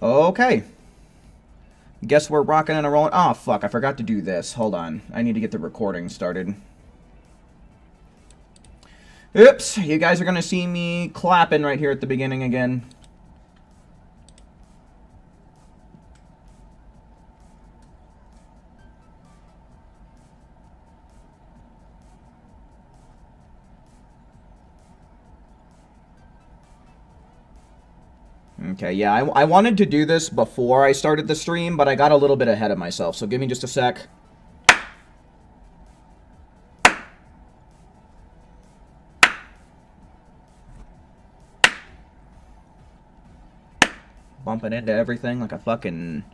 Okay. Guess we're rocking and rolling. Oh, fuck. I forgot to do this. Hold on. I need to get the recording started. Oops. You guys are going to see me clapping right here at the beginning again. Okay, yeah, I wanted to do this before I started the stream, but I got a little bit ahead of myself, so give me just a sec. Bumping into everything like a fucking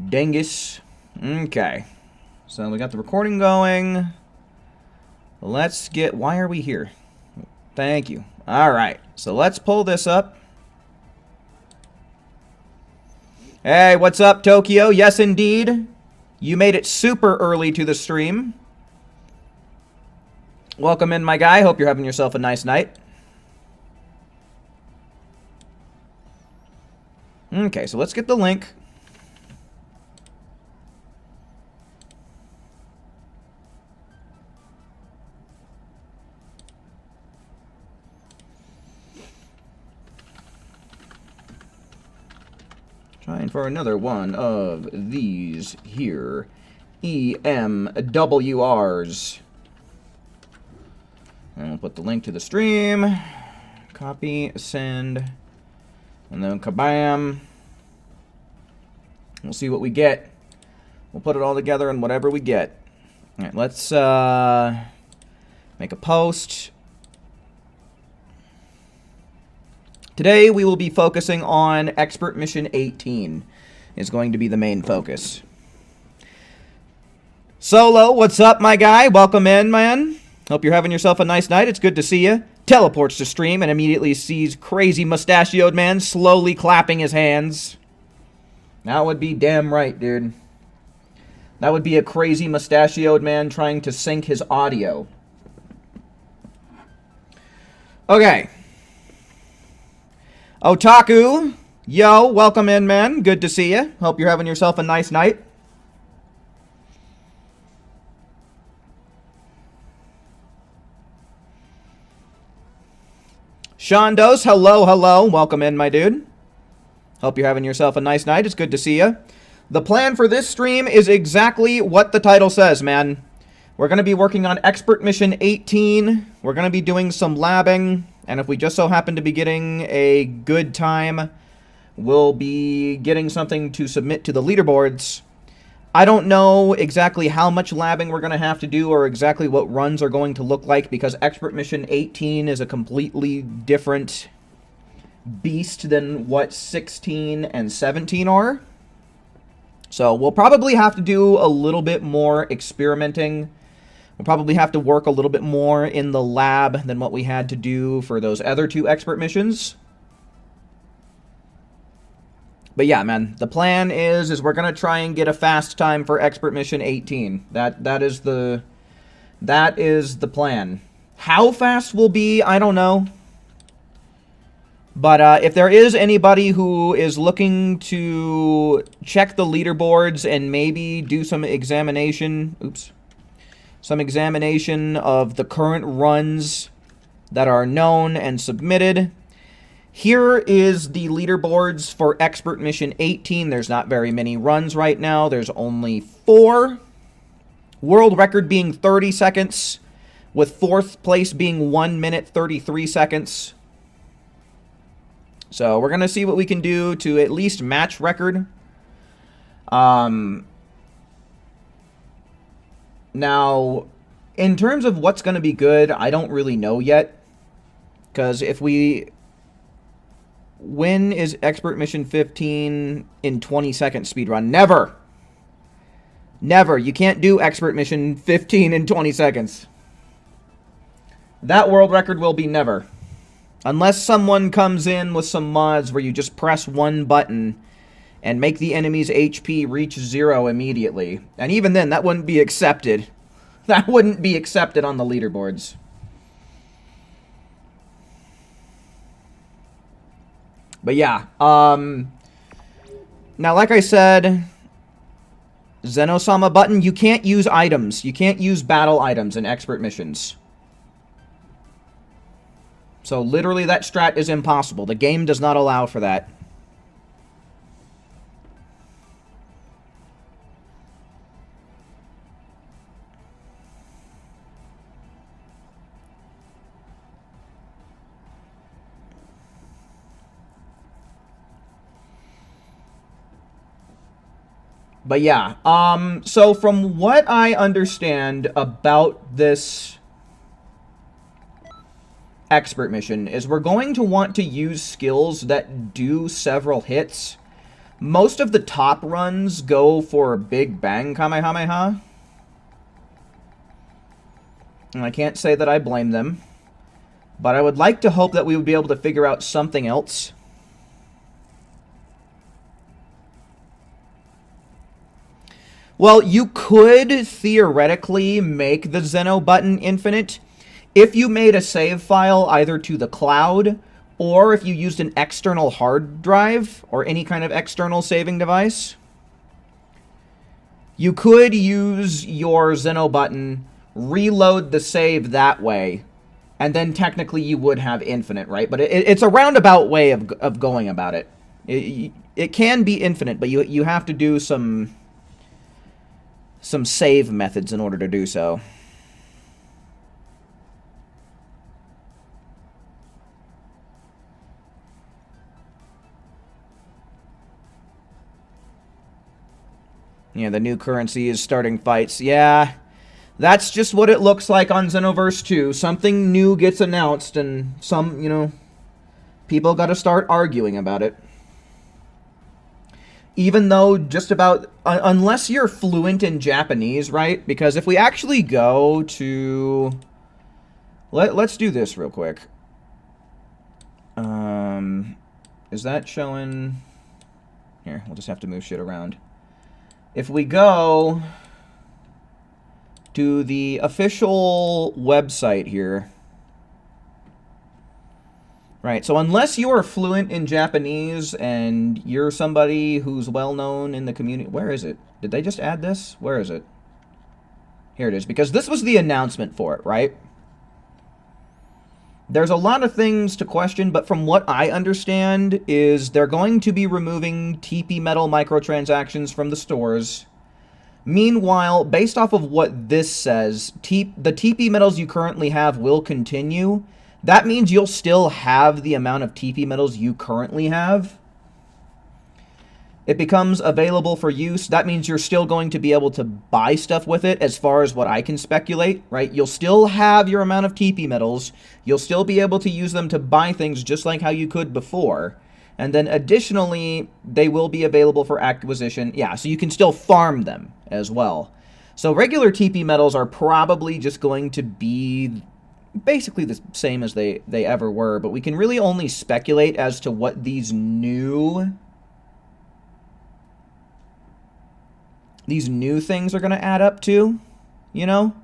dingus. Okay, so we got the recording going. Let's get... Why are we here? Thank you. Alright, so let's pull this up. Hey, what's up, Tokyo? Yes, indeed. You made it super early to the stream. Welcome in, my guy. Hope you're having yourself a nice night. Okay, so let's get the link. Trying for another one of these here EMWRs. And we'll put the link to the stream. Copy, send, and then kabam. We'll see what we get. We'll put it all together and whatever we get. Alright, let's make a post. Today we will be focusing on Expert Mission 18 is going to be the main focus. Solo, what's up, my guy? Welcome in, man. Hope you're having yourself a nice night. It's good to see you. Teleports to stream and immediately sees crazy mustachioed man slowly clapping his hands. That would be damn right, dude. That would be a crazy mustachioed man trying to sync his audio. Okay. Otaku, yo, welcome in, man. Good to see you. Hope you're having yourself a nice night. Shondos, hello, hello. Welcome in, my dude. Hope you're having yourself a nice night. It's good to see you. The plan for this stream is exactly what the title says, man. We're going to be working on Expert Mission 18. We're going to be doing some labbing. And if we just so happen to be getting a good time, we'll be getting something to submit to the leaderboards. I don't know exactly how much labbing we're going to have to do or exactly what runs are going to look like because Expert Mission 18 is a completely different beast than what 16 and 17 are. So we'll probably have to do a little bit more experimenting. We'll probably have to work a little bit more in the lab than what we had to do for those other two expert missions. But yeah, man, the plan is we're going to try and get a fast time for Expert Mission 18. That is the plan. How fast will be, I don't know. But if there is anybody who is looking to check the leaderboards and maybe do some examination, some examination of the current runs that are known and submitted. Here is the leaderboards for Expert Mission 18. There's not very many runs right now. There's only 4. World record being 30 seconds, with 4th place being 1 minute 33 seconds. So we're going to see what we can do to at least match record. Now, in terms of what's going to be good, I don't really know yet. Because if we... When is Expert Mission 15 in 20-second speedrun? Never! Never. You can't do Expert Mission 15 in 20 seconds. That world record will be never. Unless someone comes in with some mods where you just press one button and make the enemy's HP reach 0 immediately. And even then, that wouldn't be accepted. That wouldn't be accepted on the leaderboards. But yeah, Now, like I said, Zenosama button, you can't use items. You can't use battle items in expert missions. So literally that strat is impossible. The game does not allow for that. But yeah, so from what I understand about this expert mission is we're going to want to use skills that do several hits. Most of the top runs go for Big Bang Kamehameha. And I can't say that I blame them. But I would like to hope that we would be able to figure out something else. Well, you could theoretically make the Zeno button infinite if you made a save file either to the cloud or if you used an external hard drive or any kind of external saving device. You could use your Zeno button, reload the save that way, and then technically you would have infinite, right? But it's a roundabout way of going about it. It can be infinite, but you have to do some save methods in order to do so. Yeah, the new currency is starting fights. Yeah, that's just what it looks like on Xenoverse 2. Something new gets announced and some, you know, people got to start arguing about it. Even though just about, unless you're fluent in Japanese, right? Because if we actually go to, let's do this real quick. Is that showing? Here, we'll just have to move shit around. If we go to the official website here. Right, so unless you are fluent in Japanese and you're somebody who's well known in the community... Where is it? Did they just add this? Where is it? Here it is, because this was the announcement for it, right? There's a lot of things to question, but from what I understand is they're going to be removing TP Metal microtransactions from the stores. Meanwhile, based off of what this says, the TP Metals you currently have will continue. That means you'll still have the amount of TP Metals you currently have. It becomes available for use. That means you're still going to be able to buy stuff with it as far as what I can speculate, right? You'll still have your amount of TP Metals. You'll still be able to use them to buy things just like how you could before. And then additionally, they will be available for acquisition. Yeah, so you can still farm them as well. So regular TP Metals are probably just going to be basically the same as they ever were, but we can really only speculate as to what these new things are going to add up to, you know?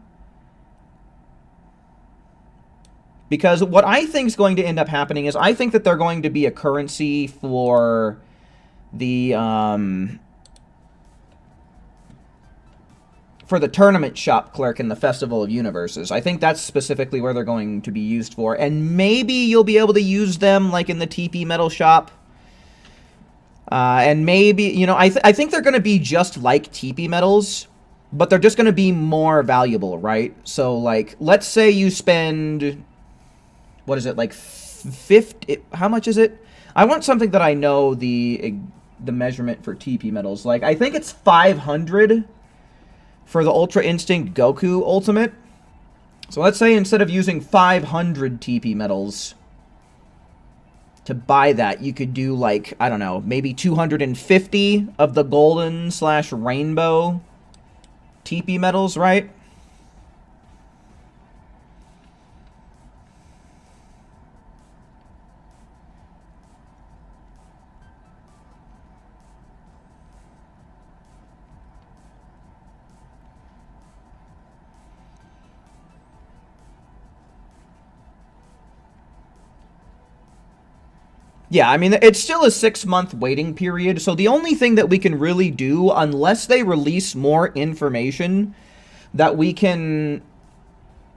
Because what I think is going to end up happening is I think that they're going to be a currency for the tournament shop clerk in the Festival of Universes. I think that's specifically where they're going to be used for. And maybe you'll be able to use them like in the TP Metal shop. And maybe, you know, I think they're going to be just like TP Metals, but they're just going to be more valuable, right? So, like, let's say you spend, what is it, like 50, how much is it? I want something that I know the measurement for TP Metals. Like, I think it's 500 for the Ultra Instinct Goku Ultimate. So let's say instead of using 500 TP Metals to buy that, you could do, like, I don't know, maybe 250 of the golden/rainbow TP Metals, right? Yeah, I mean, it's still a 6-month waiting period, so the only thing that we can really do, unless they release more information that we can,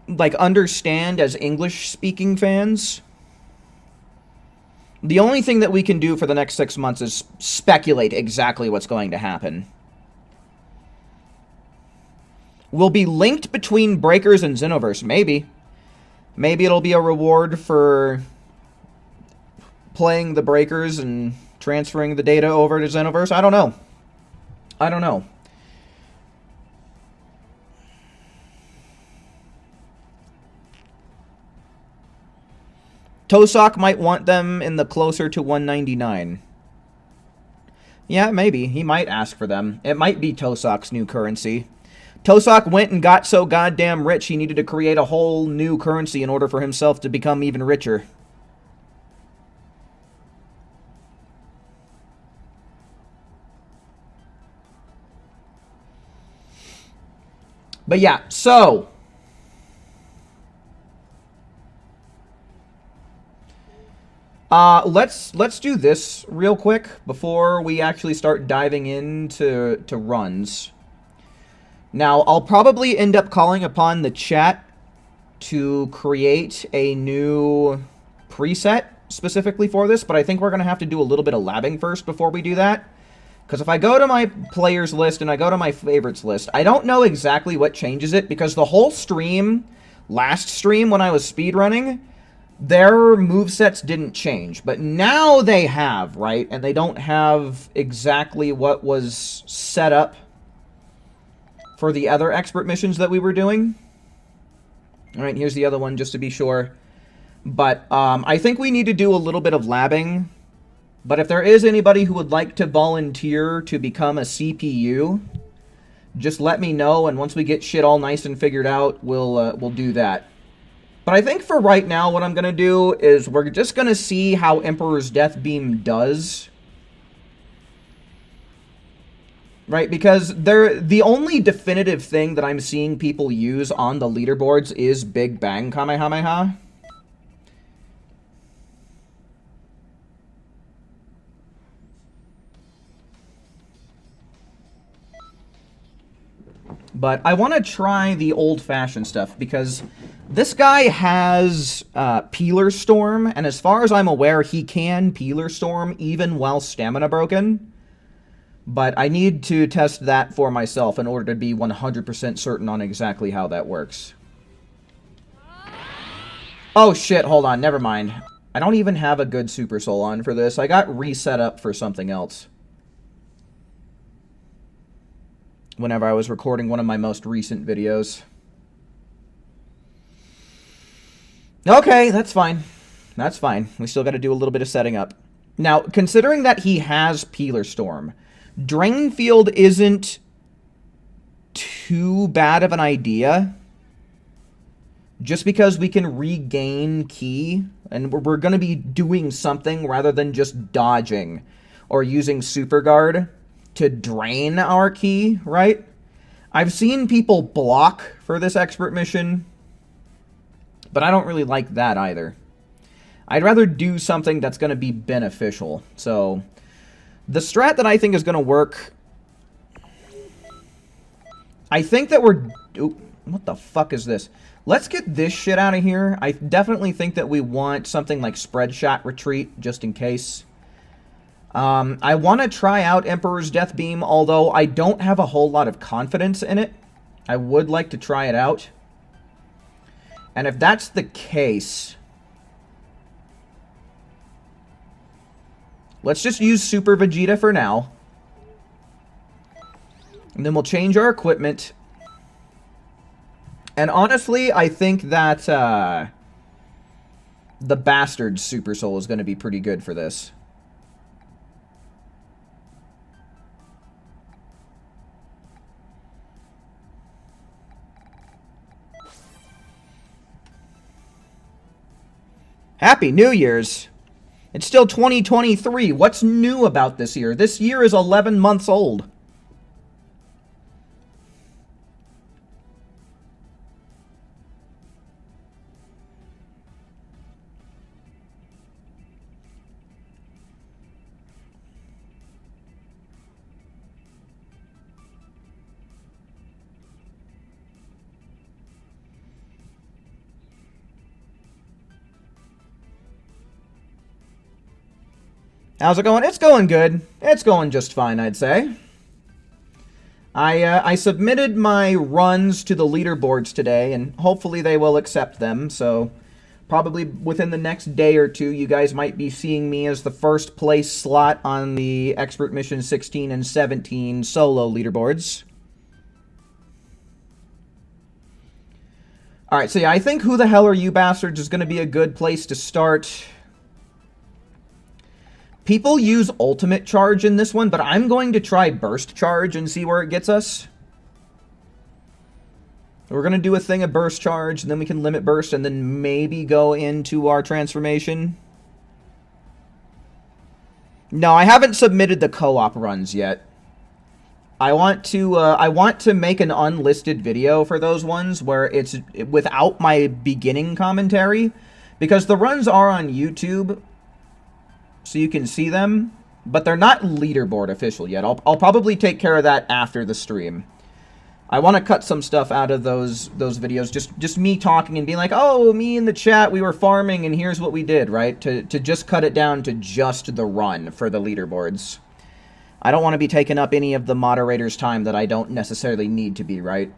like, understand as English-speaking fans, the only thing that we can do for the next 6 months is speculate exactly what's going to happen. Will be linked between Breakers and Xenoverse, maybe. Maybe it'll be a reward for playing the Breakers and transferring the data over to Xenoverse. I don't know. I don't know. Tosak might want them in the closer to 199. Yeah, maybe. He might ask for them. It might be Tosak's new currency. Tosak went and got so goddamn rich he needed to create a whole new currency in order for himself to become even richer. But yeah, so let's do this real quick before we actually start diving into runs. Now, I'll probably end up calling upon the chat to create a new preset specifically for this, but I think we're going to have to do a little bit of labbing first before we do that. Because if I go to my players list and I go to my favorites list, I don't know exactly what changes it, because the whole stream, last stream when I was speedrunning, their movesets didn't change. But now they have, right? And they don't have exactly what was set up for the other expert missions that we were doing. Alright, here's the other one just to be sure. But I think we need to do a little bit of labbing. But if there is anybody who would like to volunteer to become a CPU, just let me know, and once we get shit all nice and figured out, we'll do that. But I think for right now, what I'm going to do is we're just going to see how Emperor's Death Beam does. Right, because the only definitive thing that I'm seeing people use on the leaderboards is Big Bang Kamehameha. But I want to try the old-fashioned stuff, because this guy has Peeler Storm, and as far as I'm aware, he can Peeler Storm even while stamina broken. But I need to test that for myself in order to be 100% certain on exactly how that works. Oh shit, hold on, never mind. I don't even have a good Super Soul on for this. I got reset up for something else whenever I was recording one of my most recent videos. Okay, that's fine. That's fine. We still got to do a little bit of setting up. Now, considering that he has Peeler Storm, Drain Field isn't too bad of an idea. Just because we can regain ki, and we're going to be doing something rather than just dodging or using Super Guard to drain our ki, right? I've seen people block for this expert mission, but I don't really like that either. I'd rather do something that's going to be beneficial. So the strat that I think is going to work, I think that we're... Ooh, what the fuck is this? Let's get this shit out of here. I definitely think that we want something like Spread Shot Retreat, just in case. I want to try out Emperor's Death Beam, although I don't have a whole lot of confidence in it. I would like to try it out. And if that's the case, let's just use Super Vegeta for now. And then we'll change our equipment. And honestly, I think that the Bastard Super Soul is going to be pretty good for this. Happy New Year's! It's still 2023. What's new about this year? This year is 11 months old. How's it going? It's going good. It's going just fine, I'd say. I submitted my runs to the leaderboards today, and hopefully they will accept them, so probably within the next day or two, you guys might be seeing me as the first place slot on the Expert Mission 16 and 17 solo leaderboards. Alright, so yeah, I think Who the Hell Are You Bastards is going to be a good place to start. People use Ultimate Charge in this one, but I'm going to try Burst Charge and see where it gets us. We're going to do a thing of Burst Charge, and then we can Limit Burst, and then maybe go into our transformation. No, I haven't submitted the co-op runs yet. I want to make an unlisted video for those ones where it's without my beginning commentary, because the runs are on YouTube, so you can see them, but they're not leaderboard official yet. I'll probably take care of that after the stream. I want to cut some stuff out of those videos, just me talking and being like, oh, me in the chat, we were farming and here's what we did, right? To just cut it down to just the run for the leaderboards. I don't want to be taking up any of the moderator's time that I don't necessarily need to be, right?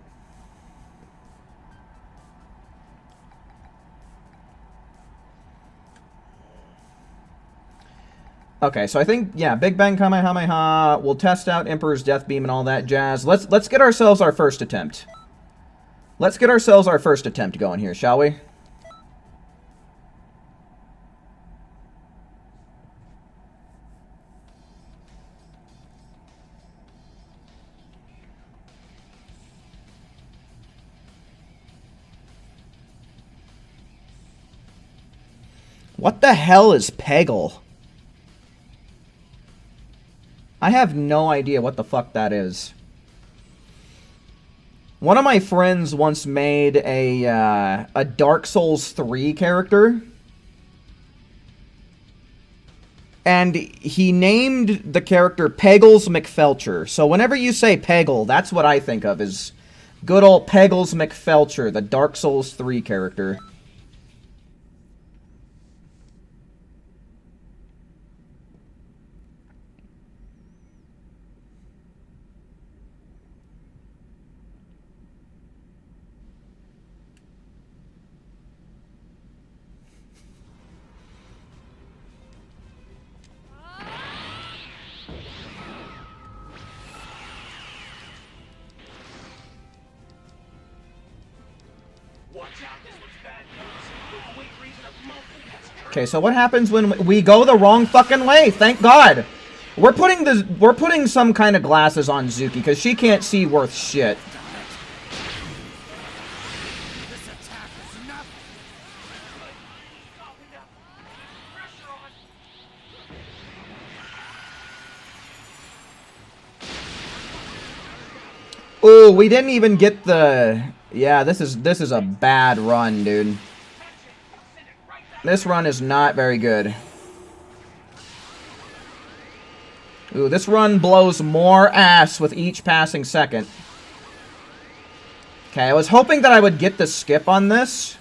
Okay, so I think, yeah, Big Bang Kamehameha, we'll test out Emperor's Death Beam and all that jazz. Let's get ourselves our first attempt. Let's get ourselves our first attempt going here, shall we? What the hell is Peggle? I have no idea what the fuck that is. One of my friends once made a Dark Souls 3 character. And he named the character Peggles McFelcher. So whenever you say Peggle, that's what I think of, is good old Peggles McFelcher, the Dark Souls 3 character. Okay, so what happens when we go the wrong fucking way? Thank God. We're putting some kind of glasses on Zuki because she can't see worth shit. Ooh, we didn't even get the... Yeah, this is a bad run, dude. This run is not very good. Ooh, this run blows more ass with each passing second. Okay, I was hoping that I would get the skip on this.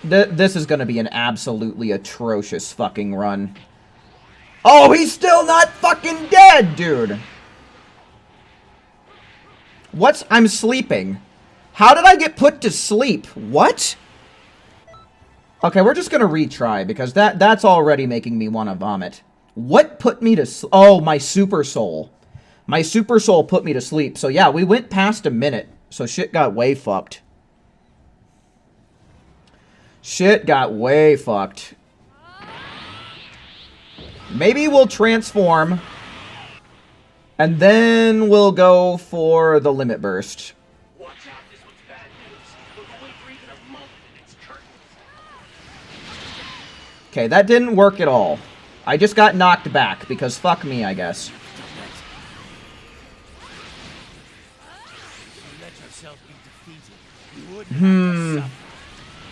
This is going to be an absolutely atrocious fucking run. Oh, he's still not fucking dead, dude! I'm sleeping. How did I get put to sleep? What? Okay, we're just gonna retry, because that's already making me want to vomit. What put me to sleep? Oh, my Super Soul. My Super Soul put me to sleep. So yeah, we went past a minute. So shit got way fucked. Shit got way fucked. Maybe we'll transform. And then we'll go for the Limit Burst. Okay, that didn't work at all. I just got knocked back, because fuck me, I guess.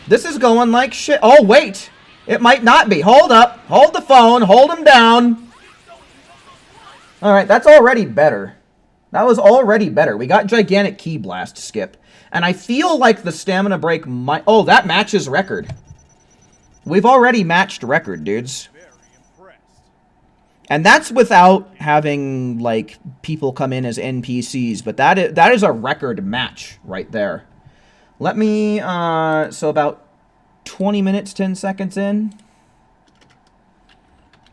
This is going like shit. Oh, wait! It might not be. Hold up. Hold the phone. Hold him down. Alright, that's already better. That was already better. We got Gigantic Ki Blast skip. And I feel like the stamina break might... Oh, that matches record. We've already matched record, dudes. And that's without having, like, people come in as NPCs. But that is a record match right there. Let me, so about 20 minutes, 10 seconds in.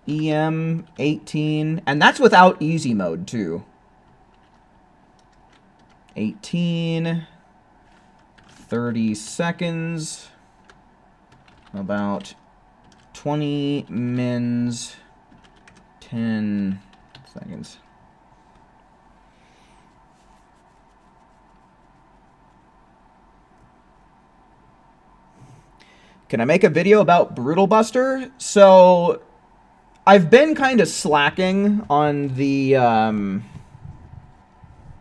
EM 18. And that's without easy mode, too. 18. 30 seconds. About 20 mins. 10 seconds. Can I make a video about Brutal Buster? So, I've been kind of slacking on the,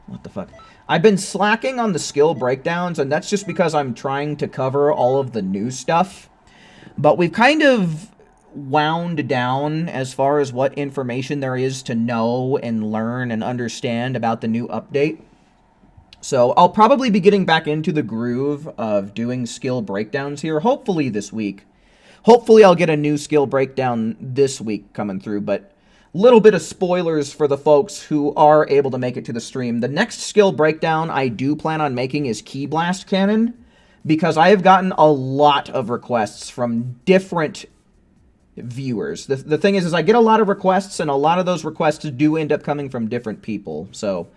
what the fuck? I've been slacking on the skill breakdowns, and that's just because I'm trying to cover all of the new stuff. But we've kind of wound down as far as what information there is to know and learn and understand about the new update. So I'll probably be getting back into the groove of doing skill breakdowns here, hopefully this week. Hopefully I'll get a new skill breakdown this week coming through, but little bit of spoilers for the folks who are able to make it to the stream. The next skill breakdown I do plan on making is Key Blast Cannon, because I have gotten a lot of requests from different viewers. The thing is I get a lot of requests, and a lot of those requests do end up coming from different people. So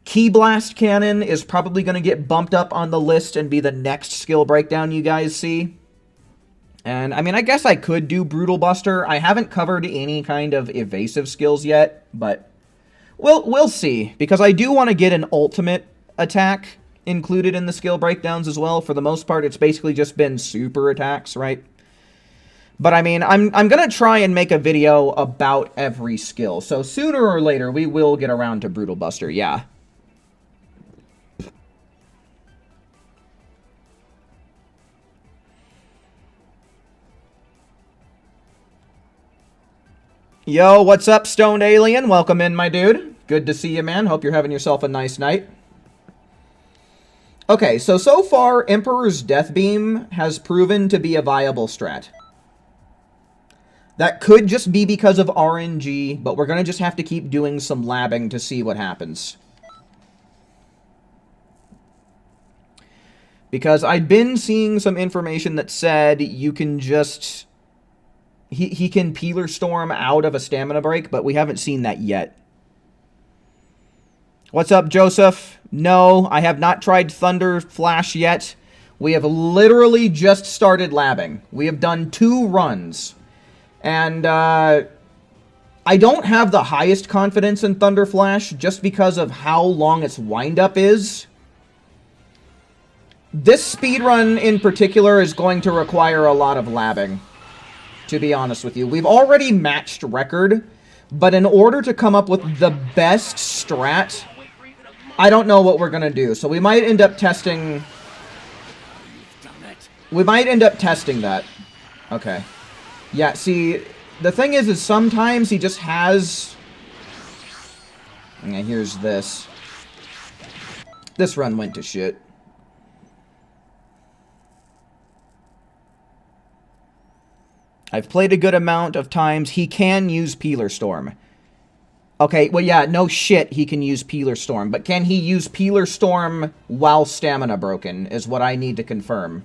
Key Blast Cannon is probably going to get bumped up on the list and be the next skill breakdown you guys see. And, I mean, I guess I could do Brutal Buster. I haven't covered any kind of evasive skills yet, but we'll see. Because I do want to get an ultimate attack included in the skill breakdowns as well. For the most part, it's basically just been super attacks, right? But, I mean, I'm going to try and make a video about every skill. So, sooner or later, we will get around to Brutal Buster, yeah. Yo, what's up, Stoned Alien? Welcome in, my dude. Good to see you, man. Hope you're having yourself a nice night. Okay, so far, Emperor's Death Beam has proven to be a viable strat. That could just be because of RNG, but we're going to just have to keep doing some labbing to see what happens. Because I'd been seeing some information that said you can just... He can Peeler Storm out of a stamina break, but we haven't seen that yet. What's up, Joseph? No, I have not tried Thunder Flash yet. We have literally just started labbing. We have done 2 runs. And, I don't have the highest confidence in Thunder Flash just because of how long its windup is. This speedrun in particular is going to require a lot of labbing, to be honest with you. We've already matched record, but in order to come up with the best strat, I don't know what we're going to do. So we might end up testing... We might end up testing that. Okay. Yeah, see, the thing is sometimes he just has... Yeah, here's this. This run went to shit. I've played a good amount of times. He can use Peeler Storm. Okay, well, yeah, no shit he can use Peeler Storm. But can he use Peeler Storm while stamina broken is what I need to confirm.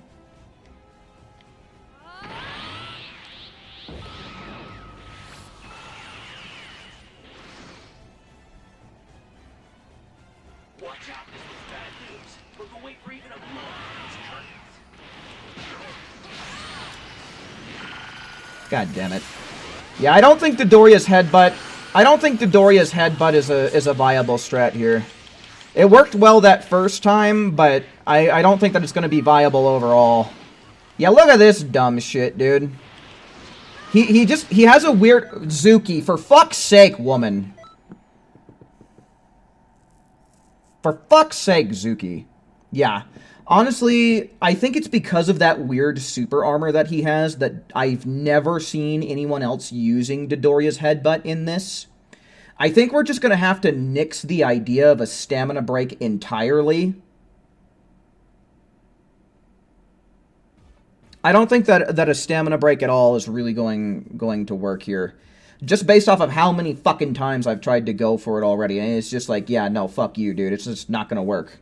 God damn it. Yeah, I don't think Dodoria's headbutt... I don't think Dodoria's headbutt is a viable strat here. It worked well that first time, but I don't think that it's going to be viable overall. Yeah, look at this dumb shit, dude. He has a weird... Zuki, for fuck's sake, woman. For fuck's sake, Zuki. Yeah. Honestly, I think it's because of that weird super armor that he has that I've never seen anyone else using Dodoria's headbutt in this. I think we're just going to have to nix the idea of a stamina break entirely. I don't think that a stamina break at all is really going to work here. Just based off of how many fucking times I've tried to go for it already. And it's just like, yeah, no, fuck you, dude. It's just not gonna work.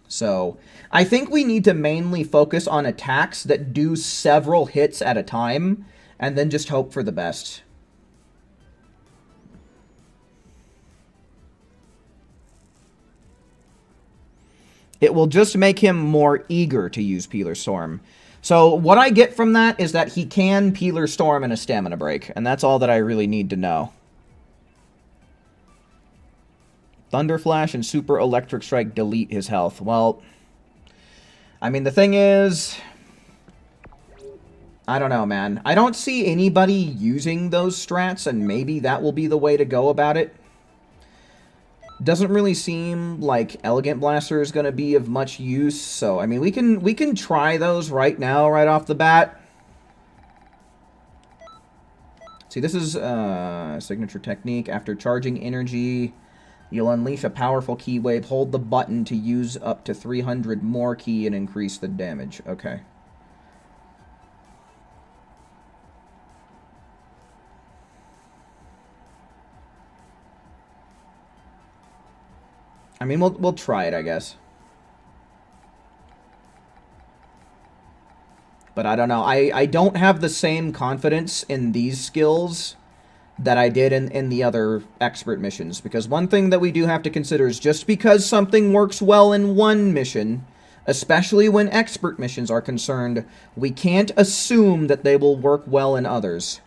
So, I think we need to mainly focus on attacks that do several hits at a time, and then just hope for the best. It will just make him more eager to use Peeler Storm. So what I get from that is that he can Peeler Storm in a stamina break, and that's all that I really need to know. Thunder Flash and Super Electric Strike delete his health. Well, I mean, the thing is, I don't know, man. I don't see anybody using those strats, and maybe that will be the way to go about it. Doesn't really seem like Elegant Blaster is going to be of much use, so I mean we can try those right now, right off the bat. See, this is signature technique. After charging energy, you'll unleash a powerful key wave. Hold the button to use up to 300 more key and increase the damage. Okay. I mean, we'll try it, I guess. But I don't know. I don't have the same confidence in these skills that I did in the other expert missions. Because one thing that we do have to consider is just because something works well in one mission, especially when expert missions are concerned, we can't assume that they will work well in others.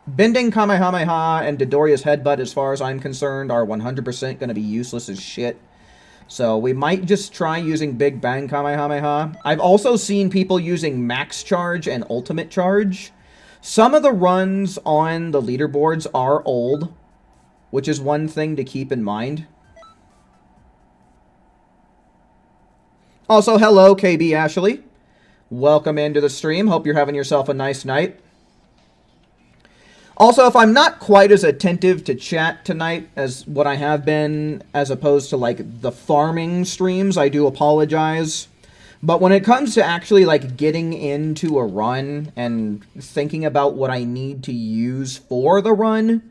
Bending Kamehameha and Dodoria's Headbutt, as far as I'm concerned, are 100% going to be useless as shit. So we might just try using Big Bang Kamehameha. I've also seen people using Max Charge and Ultimate Charge. Some of the runs on the leaderboards are old, which is one thing to keep in mind. Also, hello, KB Ashley. Welcome into the stream. Hope you're having yourself a nice night. Also, if I'm not quite as attentive to chat tonight as what I have been, as opposed to, like, the farming streams, I do apologize. But when it comes to actually, like, getting into a run and thinking about what I need to use for the run,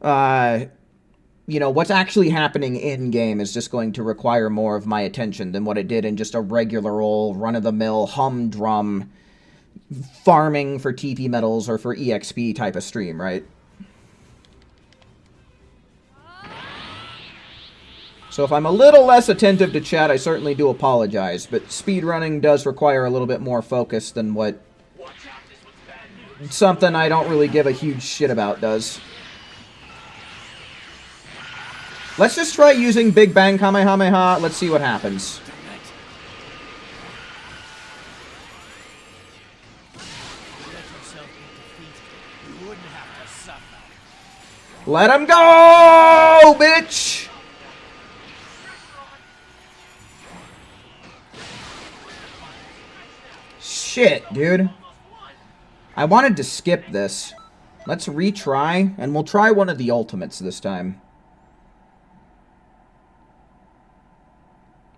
you know, what's actually happening in-game is just going to require more of my attention than what it did in just a regular old run-of-the-mill humdrum farming for TP medals or for EXP type of stream, right? So if I'm a little less attentive to chat, I certainly do apologize, but speedrunning does require a little bit more focus than what something I don't really give a huge shit about does. Let's just try using Big Bang Kamehameha. Let's see what happens. Let him go, bitch! Shit, dude. I wanted to skip this. Let's retry, and we'll try one of the ultimates this time.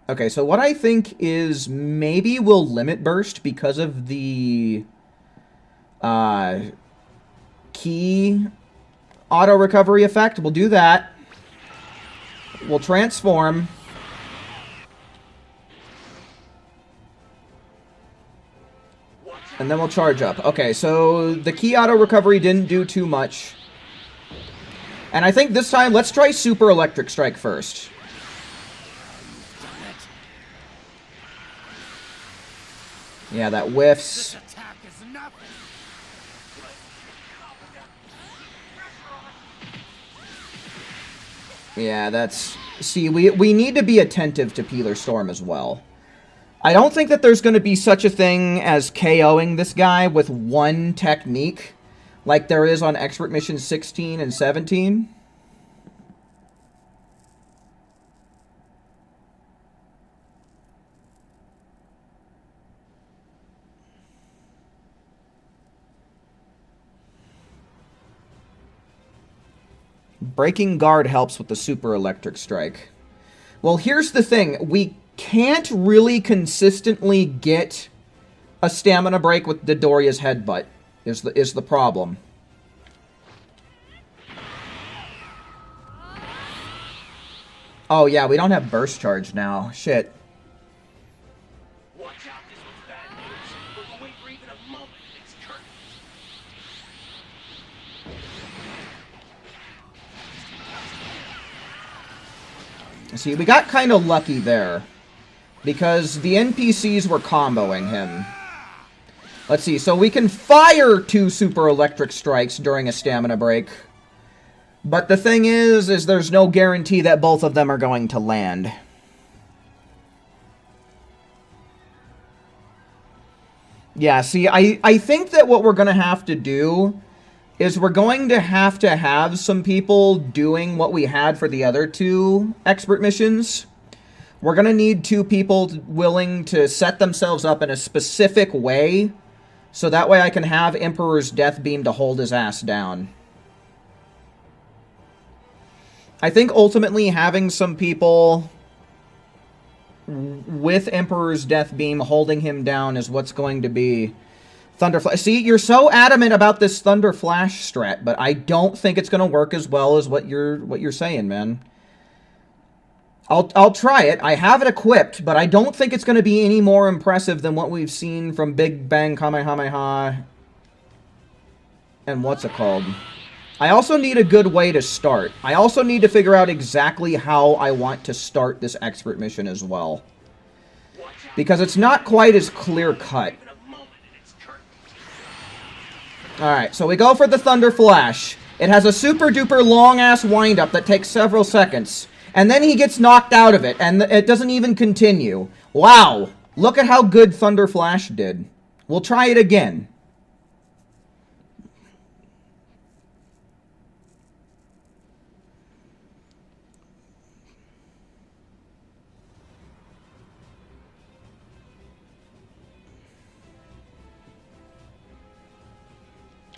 Okay, so what I think is maybe we'll limit burst because of the key auto recovery effect. We'll do that. We'll transform. And then we'll charge up. Okay, so the key auto recovery didn't do too much. And I think this time, let's try Super Electric Strike first. Yeah, that whiffs. Yeah, that's... See, we need to be attentive to Peeler Storm as well. I don't think that there's going to be such a thing as KOing this guy with one technique, like there is on Expert Mission 16 and 17. Breaking Guard helps with the Super Electric Strike. Well, here's the thing. We can't really consistently get a stamina break with Dodoria's headbutt, is the problem. Oh, yeah, we don't have burst charge now. Shit. Watch out, this one's bad news. We'll wait for even a moment and it's curtains. See, we got kind of lucky there. Because the NPCs were comboing him. Let's see, so we can fire 2 super electric strikes during a stamina break. But the thing is there's no guarantee that both of them are going to land. Yeah, see, I think that what we're going to have to do is we're going to have some people doing what we had for the other 2 expert missions. We're going to need 2 people willing to set themselves up in a specific way, so that way I can have Emperor's Death Beam to hold his ass down. I think ultimately having some people with Emperor's Death Beam holding him down is what's going to be Thunder Flash. See, you're so adamant about this Thunder Flash strat, but I don't think it's going to work as well as what you're saying, man. I'll try it. I have it equipped, but I don't think it's going to be any more impressive than what we've seen from Big Bang Kamehameha and what's it called? I also need a good way to start. I also need to figure out exactly how I want to start this expert mission as well. Because it's not quite as clear-cut. Alright, so we go for the Thunder Flash. It has a super-duper long-ass wind-up that takes several seconds. And then he gets knocked out of it, and it doesn't even continue. Wow! Look at how good Thunder Flash did. We'll try it again.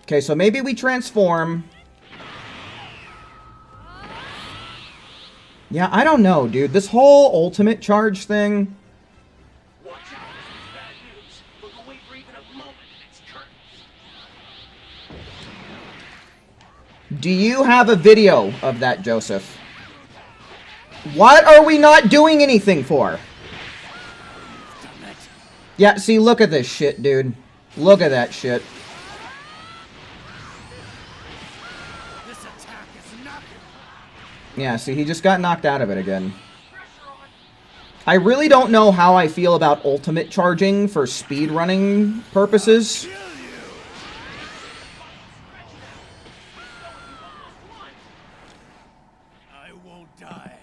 Okay, so maybe we transform. Yeah, I don't know, dude. This whole ultimate charge thing. Watch out, this one's bad news. We'll wait for even a moment and it's curtains. Do you have a video of that, Joseph? What are we not doing anything for? Yeah, see, look at this shit, dude. Look at that shit. Yeah, see, he just got knocked out of it again. I really don't know how I feel about ultimate charging for speedrunning purposes. I won't die.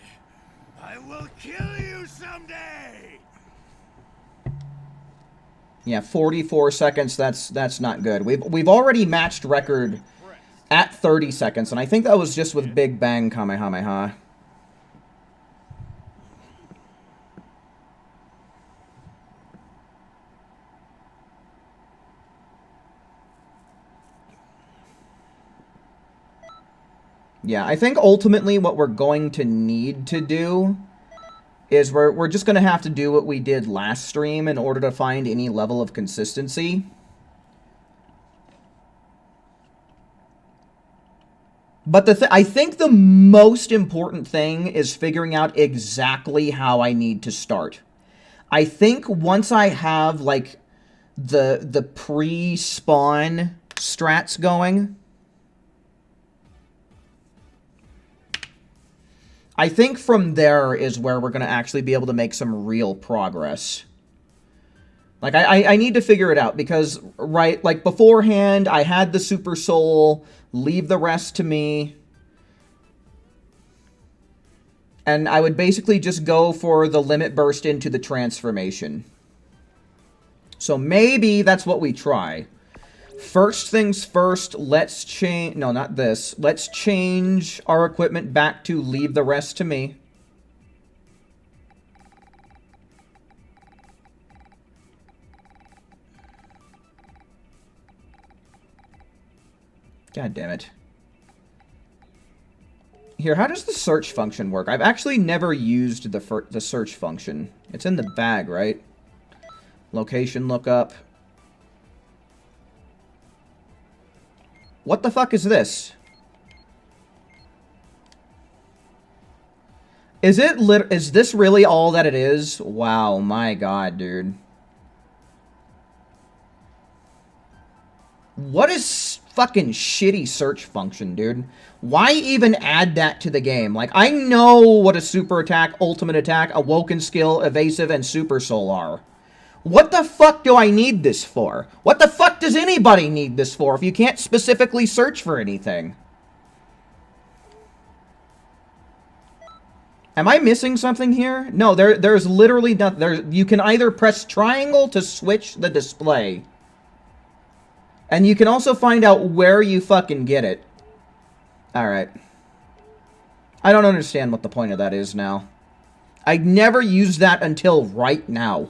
I will kill you someday. Yeah, 44 seconds, that's not good. We've already matched record at 30 seconds, and I think that was just with Big Bang Kamehameha. Yeah, I think ultimately what we're going to need to do is we're just going to have to do what we did last stream in order to find any level of consistency. But I think the most important thing is figuring out exactly how I need to start. I think once I have, like, the pre-spawn strats going, I think from there is where we're going to actually be able to make some real progress. Like, I need to figure it out because, right, like, beforehand, I had the Super Soul, leave the rest to me. And I would basically just go for the Limit Burst into the transformation. So maybe that's what we try. First things first, let's change... No, not this. Let's change our equipment back to leave the rest to me. God damn it. Here, how does the search function work? I've actually never used the search function. It's in the bag, right? Location lookup. What the fuck is this? Is this really all that it is? Wow, my god, dude. What is fucking shitty search function, dude? Why even add that to the game? Like, I know what a super attack, ultimate attack, awoken skill, evasive, and super soul are. What the fuck do I need this for? What the fuck does anybody need this for if you can't specifically search for anything? Am I missing something here? No, there's literally nothing. You can either press triangle to switch the display. And you can also find out where you fucking get it. Alright. I don't understand what the point of that is now. I never used that until right now.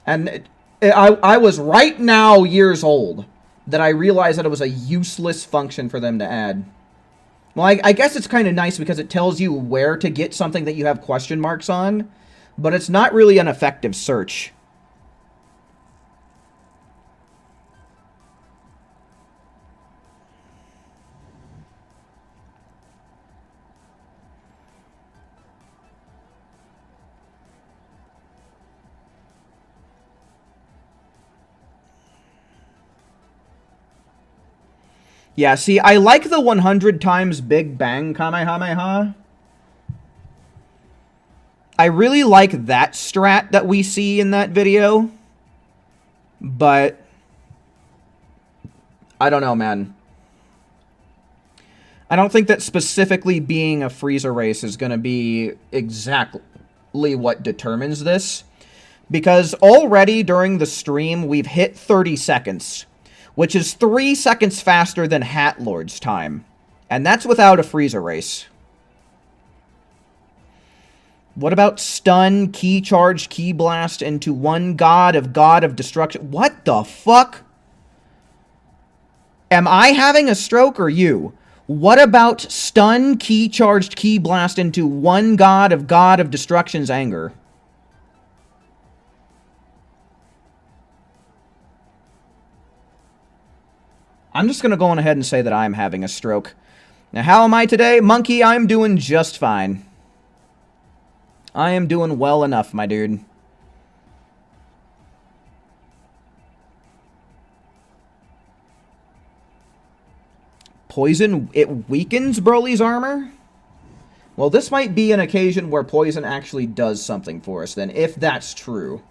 And I was right now years old that I realized that it was a useless function for them to add. Well, I guess it's kind of nice because it tells you where to get something that you have question marks on, but it's not really an effective search. Yeah, see, I like the 100 times Big Bang Kamehameha. I really like that strat that we see in that video. But I don't know, man. I don't think that specifically being a freezer race is going to be exactly what determines this. Because already during the stream, we've hit 30 seconds. Which is 3 seconds faster than Hat Lord's time. And that's without a freezer race. What about stun, key charge, key blast into one god of destruction? What the fuck? Am I having a stroke or you? What about stun, key charged, key blast into one god of destruction's anger? I'm just going to go on ahead and say that I'm having a stroke. Now, how am I today? Monkey, I'm doing just fine. I am doing well enough, my dude. Poison, it weakens Broly's armor? Well, this might be an occasion where poison actually does something for us, then, if that's true.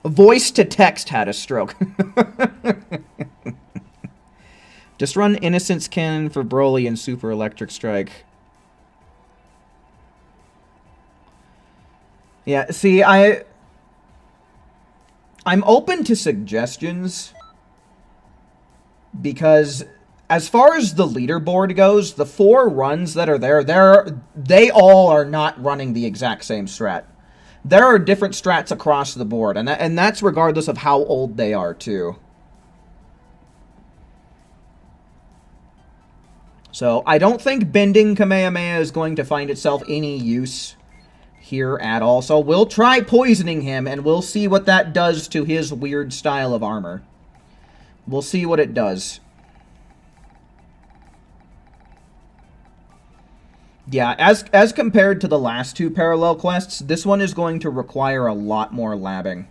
Voice to text had a stroke. Just run Innocence Cannon for Broly and Super Electric Strike. Yeah, see, I'm open to suggestions. Because as far as the leaderboard goes, the 4 runs that are there, they all are not running the exact same strat. There are different strats across the board, and that's regardless of how old they are, too. So, I don't think bending Kamehameha is going to find itself any use here at all. So, we'll try poisoning him, and we'll see what that does to his weird style of armor. We'll see what it does. Yeah, as compared to the last 2 parallel quests, this one is going to require a lot more labbing.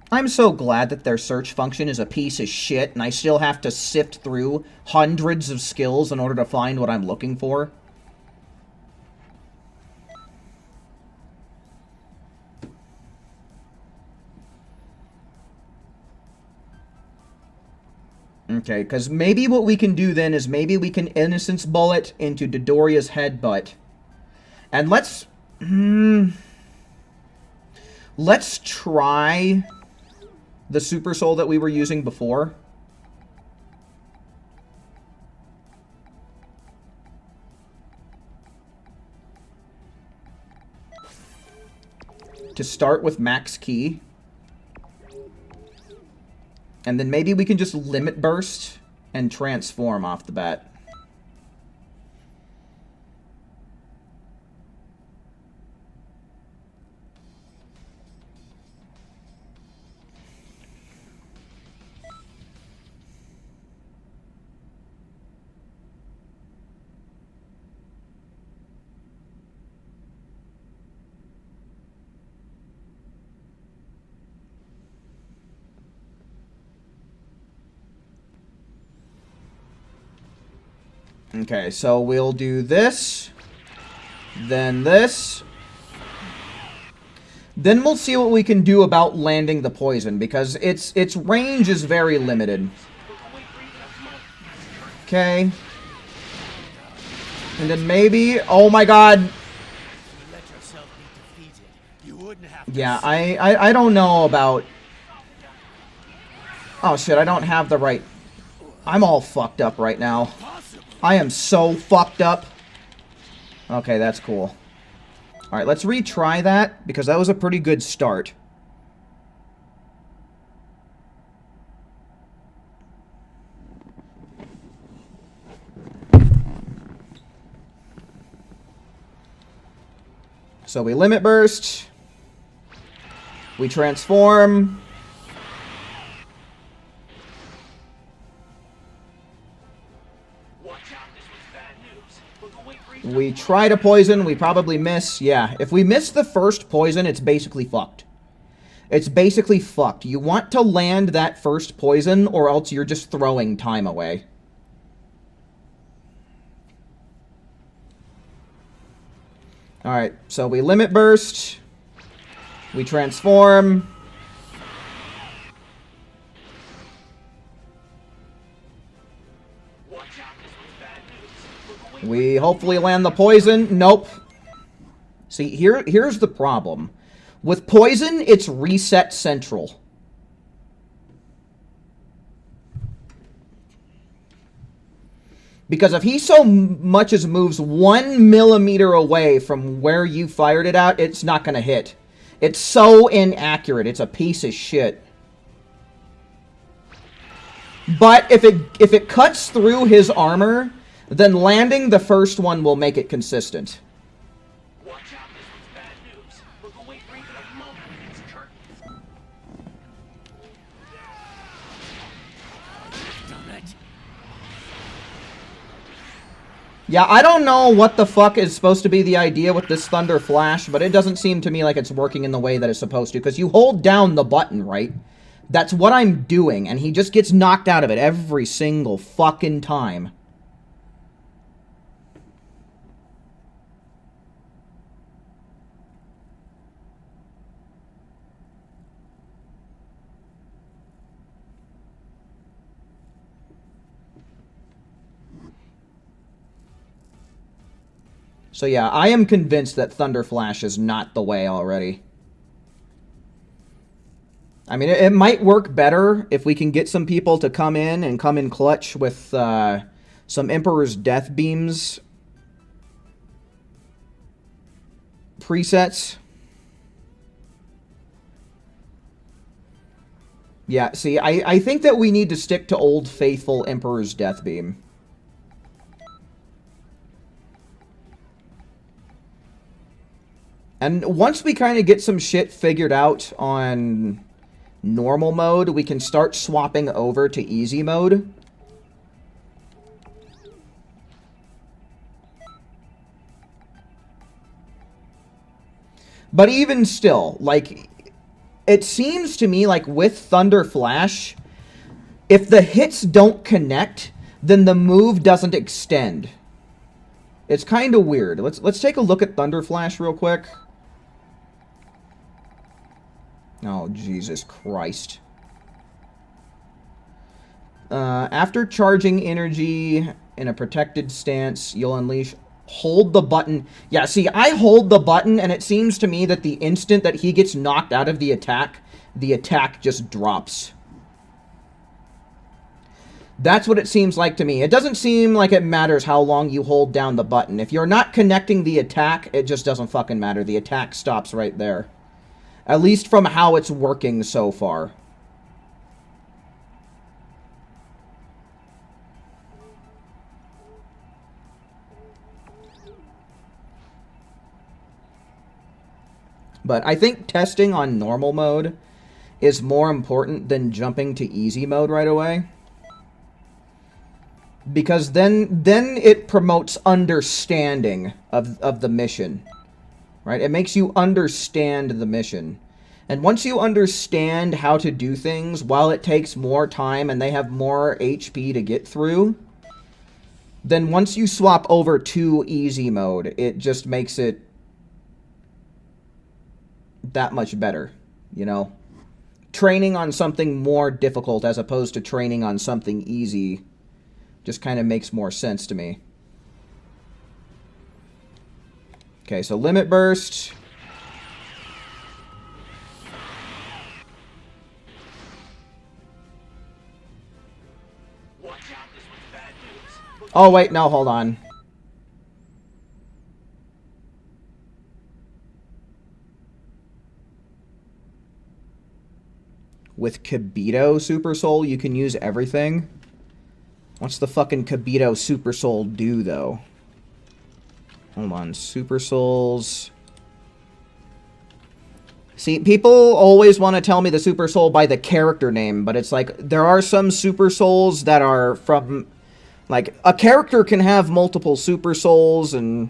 I'm so glad that their search function is a piece of shit, and I still have to sift through hundreds of skills in order to find what I'm looking for. Okay, because maybe what we can do then is maybe we can Innocence Bullet into Dodoria's headbutt. And let's... let's try the Super Soul that we were using before. to start with max key. And then maybe we can just limit burst and transform off the bat. Okay, so we'll do this, then this. Then we'll see what we can do about landing the poison, because its range is very limited. Okay. And then maybe, oh my god. Yeah, I don't know about... Oh shit, I don't have the right... I'm all fucked up right now. I am so fucked up. Okay, that's cool. Alright, let's retry that, because that was a pretty good start. So we limit burst. We transform. We try to poison, we probably miss. Yeah, if we miss the first poison, it's basically fucked. It's basically fucked. You want to land that first poison, or else you're just throwing time away. Alright, so we limit burst. We transform. We hopefully land the poison. Nope. See, here's the problem. With poison, it's reset central. Because if he so much as moves 1 millimeter away from where you fired it at, it's not going to hit. It's so inaccurate. It's a piece of shit. But if it cuts through his armor, then landing the first one will make it consistent. Watch out, this one's bad news. We're going for even a moment in its curtains. Damn it. Yeah, I don't know what the fuck is supposed to be the idea with this Thunder Flash, but it doesn't seem to me like it's working in the way that it's supposed to, because you hold down the button, right? That's what I'm doing, and he just gets knocked out of it every single fucking time. So yeah, I am convinced that Thunder Flash is not the way already. I mean, it might work better if we can get some people to come in clutch with some Emperor's Death Beams presets. Yeah, see, I think that we need to stick to Old Faithful Emperor's Death Beam. And once we kind of get some shit figured out on normal mode, we can start swapping over to easy mode. But even still, like, it seems to me like with Thunder Flash, if the hits don't connect, then the move doesn't extend. It's kind of weird. Let's take a look at Thunder Flash real quick. Oh, Jesus Christ. After charging energy in a protected stance, you'll unleash... Hold the button. Yeah, see, I hold the button, and it seems to me that the instant that he gets knocked out of the attack just drops. That's what it seems like to me. It doesn't seem like it matters how long you hold down the button. If you're not connecting the attack, it just doesn't fucking matter. The attack stops right there. At least from how it's working so far. But I think testing on normal mode is more important than jumping to easy mode right away. Because then it promotes understanding of the mission. Right? It makes you understand the mission. And once you understand how to do things, while it takes more time and they have more HP to get through, then once you swap over to easy mode, it just makes it that much better, you know? Training on something more difficult as opposed to training on something easy just kind of makes more sense to me. Okay, so limit burst. Oh, wait, no, hold on. With Kibito Super Soul, you can use everything. What's the fucking Kibito Super Soul do, though? Hold on, Super Souls. See, people always want to tell me the Super Soul by the character name, but it's like, there are some Super Souls that are from... Like, a character can have multiple Super Souls, and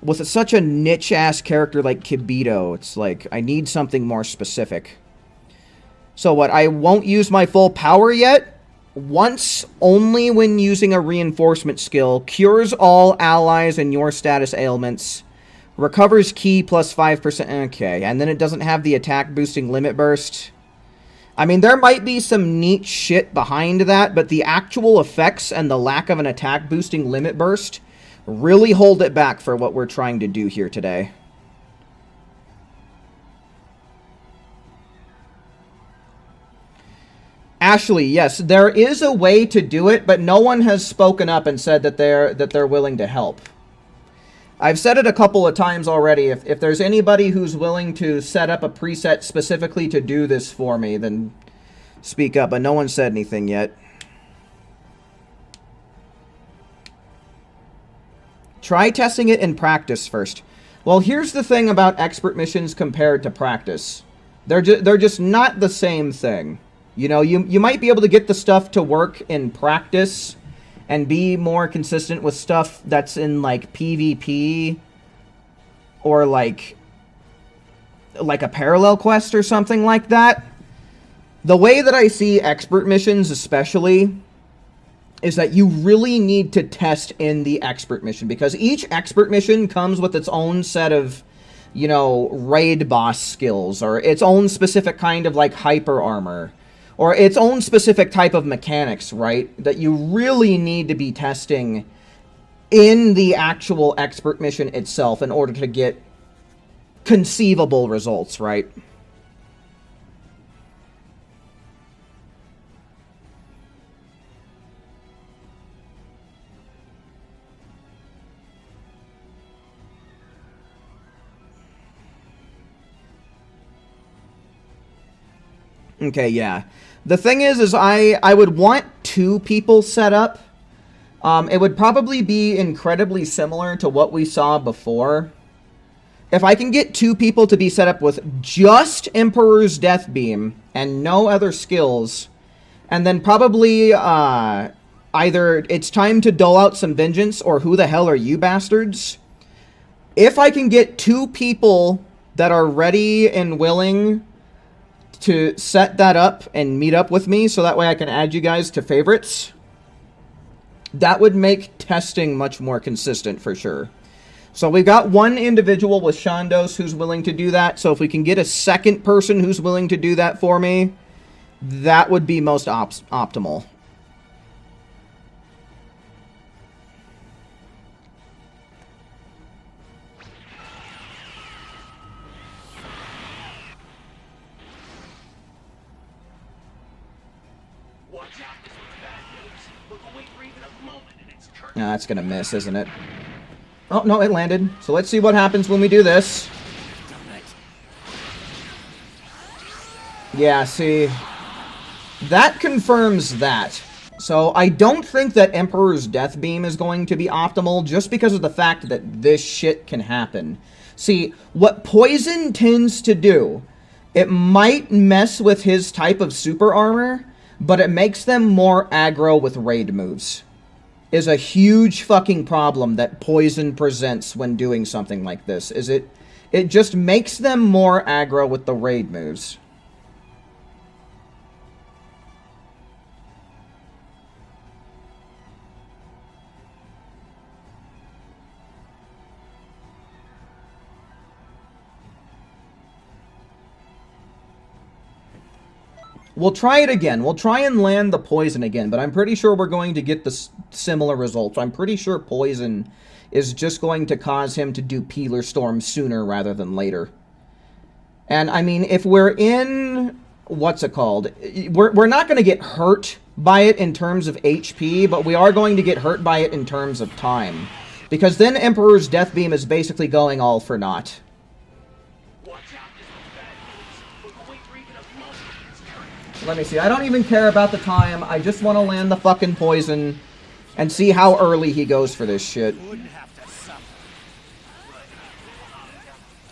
with such a niche-ass character like Kibito, it's like, I need something more specific. So what, I won't use my full power yet? Once, only when using a reinforcement skill, cures all allies and your status ailments, recovers ki plus 5%, okay, and then it doesn't have the attack boosting limit burst. I mean, there might be some neat shit behind that, but the actual effects and the lack of an attack boosting limit burst really hold it back for what we're trying to do here today. Ashley, yes, there is a way to do it, but no one has spoken up and said that they're willing to help. I've said it a couple of times already. If there's anybody who's willing to set up a preset specifically to do this for me, then speak up, but no one said anything yet. Try testing it in practice first. Well, here's the thing about expert missions compared to practice. They're just not the same thing. You know, you might be able to get the stuff to work in practice and be more consistent with stuff that's in, like, PvP or, like a parallel quest or something like that. The way that I see expert missions especially is that you really need to test in the expert mission, because each expert mission comes with its own set of, you know, raid boss skills, or its own specific kind of, like, hyper armor, or its own specific type of mechanics, right? That you really need to be testing in the actual expert mission itself in order to get conceivable results, right? Okay, yeah. The thing is I would want 2 people set up. It would probably be incredibly similar to what we saw before. If I can get 2 people to be set up with just Emperor's Death Beam and no other skills, and then probably either it's time to dole out some vengeance or who the hell are you bastards? If I can get 2 people that are ready and willing to set that up and meet up with me so that way I can add you guys to favorites, that would make testing much more consistent for sure. So we've got 1 individual with Shandos who's willing to do that. So if we can get a second person who's willing to do that for me, that would be most optimal. Yeah, that's gonna miss, isn't it? Oh, no, it landed. So let's see what happens when we do this. Yeah, see, that confirms that. So I don't think that Emperor's Death Beam is going to be optimal just because of the fact that this shit can happen. See, what Poison tends to do, it might mess with his type of super armor, but it makes them more aggro with raid moves. Is a huge fucking problem that Poison presents when doing something like this. Is it just makes them more aggro with the raid moves. We'll try it again. We'll try and land the Poison again, but I'm pretty sure we're going to get the similar results. I'm pretty sure Poison is just going to cause him to do Peeler Storm sooner rather than later. And, I mean, if we're in... What's it called? We're not going to get hurt by it in terms of HP, but we are going to get hurt by it in terms of time. Because then Emperor's Death Beam is basically going all for naught. Let me see. I don't even care about the time. I just want to land the fucking Poison and see how early he goes for this shit.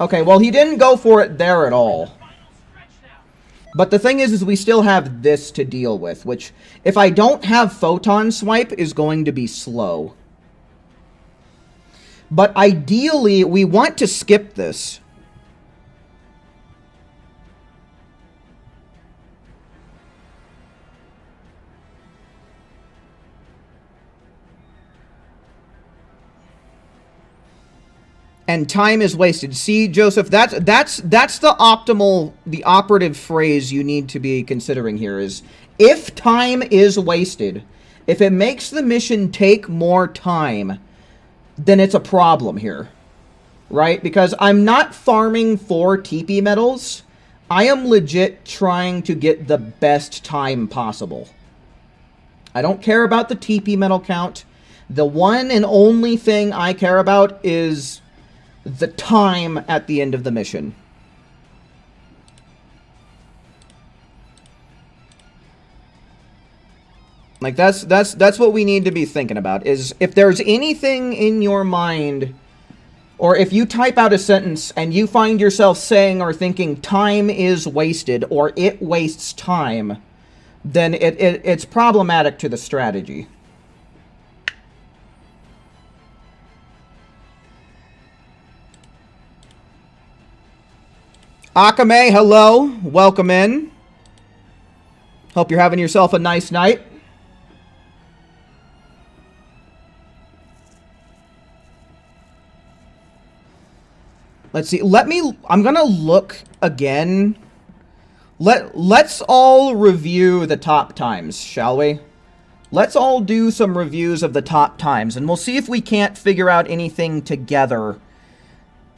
Okay, well, he didn't go for it there at all. But the thing is we still have this to deal with, which, if I don't have Photon Swipe, is going to be slow. But ideally, we want to skip this. And time is wasted. See, Joseph, that's the operative phrase you need to be considering here is, if time is wasted, if it makes the mission take more time, then it's a problem here. Right? Because I'm not farming for TP medals. I am legit trying to get the best time possible. I don't care about the TP medal count. The one and only thing I care about is the time at the end of the mission. Like, that's what we need to be thinking about, is if there's anything in your mind, or if you type out a sentence and you find yourself saying or thinking time is wasted, or it wastes time, then it's problematic to the strategy. Akame, hello. Welcome in. Hope you're having yourself a nice night. Let's see. I'm going to look again. Let's all review the top times, shall we? Let's all do some reviews of the top times, and we'll see if we can't figure out anything together.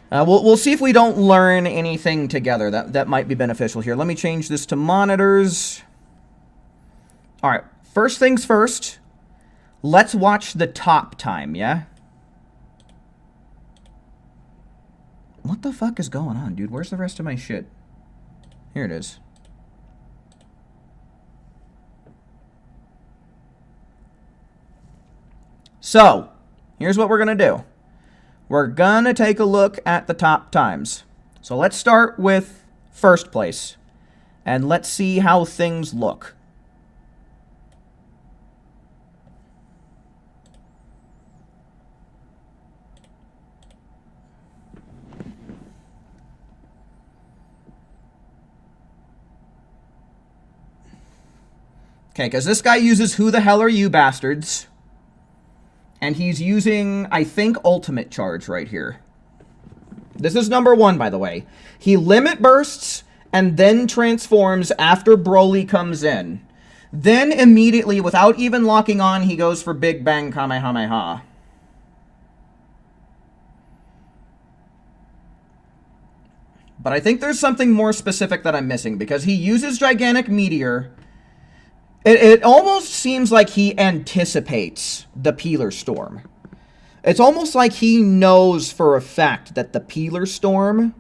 We'll see if we don't learn anything together. That might be beneficial here. Let me change this to monitors. All right. First things first. Let's watch the top time, yeah? What the fuck is going on, dude? Where's the rest of my shit? Here it is. So, here's what we're going to do. We're going to take a look at the top times. So let's start with first place. And let's see how things look. Okay, because this guy uses Who the Hell Are You Bastards? And he's using, I think, Ultimate Charge right here. This is number 1, by the way. He limit bursts and then transforms after Broly comes in. Then immediately, without even locking on, he goes for Big Bang Kamehameha. But I think there's something more specific that I'm missing, because he uses Gigantic Meteor. It almost seems like he anticipates the Peeler Storm. It's almost like he knows for a fact that the Peeler Storm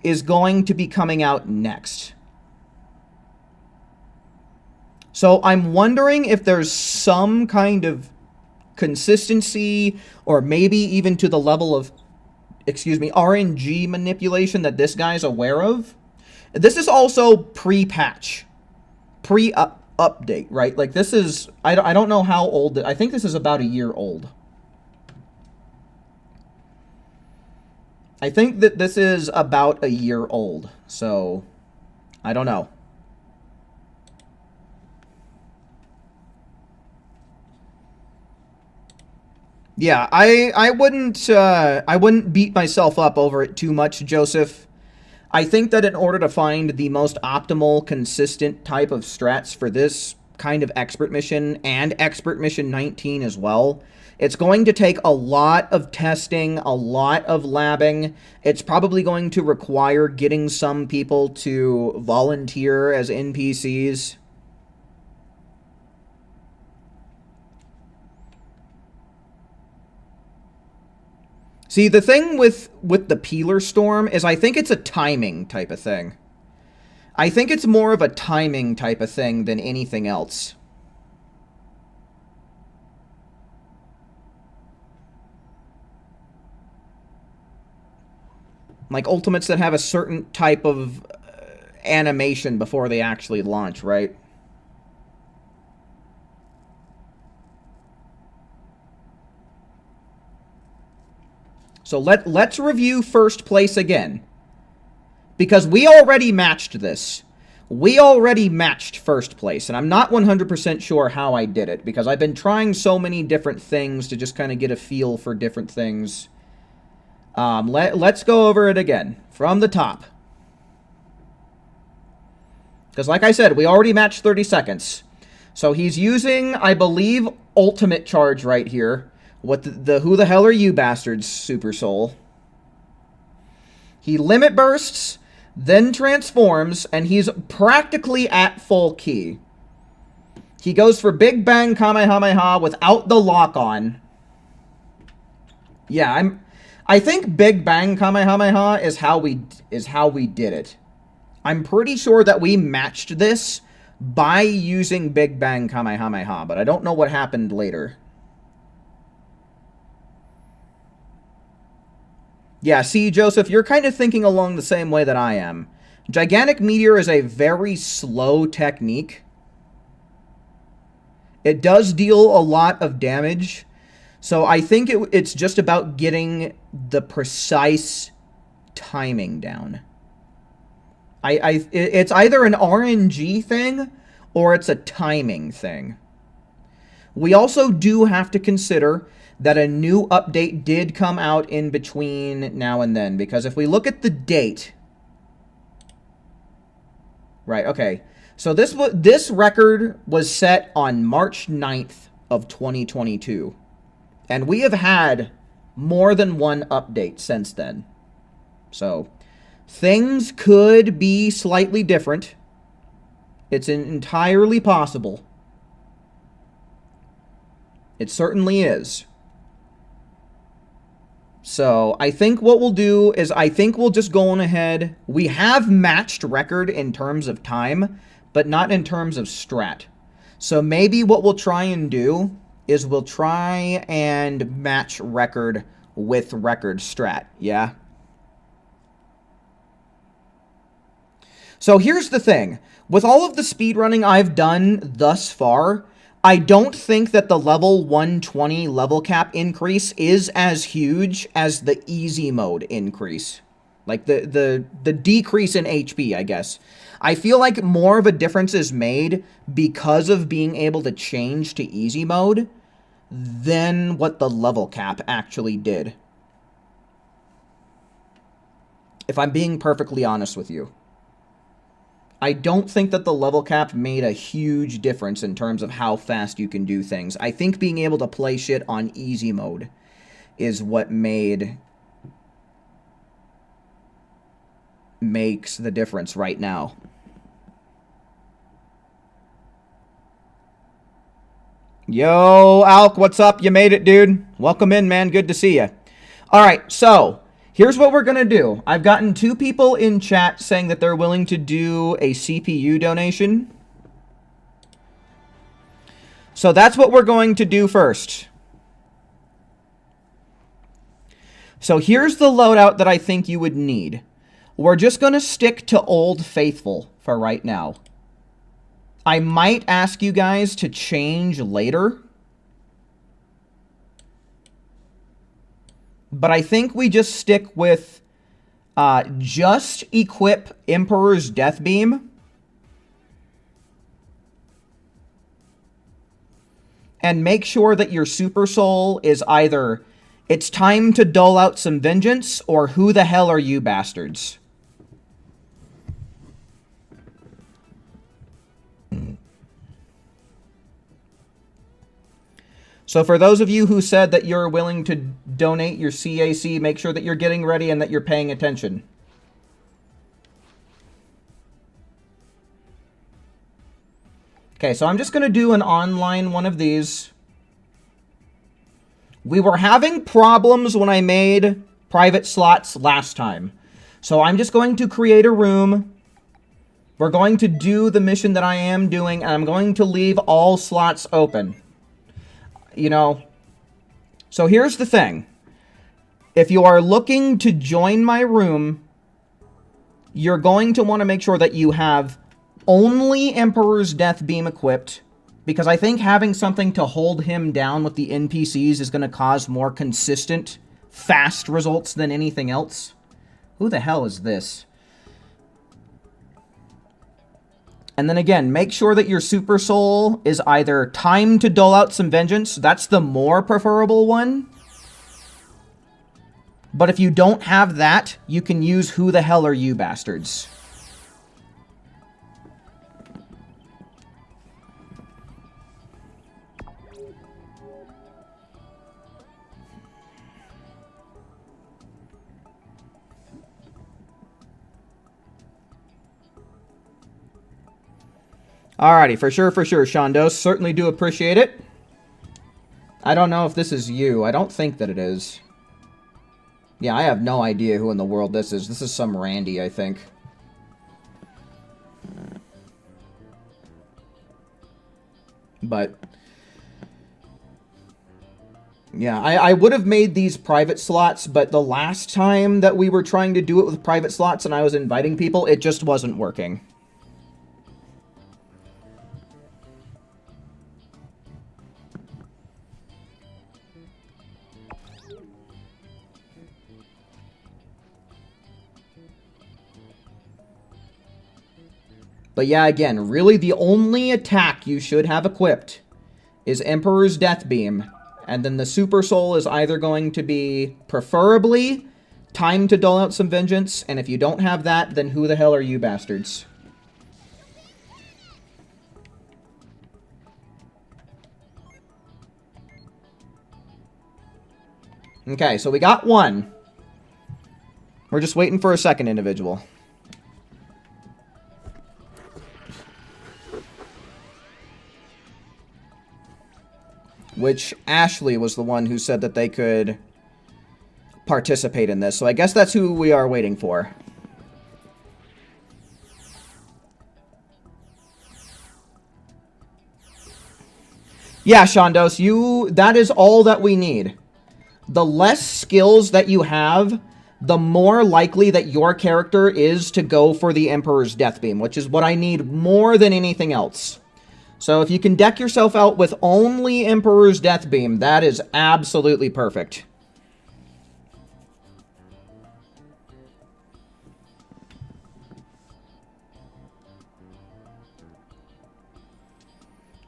is going to be coming out next. So I'm wondering if there's some kind of consistency, or maybe even to the level of, excuse me, RNG manipulation that this guy's aware of. This is also pre-patch, pre-update, right? Like, this is, I don't know how old, I think this is about a year old. I think that this is about a year old, so I don't know. Yeah, I wouldn't beat myself up over it too much, Joseph. I think that in order to find the most optimal, consistent type of strats for this kind of expert mission and expert mission 19 as well, it's going to take a lot of testing, a lot of labbing. It's probably going to require getting some people to volunteer as NPCs. See, the thing with the Peeler Storm is I think it's a timing type of thing. I think it's more of a timing type of thing than anything else. Like ultimates that have a certain type of animation before they actually launch, right? So let's review first place again. Because we already matched this. We already matched first place. And I'm not 100% sure how I did it. Because I've been trying so many different things to just kind of get a feel for different things. Let's go over it again. From the top. Because like I said, we already matched 30 seconds. So he's using, I believe, ultimate charge right here. What the who the hell are you bastards, Super Soul? He limit bursts, then transforms, and he's practically at full key. He goes for Big Bang Kamehameha without the lock on. Yeah, I think Big Bang Kamehameha is how we did it. I'm pretty sure that we matched this by using Big Bang Kamehameha, but I don't know what happened later. Yeah, see, Joseph, you're kind of thinking along the same way that I am. Gigantic Meteor is a very slow technique. It does deal a lot of damage, so I think it's just about getting the precise timing down. It's either an RNG thing or it's a timing thing. We also do have to consider that a new update did come out in between now and then. Because if we look at the date... Right, okay. So this record was set on March 9th of 2022. And we have had more than one update since then. So, things could be slightly different. It's entirely possible. It certainly is. So, I think what we'll do is I think we'll just go on ahead. We have matched record in terms of time, but not in terms of strat. So, maybe what we'll try and do is we'll try and match record with record strat, yeah? So, here's the thing. With all of the speedrunning I've done thus far, I don't think that the level 120 level cap increase is as huge as the easy mode increase. Like the decrease in HP, I guess. I feel like more of a difference is made because of being able to change to easy mode than what the level cap actually did. If I'm being perfectly honest with you. I don't think that the level cap made a huge difference in terms of how fast you can do things. I think being able to play shit on easy mode is what makes the difference right now. Yo, Alk, what's up? You made it, dude. Welcome in, man. Good to see you. All right, so here's what we're going to do. I've gotten 2 people in chat saying that they're willing to do a CPU donation. So that's what we're going to do first. So here's the loadout that I think you would need. We're just going to stick to Old Faithful for right now. I might ask you guys to change later. But I think we just stick with just equip Emperor's Death Beam. And make sure that your Super Soul is either it's time to dole out some vengeance or who the hell are you bastards. So for those of you who said that you're willing to donate your CAC, make sure that you're getting ready and that you're paying attention. Okay, so I'm just going to do an online one of these. We were having problems when I made private slots last time. So I'm just going to create a room. We're going to do the mission that I am doing, and I'm going to leave all slots open. You know, so here's the thing. If you are looking to join my room, you're going to want to make sure that you have only Emperor's Death Beam equipped, because I think having something to hold him down with the NPCs is going to cause more consistent, fast results than anything else. Who the hell is this? And then again, make sure that your Super Soul is either time to dole out some vengeance. That's the more preferable one. But if you don't have that, you can use who the hell are you bastards. Alrighty, for sure, Shondos. Certainly do appreciate it. I don't know if this is you. I don't think that it is. Yeah, I have no idea who in the world this is. This is some Randy, I think. But yeah, I would have made these private slots, but the last time that we were trying to do it with private slots and I was inviting people, it just wasn't working. But yeah, again, really the only attack you should have equipped is Emperor's Death Beam. And then the Super Soul is either going to be, preferably, time to dole out some vengeance. And if you don't have that, then who the hell are you bastards? Okay, so we got one. We're just waiting for a second individual. Which Ashley was the one who said that they could participate in this. So I guess that's who we are waiting for. Yeah, Shondos, that is all that we need. The less skills that you have, the more likely that your character is to go for the Emperor's Death Beam, which is what I need more than anything else. So if you can deck yourself out with only Emperor's Death Beam, that is absolutely perfect.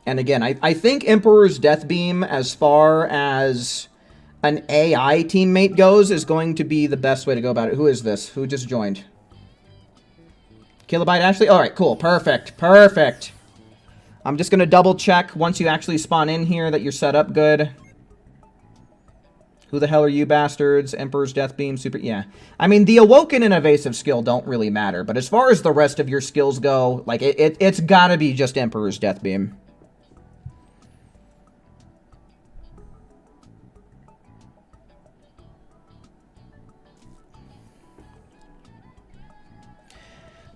And again, I think Emperor's Death Beam, as far as an AI teammate goes, is going to be the best way to go about it. Who is this? Who just joined? Kilobyte Ashley? Alright, cool. Perfect. Perfect. I'm just going to double check once you actually spawn in here that you're set up good. Who the hell are you bastards? Emperor's Death Beam, super... Yeah. I mean, the Awoken and Evasive skill don't really matter, but as far as the rest of your skills go, like, it's gotta be just Emperor's Death Beam.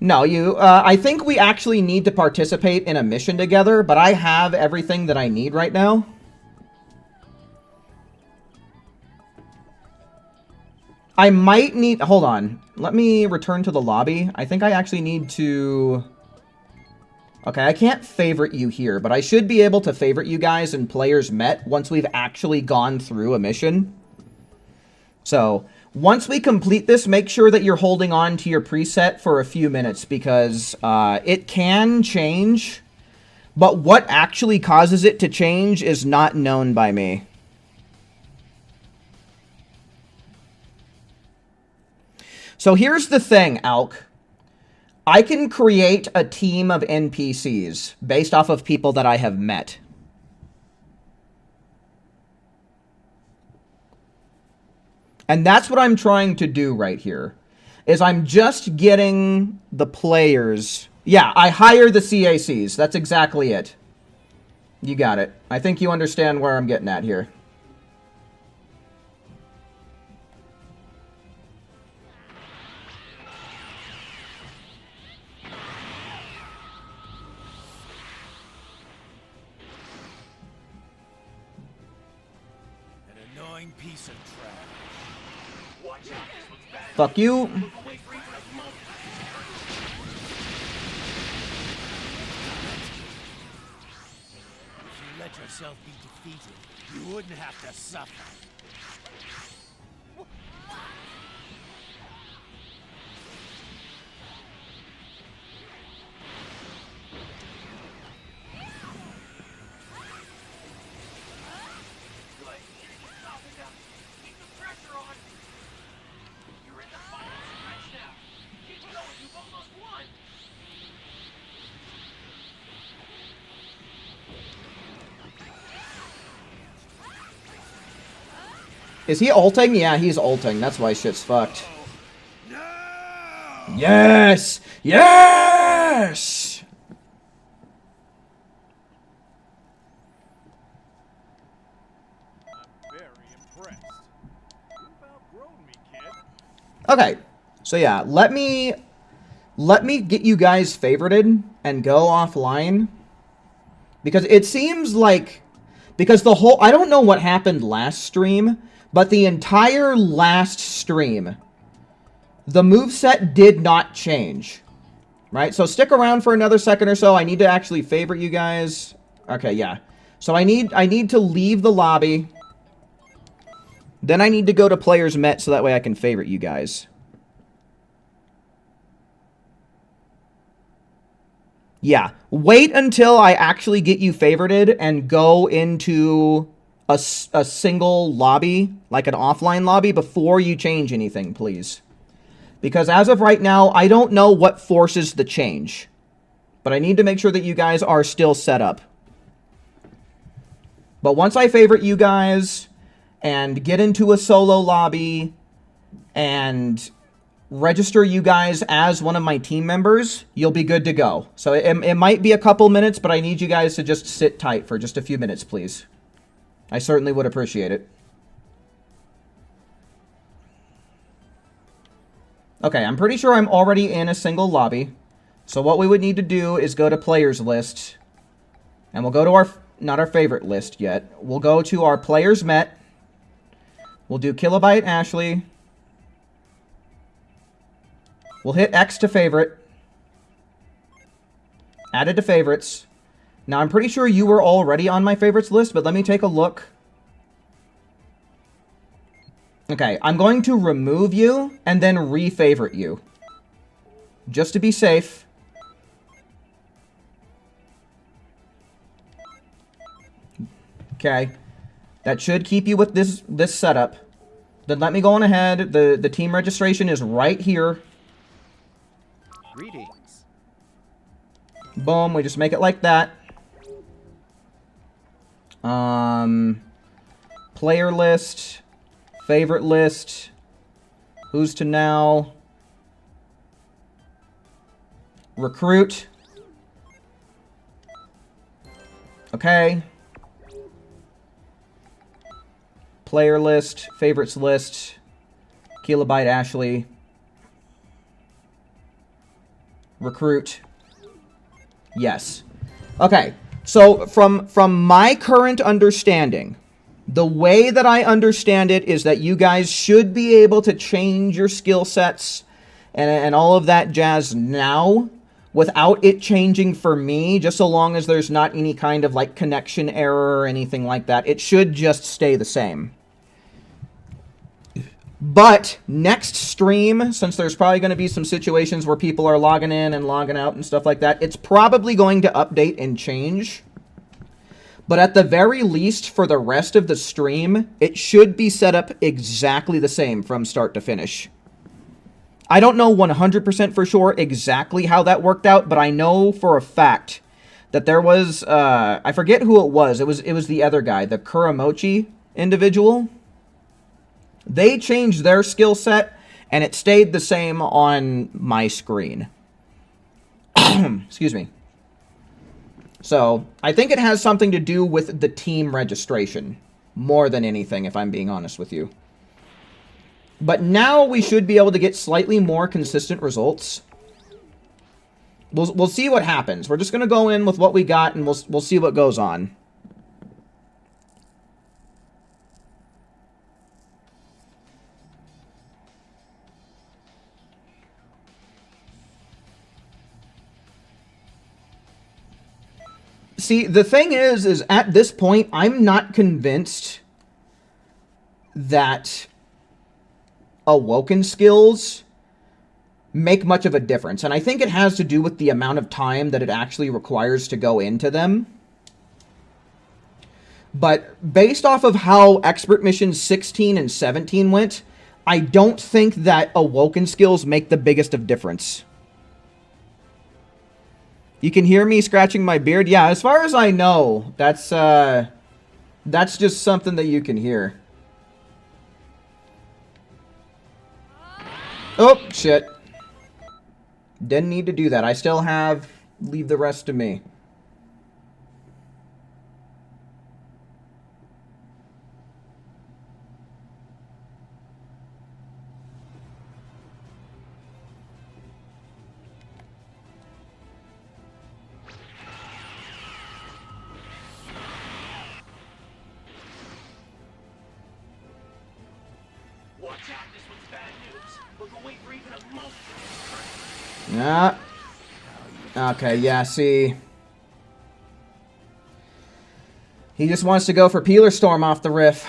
No, I think we actually need to participate in a mission together, but I have everything that I need right now. I might need... Hold on. Let me return to the lobby. I think I actually need to... Okay, I can't favorite you here, but I should be able to favorite you guys in Players Met once we've actually gone through a mission. So, once we complete this, make sure that you're holding on to your preset for a few minutes, because it can change, but what actually causes it to change is not known by me. So here's the thing, Alk. I can create a team of NPCs based off of people that I have met. And that's what I'm trying to do right here, is I'm just getting the players. Yeah, I hire the CACs. That's exactly it. You got it. I think you understand where I'm getting at here. Piece of trash. Watch out. Fuck you. If you let yourself be defeated, you wouldn't have to suffer. Is he ulting? Yeah, he's ulting. That's why shit's fucked. No! Yes! Yes! I'm very impressed. You've outgrown me, kid. Okay. So yeah, let me get you guys favorited and go offline. Because it seems like... Because the whole... I don't know what happened last stream, but the entire last stream, the moveset did not change. Right? So stick around for another second or so. I need to actually favorite you guys. Okay, yeah. So I need to leave the lobby. Then I need to go to Players Met so that way I can favorite you guys. Yeah. Wait until I actually get you favorited and go into a single lobby, like an offline lobby, before you change anything, please. Because as of right now, I don't know what forces the change. But I need to make sure that you guys are still set up. But once I favorite you guys and get into a solo lobby and register you guys as one of my team members, you'll be good to go. So it might be a couple minutes, but I need you guys to just sit tight for just a few minutes, please. I certainly would appreciate it. Okay, I'm pretty sure I'm already in a single lobby. So what we would need to do is go to players list. And we'll go to our, not our favorite list yet. We'll go to our Players Met. We'll do Kilobyte Ashley. We'll hit X to favorite. Added to favorites. Now, I'm pretty sure you were already on my favorites list, but let me take a look. Okay, I'm going to remove you and then re-favorite you. Just to be safe. Okay. That should keep you with this setup. Then let me go on ahead. The team registration is right here. Greetings. Boom, we just make it like that. Player list, favorite list, who's to now, recruit. Okay. Player list, favorites list, Kilobyte Ashley. Recruit. Yes. Okay. So from my current understanding, the way that I understand it is that you guys should be able to change your skill sets and all of that jazz now without it changing for me, just so long as there's not any kind of like connection error or anything like that. It should just stay the same. But next stream, since there's probably going to be some situations where people are logging in and logging out and stuff like that, it's probably going to update and change. But at the very least, for the rest of the stream, it should be set up exactly the same from start to finish. I don't know 100% for sure exactly how that worked out, but I know for a fact that there was, I forget who it was. It was the other guy, the Kuramochi individual. They changed their skill set, and it stayed the same on my screen. Excuse me. So, I think it has something to do with the team registration, more than anything, if I'm being honest with you. But now we should be able to get slightly more consistent results. We'll see what happens. We're just going to go in with what we got, and we'll see what goes on. See, the thing is at this point, I'm not convinced that awoken skills make much of a difference. And I think it has to do with the amount of time that it actually requires to go into them. But based off of how Expert Missions 16 and 17 went, I don't think that awoken skills make the biggest of difference. You can hear me scratching my beard? Yeah, as far as I know, that's just something that you can hear. Oh, shit. Didn't need to do that. I still have... Leave the rest to me. Yeah. Okay, yeah, see. He just wants to go for Peeler Storm off the riff.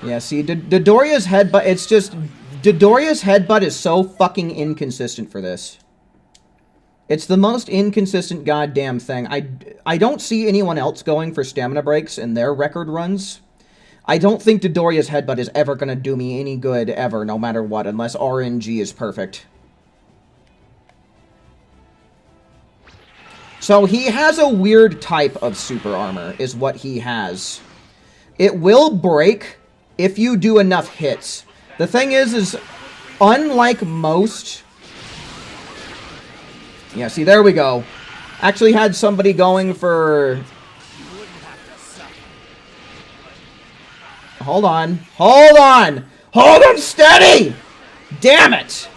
Yeah, see, Dodoria's headbutt, it's just... Dodoria's headbutt is so fucking inconsistent for this. It's the most inconsistent goddamn thing. I don't see anyone else going for stamina breaks in their record runs. I don't think Dodoria's headbutt is ever going to do me any good ever, no matter what, unless RNG is perfect. So he has a weird type of super armor, is what he has. It will break if you do enough hits. The thing is unlike most... Yeah, see, there we go. Actually had somebody going for... Hold on. Hold on! Hold him steady! Damn it!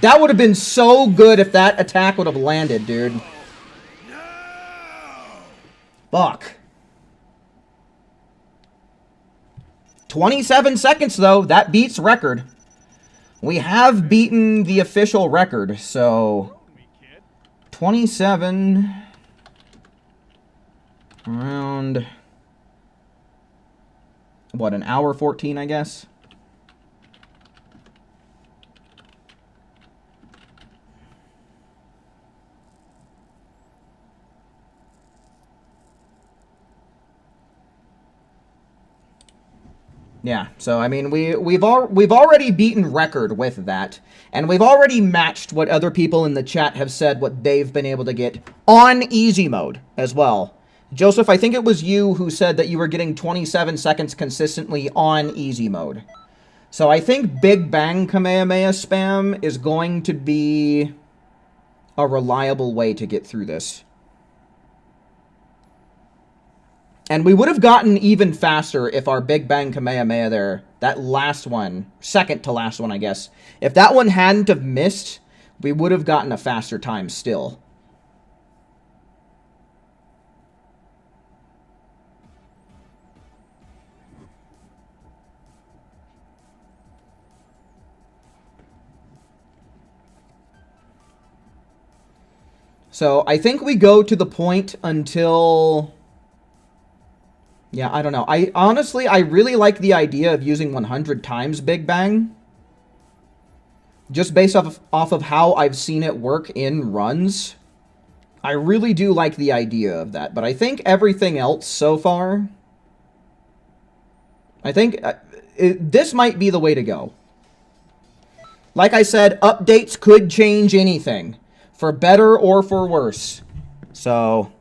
That would have been so good if that attack would have landed, dude. Fuck. 27 seconds, though. That beats record. We have beaten the official record, so... 27... Around... What, an hour 14, I guess? Yeah, so I mean, we've already beaten record with that, and we've already matched what other people in the chat have said what they've been able to get on easy mode as well. Joseph, I think it was you who said that you were getting 27 seconds consistently on easy mode. So I think Big Bang Kamehameha spam is going to be a reliable way to get through this. And we would have gotten even faster if our Big Bang Kamehameha there, that last one, second to last one, I guess. If that one hadn't have missed, we would have gotten a faster time still. So I think we go to the point until... Yeah, I don't know. Honestly, I really like the idea of using 100 times Big Bang. Just based off of how I've seen it work in runs. I really do like the idea of that. But I think everything else so far... I think this might be the way to go. Like I said, updates could change anything. For better or for worse. So...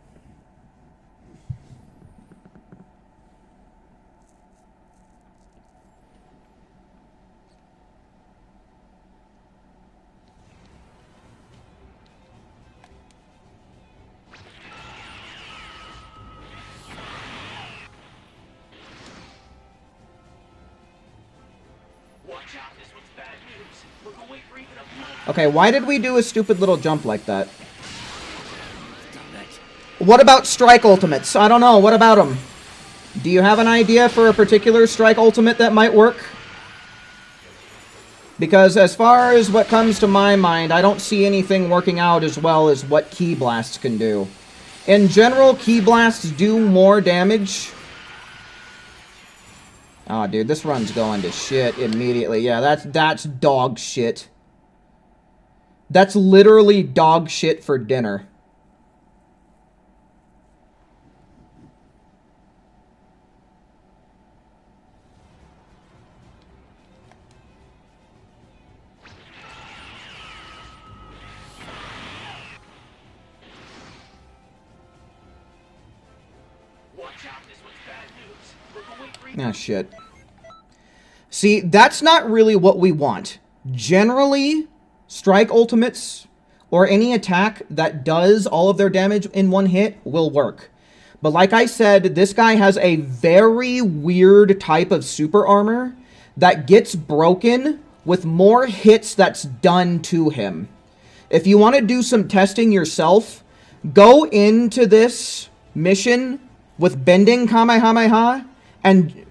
Okay, why did we do a stupid little jump like that? What about strike ultimates? I don't know. What about them? Do you have an idea for a particular strike ultimate that might work? Because as far as what comes to my mind, I don't see anything working out as well as what Ki Blasts can do. In general, Ki Blasts do more damage. Oh, dude, this run's going to shit immediately. Yeah, that's dog shit. That's literally dog shit for dinner. Ah, shit. See, that's not really what we want. Generally, strike ultimates or any attack that does all of their damage in one hit will work. But like I said, this guy has a very weird type of super armor that gets broken with more hits that's done to him. If you want to do some testing yourself, go into this mission with Bending Kamehameha and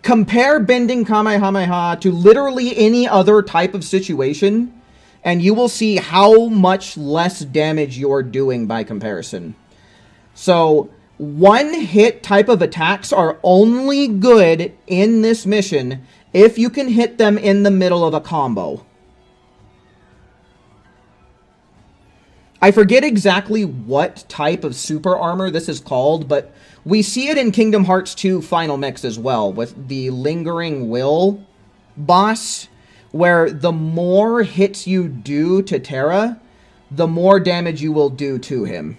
compare Bending Kamehameha to literally any other type of situation, and you will see how much less damage you're doing by comparison. So, one-hit type of attacks are only good in this mission if you can hit them in the middle of a combo. I forget exactly what type of super armor this is called, but we see it in Kingdom Hearts 2 Final Mix as well, with the Lingering Will boss, where the more hits you do to Terra, the more damage you will do to him.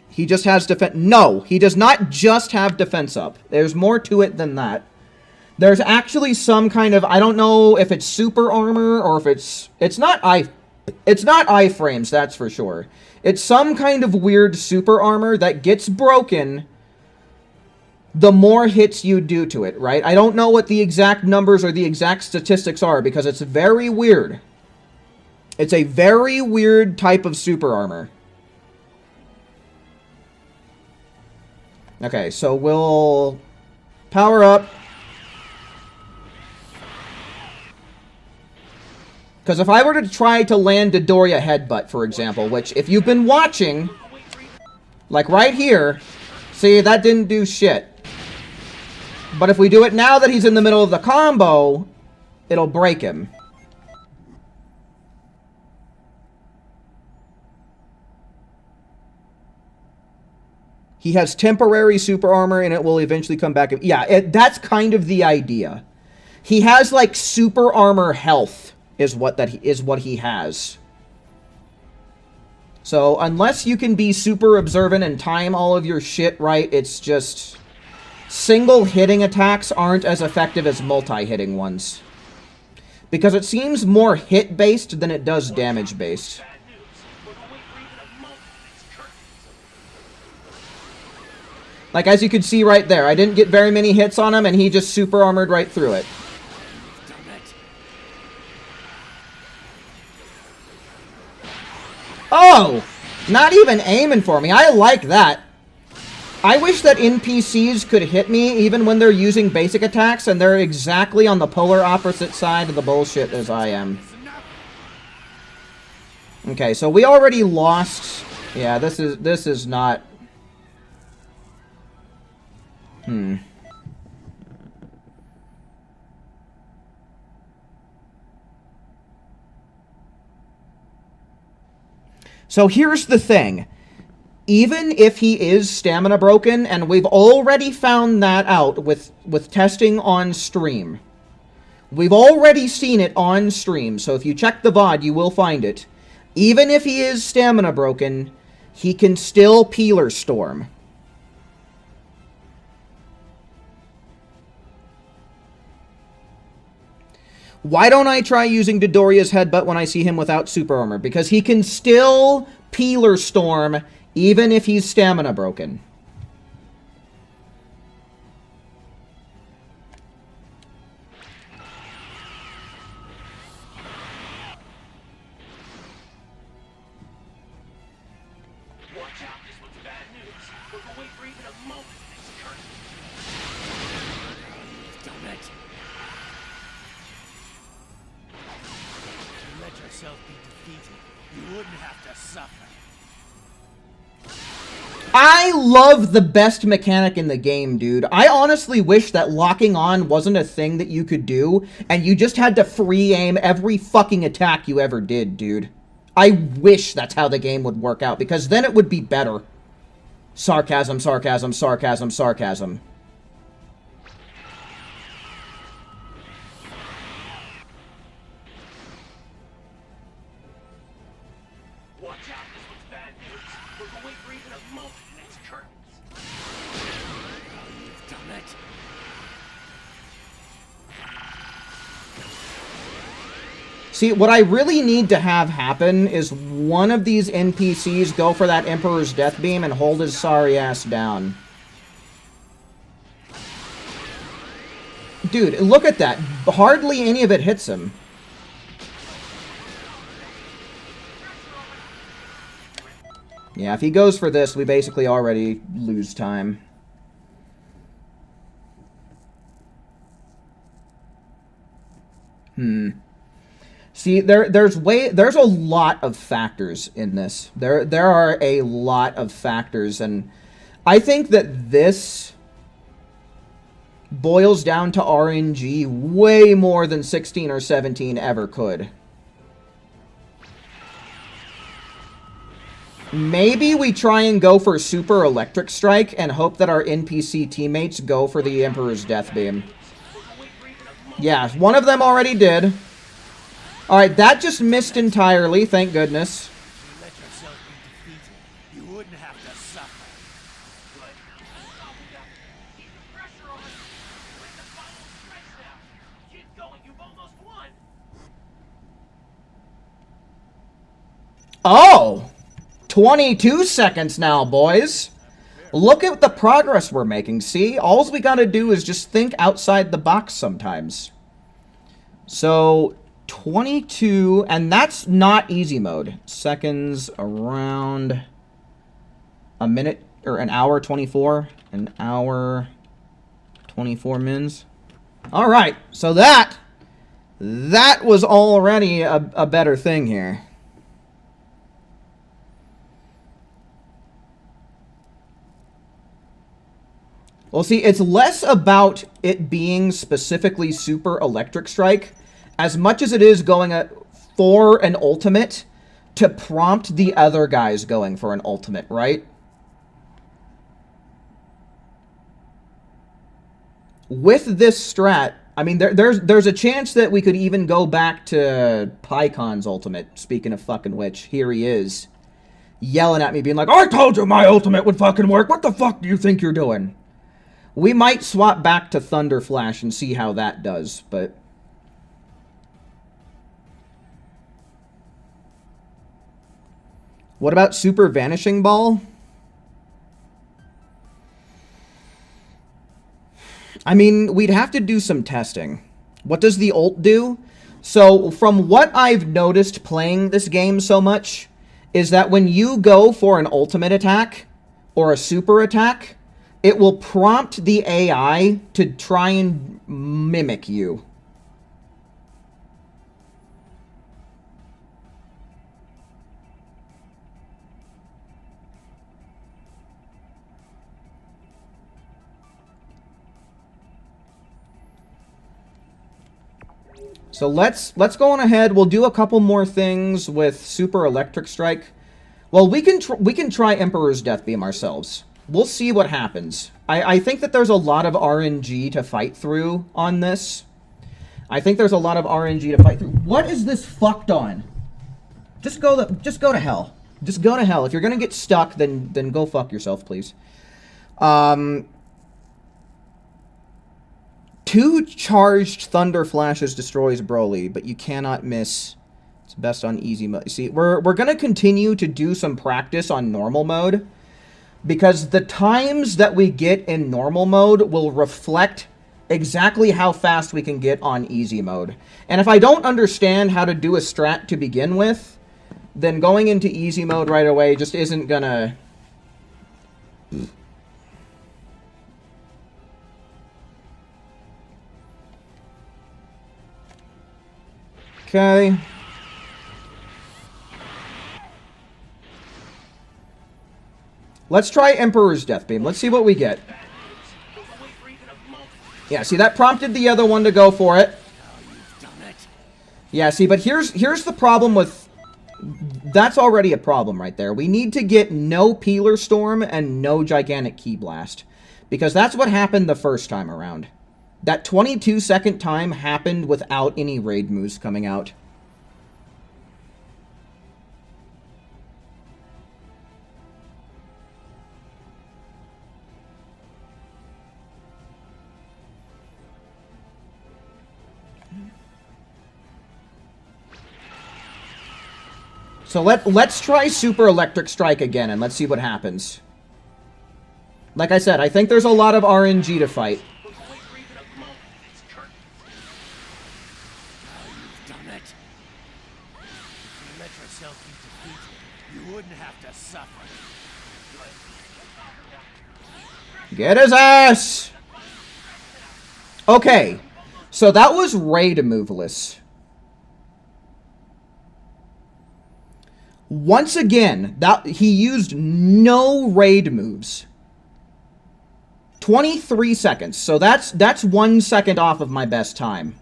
He just has defense... No, he does not just have defense up. There's more to it than that. There's actually some kind of... I don't know if it's super armor or if it's... It's not iframes, that's for sure. It's some kind of weird super armor that gets broken the more hits you do to it, right? I don't know what the exact numbers or the exact statistics are because it's very weird. It's a very weird type of super armor. Okay, so we'll power up. Because if I were to try to land Dodoria Headbutt, for example, which if you've been watching, like right here, see, that didn't do shit. But if we do it now that he's in the middle of the combo, it'll break him. He has temporary super armor, and it will eventually come back. Yeah, that's kind of the idea. He has, like, super armor health is what he has. So, unless you can be super observant and time all of your shit right, it's just... Single hitting attacks aren't as effective as multi-hitting ones. Because it seems more hit-based than it does damage-based. Like, as you can see right there, I didn't get very many hits on him, and he just super armored right through it. Oh! Not even aiming for me. I like that. I wish that NPCs could hit me even when they're using basic attacks, and they're exactly on the polar opposite side of the bullshit as I am. Okay, so we already lost... Yeah, this is not... So here's the thing. Even if he is stamina broken, and we've already found that out with testing on stream. We've already seen it on stream, so if you check the VOD, you will find it. Even if he is stamina broken, he can still Peeler Storm. Why don't I try using Dodoria's Headbutt when I see him without super armor? Because he can still Peeler Storm even if he's stamina broken. Watch out, this one's bad news. We're going for even a moment in this curtain. Damn it. If you let yourself be defeated, you wouldn't have to suffer. I love the best mechanic in the game, dude. I honestly wish that locking on wasn't a thing that you could do, and you just had to free aim every fucking attack you ever did, dude. I wish that's how the game would work out, because then it would be better. Sarcasm, sarcasm, sarcasm, sarcasm. Watch out, this one's bad news. We're going for even a moment in its curtains. You've done it. See, what I really need to have happen is one of these NPCs go for that Emperor's Death Beam and hold his sorry ass down. Dude, look at that. Hardly any of it hits him. Yeah, if he goes for this, we basically already lose time. See, there's a lot of factors in this. There are a lot of factors, and I think that this boils down to RNG way more than 16 or 17 ever could. Maybe we try and go for Super Electric Strike and hope that our NPC teammates go for the Emperor's Death Beam. Yeah, one of them already did. Alright, that just missed entirely, thank goodness. If you let yourself be defeated, you wouldn't have to suffer. Good. Keep the pressure on. You're in the final stretch now. Keep going, you've almost won. Oh! 22 seconds now, boys. Look at the progress we're making, see? All we gotta do is just think outside the box sometimes. So, 22, and that's not easy mode. Seconds around a minute, or an hour 24. An hour 24 mins. Alright, so that was already a better thing here. Well, see, it's less about it being specifically Super Electric Strike, as much as it is going for an ultimate to prompt the other guys going for an ultimate, right? with this strat, I mean, there's a chance that we could even go back to PyCon's ultimate. Speaking of fucking which, here he is, yelling at me, being like, I told you my ultimate would fucking work. What the fuck do you think you're doing? We might swap back to Thunder Flash and see how that does, but... What about Super Vanishing Ball? I mean, we'd have to do some testing. What does the ult do? So, from what I've noticed playing this game so much, is that when you go for an ultimate attack, or a super attack, it will prompt the AI to try and mimic you. So let's go on ahead. We'll do a couple more things with Super Electric Strike. Well, we can try Emperor's Death Beam ourselves. We'll see what happens. I think that there's a lot of RNG to fight through on this. I think there's a lot of RNG to fight through. What is this fucked on? Just go to hell. Just go to hell. If you're gonna get stuck, then go fuck yourself, please. 2 charged Thunder Flashes destroys Broly, but you cannot miss. It's best on easy mode. See, we're gonna continue to do some practice on normal mode, because the times that we get in normal mode will reflect exactly how fast we can get on easy mode. And if I don't understand how to do a strat to begin with, then going into easy mode right away just isn't gonna... Okay. Let's try Emperor's Death Beam. Let's see what we get. Yeah, see, that prompted the other one to go for it. Yeah, see, but here's the problem with... That's already a problem right there. We need to get no Peeler Storm and no Gigantic Ki Blast, because that's what happened the first time around. That 22-second time happened without any raid moves coming out. So let's try Super Electric Strike again, and let's see what happens. Like I said, I think there's a lot of RNG to fight. Get his ass! Okay, so that was raid moveless. Once again, that he used no raid moves. 23 seconds, so that's 1 second off of my best time.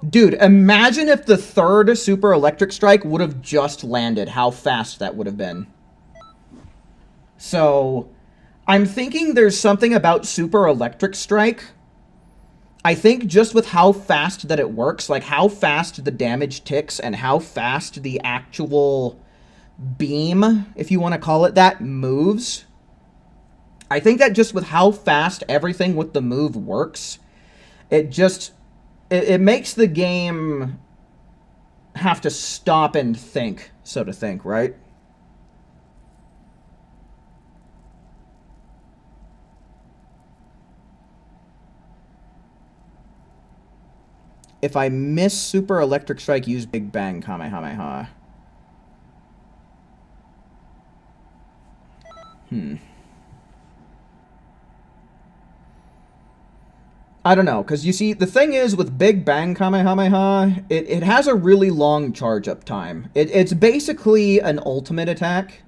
Dude, imagine if the third Super Electric Strike would have just landed, how fast that would have been. So, I'm thinking there's something about Super Electric Strike. I think just with how fast that it works, like how fast the damage ticks and how fast the actual beam, if you want to call it that, moves. I think that just with how fast everything with the move works, it makes the game have to stop and think, so to think, right? If I miss Super Electric Strike, use Big Bang Kamehameha. I don't know, because you see, the thing is with Big Bang Kamehameha, it has a really long charge-up time. It's basically an ultimate attack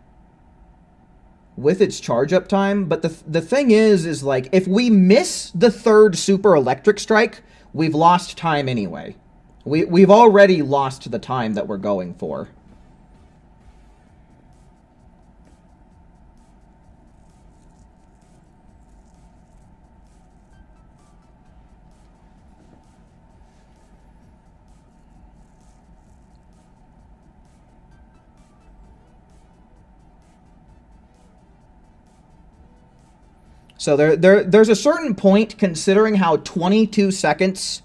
with its charge-up time, but the thing is like, if we miss the third Super Electric Strike, we've lost time anyway. We've already lost the time that we're going for. So there's a certain point, considering how 22 seconds...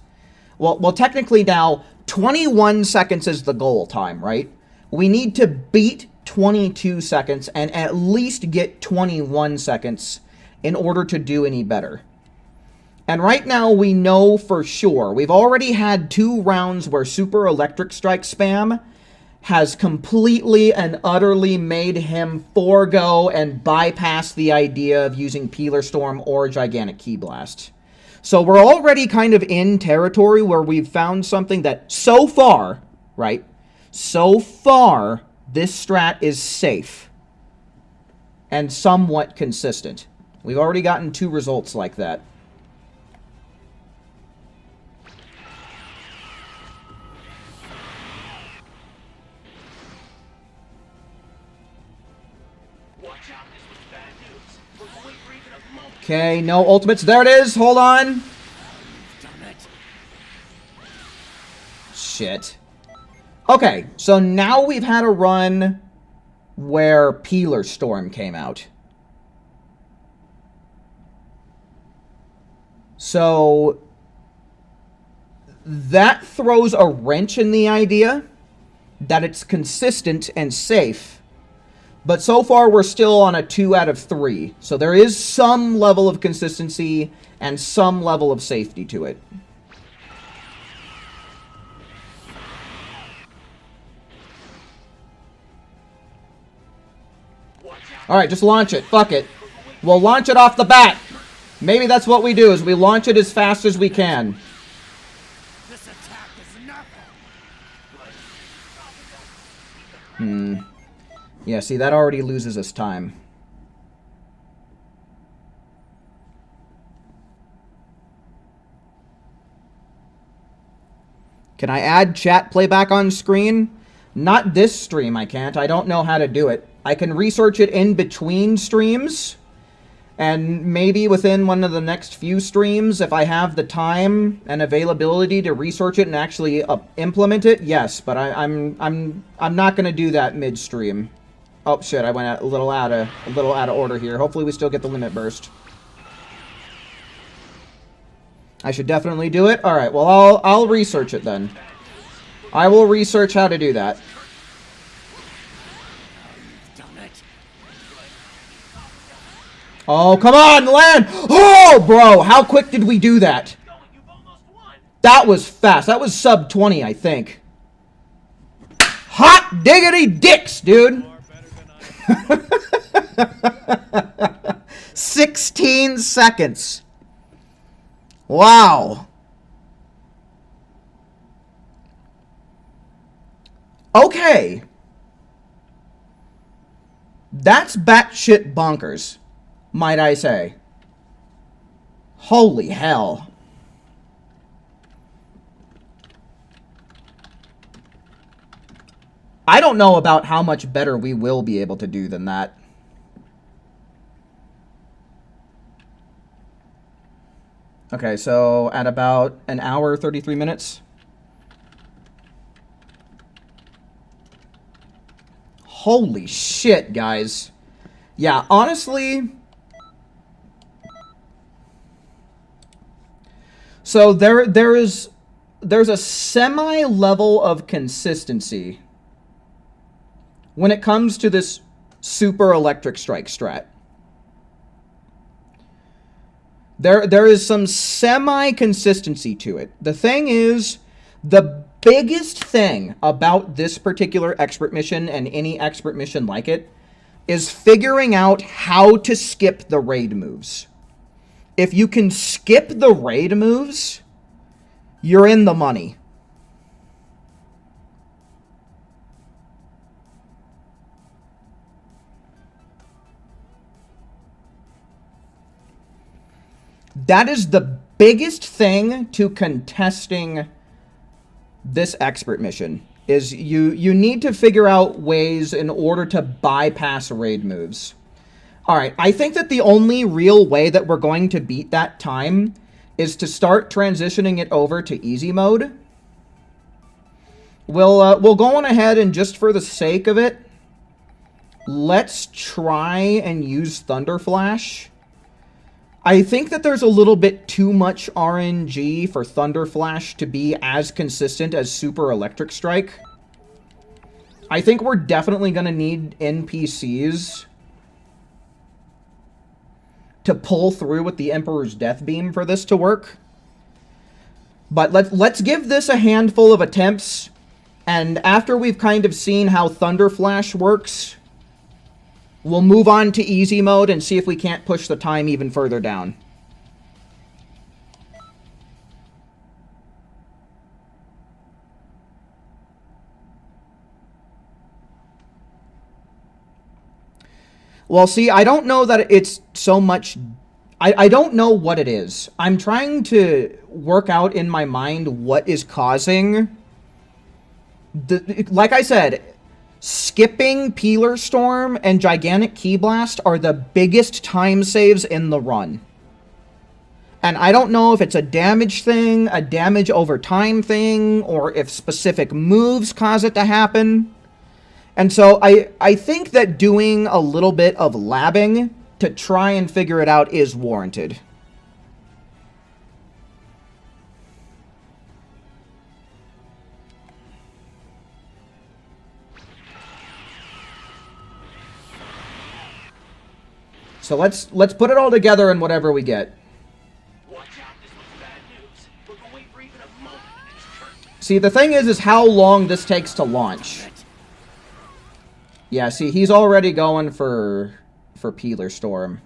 Well, technically now, 21 seconds is the goal time, right? We need to beat 22 seconds and at least get 21 seconds in order to do any better. And right now, we know for sure. We've already had 2 rounds where Super Electric Strike spam has completely and utterly made him forego and bypass the idea of using Peeler Storm or Gigantic Ki Blast. So we're already kind of in territory where we've found something that so far, right? So far, this strat is safe and somewhat consistent. We've already gotten 2 results like that. Okay, no ultimates. There it is. Hold on. Shit. Okay, so now we've had a run where Peeler Storm came out. So that throws a wrench in the idea that it's consistent and safe. But so far, we're still on a 2 out of 3. So there is some level of consistency and some level of safety to it. Alright, just launch it. Fuck it. We'll launch it off the bat. Maybe that's what we do, is we launch it as fast as we can. This attack is Hmm. nothing. Yeah, see, that already loses us time. Can I add chat playback on screen? Not this stream, I can't. I don't know how to do it. I can research it in between streams. And maybe within one of the next few streams, if I have the time and availability to research it and actually implement it, yes. But I'm not gonna do that mid-stream. Oh shit! I went a little out of order here. Hopefully, we still get the limit burst. I should definitely do it. All right. Well, I'll research it then. I will research how to do that. Oh, come on, land! Oh, bro, how quick did we do that? That was fast. That was sub 20, I think. Hot diggity dicks, dude. 16 seconds. Wow. Okay. That's batshit bonkers, might I say. Holy hell. I don't know about how much better we will be able to do than that. Okay, so at about an hour, 33 minutes. Holy shit, guys. Yeah, honestly... So there's a semi-level of consistency when it comes to this Super Electric Strike strat. There is some semi-consistency to it. The thing is, the biggest thing about this particular expert mission and any expert mission like it is figuring out how to skip the raid moves. If you can skip the raid moves, you're in the money. That is the biggest thing to contesting this expert mission, is you need to figure out ways in order to bypass raid moves. Alright, I think that the only real way that we're going to beat that time is to start transitioning it over to easy mode. We'll go on ahead and just for the sake of it, let's try and use Thunder Flash I think that there's a little bit too much RNG for Thunder Flash to be as consistent as Super Electric Strike. I think we're definitely going to need NPCs to pull through with the Emperor's Death Beam for this to work. But let's give this a handful of attempts, and after we've kind of seen how Thunder Flash works, we'll move on to easy mode and see if we can't push the time even further down. Well, see, I don't know that it's so much... I don't know what it is. I'm trying to work out in my mind what is causing... like I said, skipping Peeler Storm and Gigantic Key Blast are the biggest time saves in the run. And I don't know if it's a damage thing, a damage over time thing, or if specific moves cause it to happen. And so I think that doing a little bit of labbing to try and figure it out is warranted. So let's put it all together in whatever we get. Watch out, this one's bad news. Look away for even a moment and it's curtain. See, the thing is how long this takes to launch. Yeah, see, he's already going for Peeler Storm.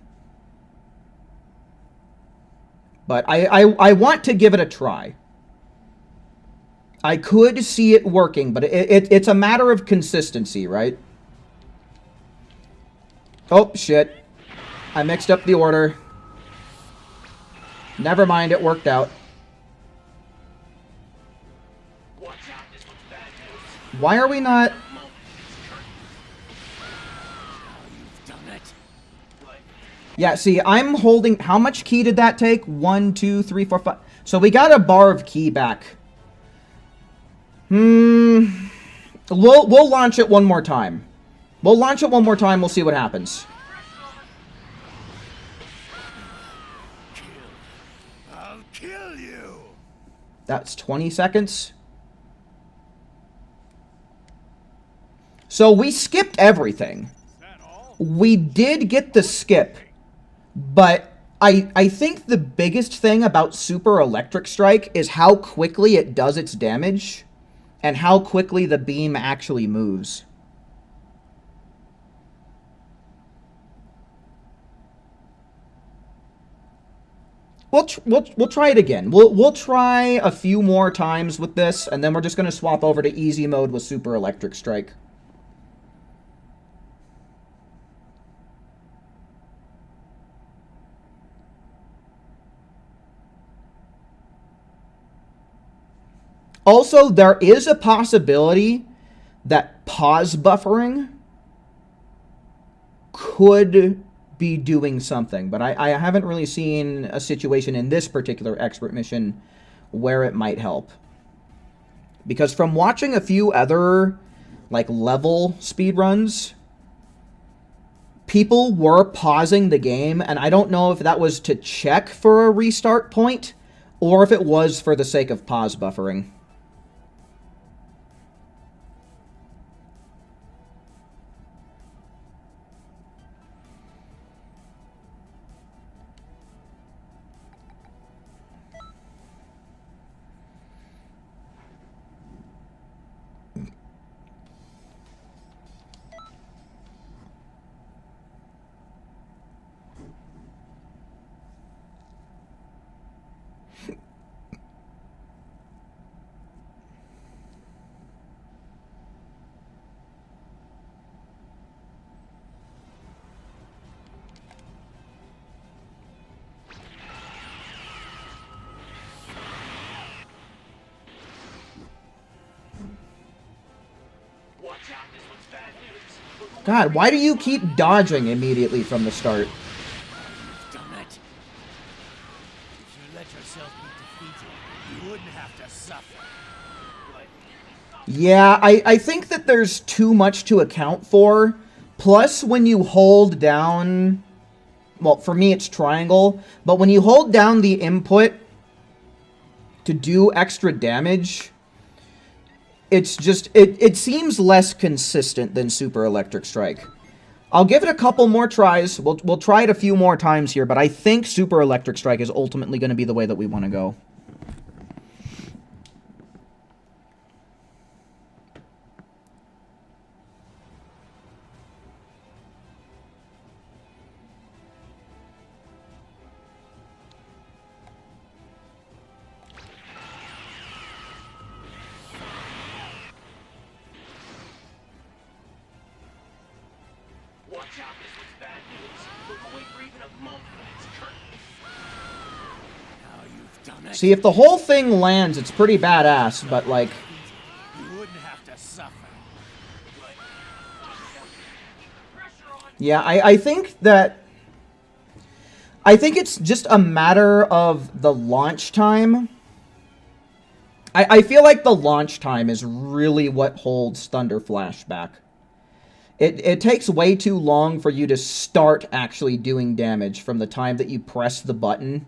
But I want to give it a try. I could see it working, but it's a matter of consistency, right? Oh, shit. I mixed up the order. Never mind, it worked out. Watch out, this one's bad news. Why are we not... Yeah, see, I'm holding... How much key did that take? 1, 2, 3, 4, 5... So we got a bar of key back. We'll launch it one more time. We'll launch it one more time. We'll see what happens. I'll kill you. That's 20 seconds. So we skipped everything. We did get the skip. But I think the biggest thing about Super Electric Strike is how quickly it does its damage and how quickly the beam actually moves. We'll try it again. We'll try a few more times with this, and then we're just going to swap over to easy mode with Super Electric Strike. Also, there is a possibility that pause buffering could be doing something, but I haven't really seen a situation in this particular expert mission where it might help. Because from watching a few other, like, level speedruns, people were pausing the game, and I don't know if that was to check for a restart point, or if it was for the sake of pause buffering. God, why do you keep dodging immediately from the start? Done it. If you let yourself be defeated, you wouldn't have to suffer. But... Yeah, I think that there's too much to account for. Plus, when you hold down well, for me it's triangle, but when you hold down the input to do extra damage, it's just, it seems less consistent than Super Electric Strike. I'll give it a couple more tries. We'll try it a few more times here, but I think Super Electric Strike is ultimately going to be the way that we want to go. Watch out, this was bad news. Look away for even a moment when it's curtains. Now you've done it. See, if the whole thing lands, it's pretty badass, but, like... You wouldn't have to suffer. But keep the pressure on. Yeah, I think that... I think it's just a matter of the launch time. I feel like the launch time is really what holds Thunder Flash back. It takes way too long for you to start actually doing damage from the time that you press the button.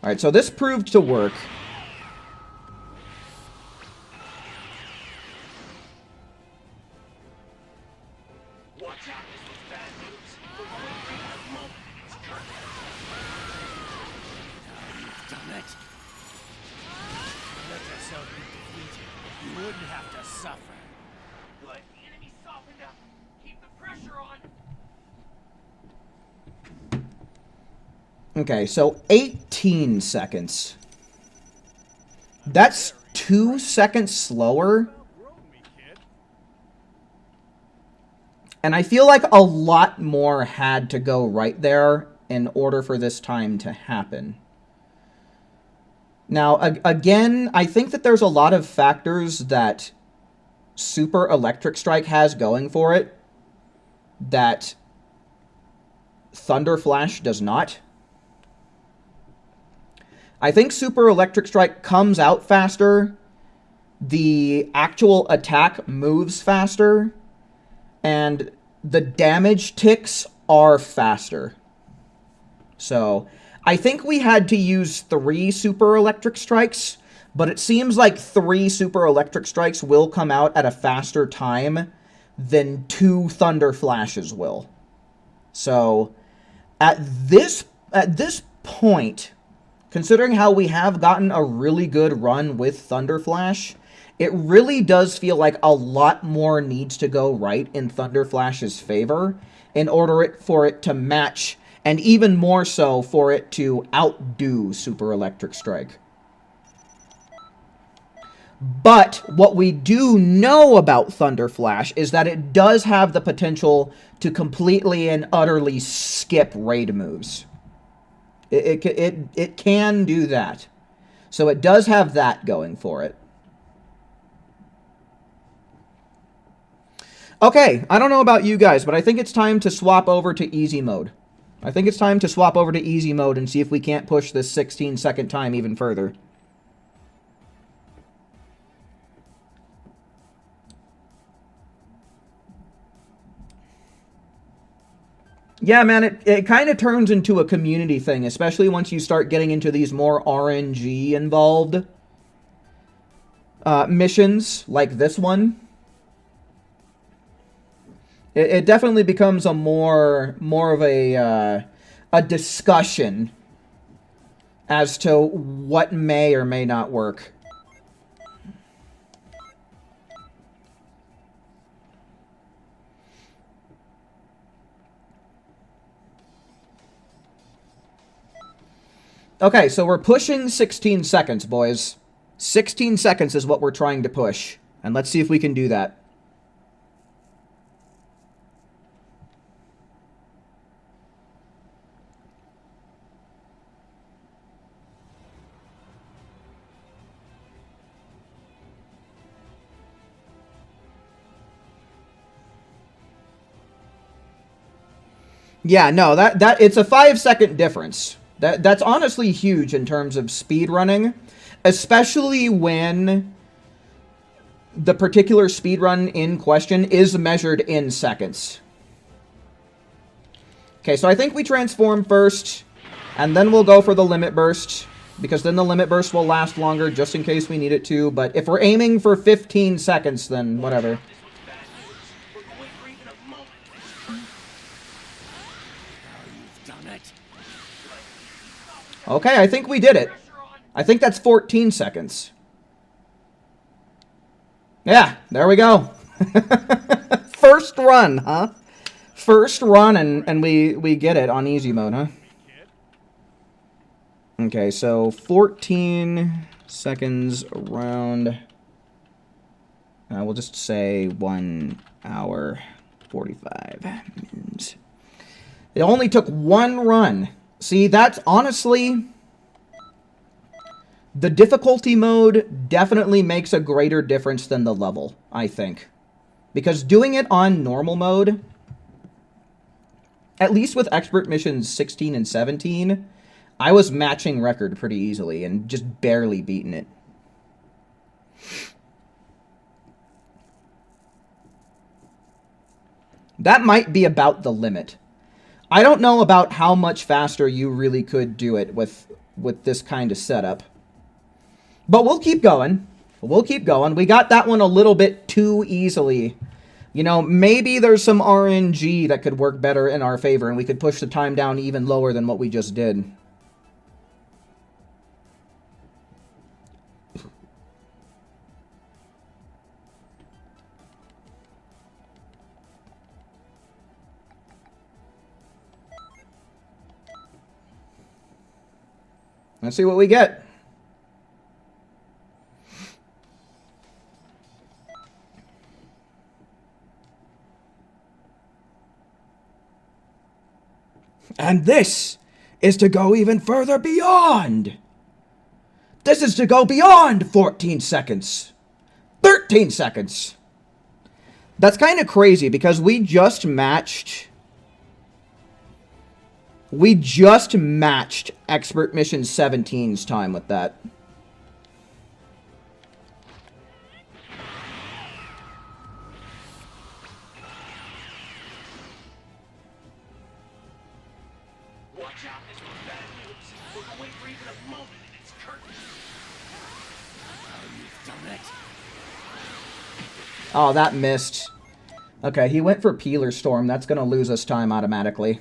Alright, so this proved to work. Watch out, this was bad news. Look away for even a moment when it's curtains. Now you've done it. Let yourself be defeated. You wouldn't have to suffer. Good. The enemy softened up. Keep the pressure on. Okay, so 18 seconds. That's 2 seconds slower. And I feel like a lot more had to go right there in order for this time to happen. Now, again, I think that there's a lot of factors that Super Electric Strike has going for it that Thunder Flash does not. I think Super Electric Strike comes out faster, the actual attack moves faster, and the damage ticks are faster. So, I think we had to use 3 Super Electric Strikes, but it seems like 3 Super Electric Strikes will come out at a faster time than 2 Thunder Flashes will. So, at this point, considering how we have gotten a really good run with Thunder Flash, it really does feel like a lot more needs to go right in Thunder Flash's favor in order for it to match, and even more so for it to outdo Super Electric Strike. But what we do know about Thunder Flash is that it does have the potential to completely and utterly skip raid moves. It can do that. So it does have that going for it. Okay, I don't know about you guys, but I think it's time to swap over to easy mode. I think it's time to swap over to easy mode and see if we can't push this 16-second time even further. Yeah, man, it kind of turns into a community thing, especially once you start getting into these more RNG-involved missions, like this one. It definitely becomes a more of a discussion as to what may or may not work. Okay, so we're pushing 16 seconds, boys. 16 seconds is what we're trying to push. And let's see if we can do that. Yeah, no, that it's a 5-second difference. That's honestly huge in terms of speed running, especially when the particular speedrun in question is measured in seconds. Okay, so I think we transform first, and then we'll go for the limit burst, because then the limit burst will last longer just in case we need it to. But if we're aiming for 15 seconds, then whatever. Okay, I think we did it. I think that's 14 seconds. Yeah, there we go. First run, huh? First run, and we get it on easy mode, huh? Okay, so 14 seconds around. We'll just say 1 hour 45 minutes. It only took one run. See, that's honestly... The difficulty mode definitely makes a greater difference than the level, I think. Because doing it on normal mode, at least with Expert Missions 16 and 17, I was matching record pretty easily and just barely beating it. That might be about the limit. I don't know about how much faster you really could do it with this kind of setup. But we'll keep going. We'll keep going. We got that one a little bit too easily. You know, maybe there's some RNG that could work better in our favor, and we could push the time down even lower than what we just did. Let's see what we get. And this is to go even further beyond. This is to go beyond 14 seconds. 13 seconds. That's kind of crazy because we just matched Expert Mission 17's time with that. Oh, that missed. Okay, he went for Peeler Storm. That's going to lose us time automatically.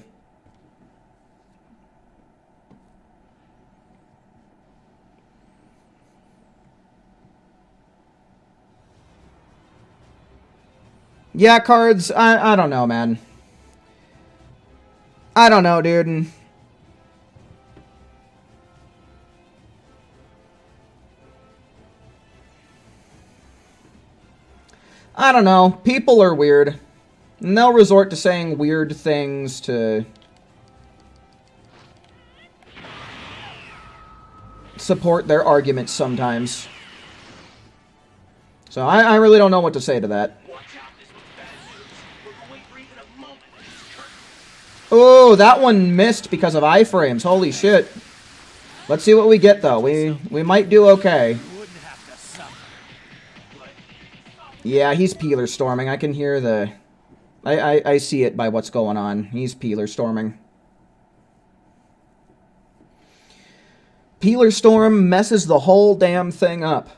Yeah, cards, I don't know, man. I don't know, dude. I don't know. People are weird. And they'll resort to saying weird things to support their arguments sometimes. So I really don't know what to say to that. Oh, that one missed because of iframes. Holy shit. Let's see what we get, though. We might do okay. Yeah, he's Peeler Storming. I can hear the... I see it by what's going on. He's Peeler Storming. Peeler Storm messes the whole damn thing up.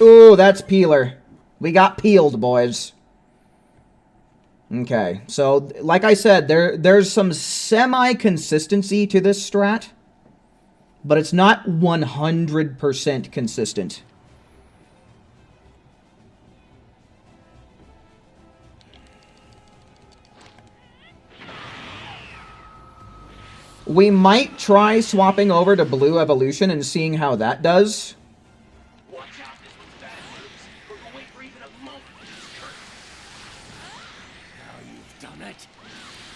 Ooh, that's Peeler. We got peeled, boys. Okay, so like I said, there's some semi-consistency to this strat, but it's not 100% consistent. We might try swapping over to Blue Evolution and seeing how that does.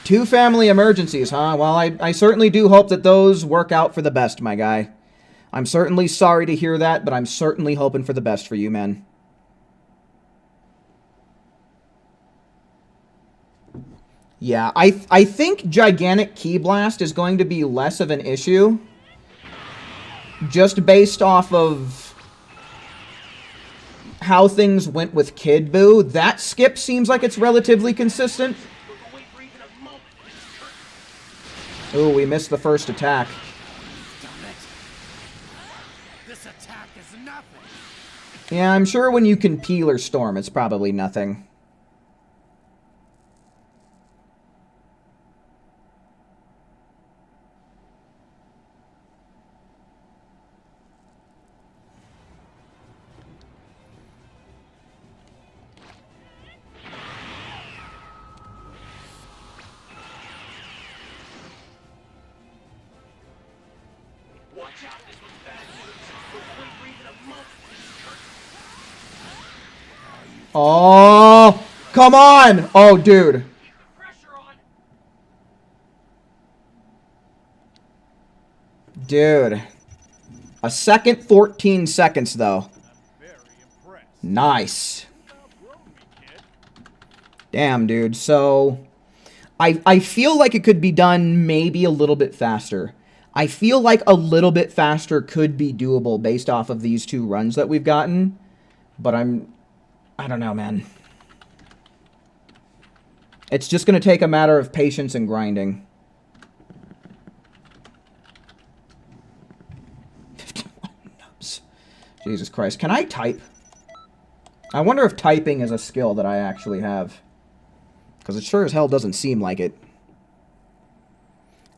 2 family emergencies, huh? Well, I certainly do hope that those work out for the best, my guy. I'm certainly sorry to hear that, but I'm certainly hoping for the best for you, man. Yeah, I think Gigantic Key Blast is going to be less of an issue. Just based off of how things went with Kid Buu. That skip seems like it's relatively consistent. Ooh, we missed the first attack. This attack is nothing. Yeah, I'm sure when you can peel or storm, it's probably nothing. Watch out, this was bad news. We're away for even a month. Oh, come on! Oh, dude. Keep the pressure on. Dude. A second, 14 seconds, though. Very impressed. Nice. Damn, dude. So, I feel like it could be done maybe a little bit faster. I feel like a little bit faster could be doable based off of these 2 runs that we've gotten. But I don't know, man. It's just going to take a matter of patience and grinding. 51 nubs. Jesus Christ. Can I type? I wonder if typing is a skill that I actually have. Because it sure as hell doesn't seem like it.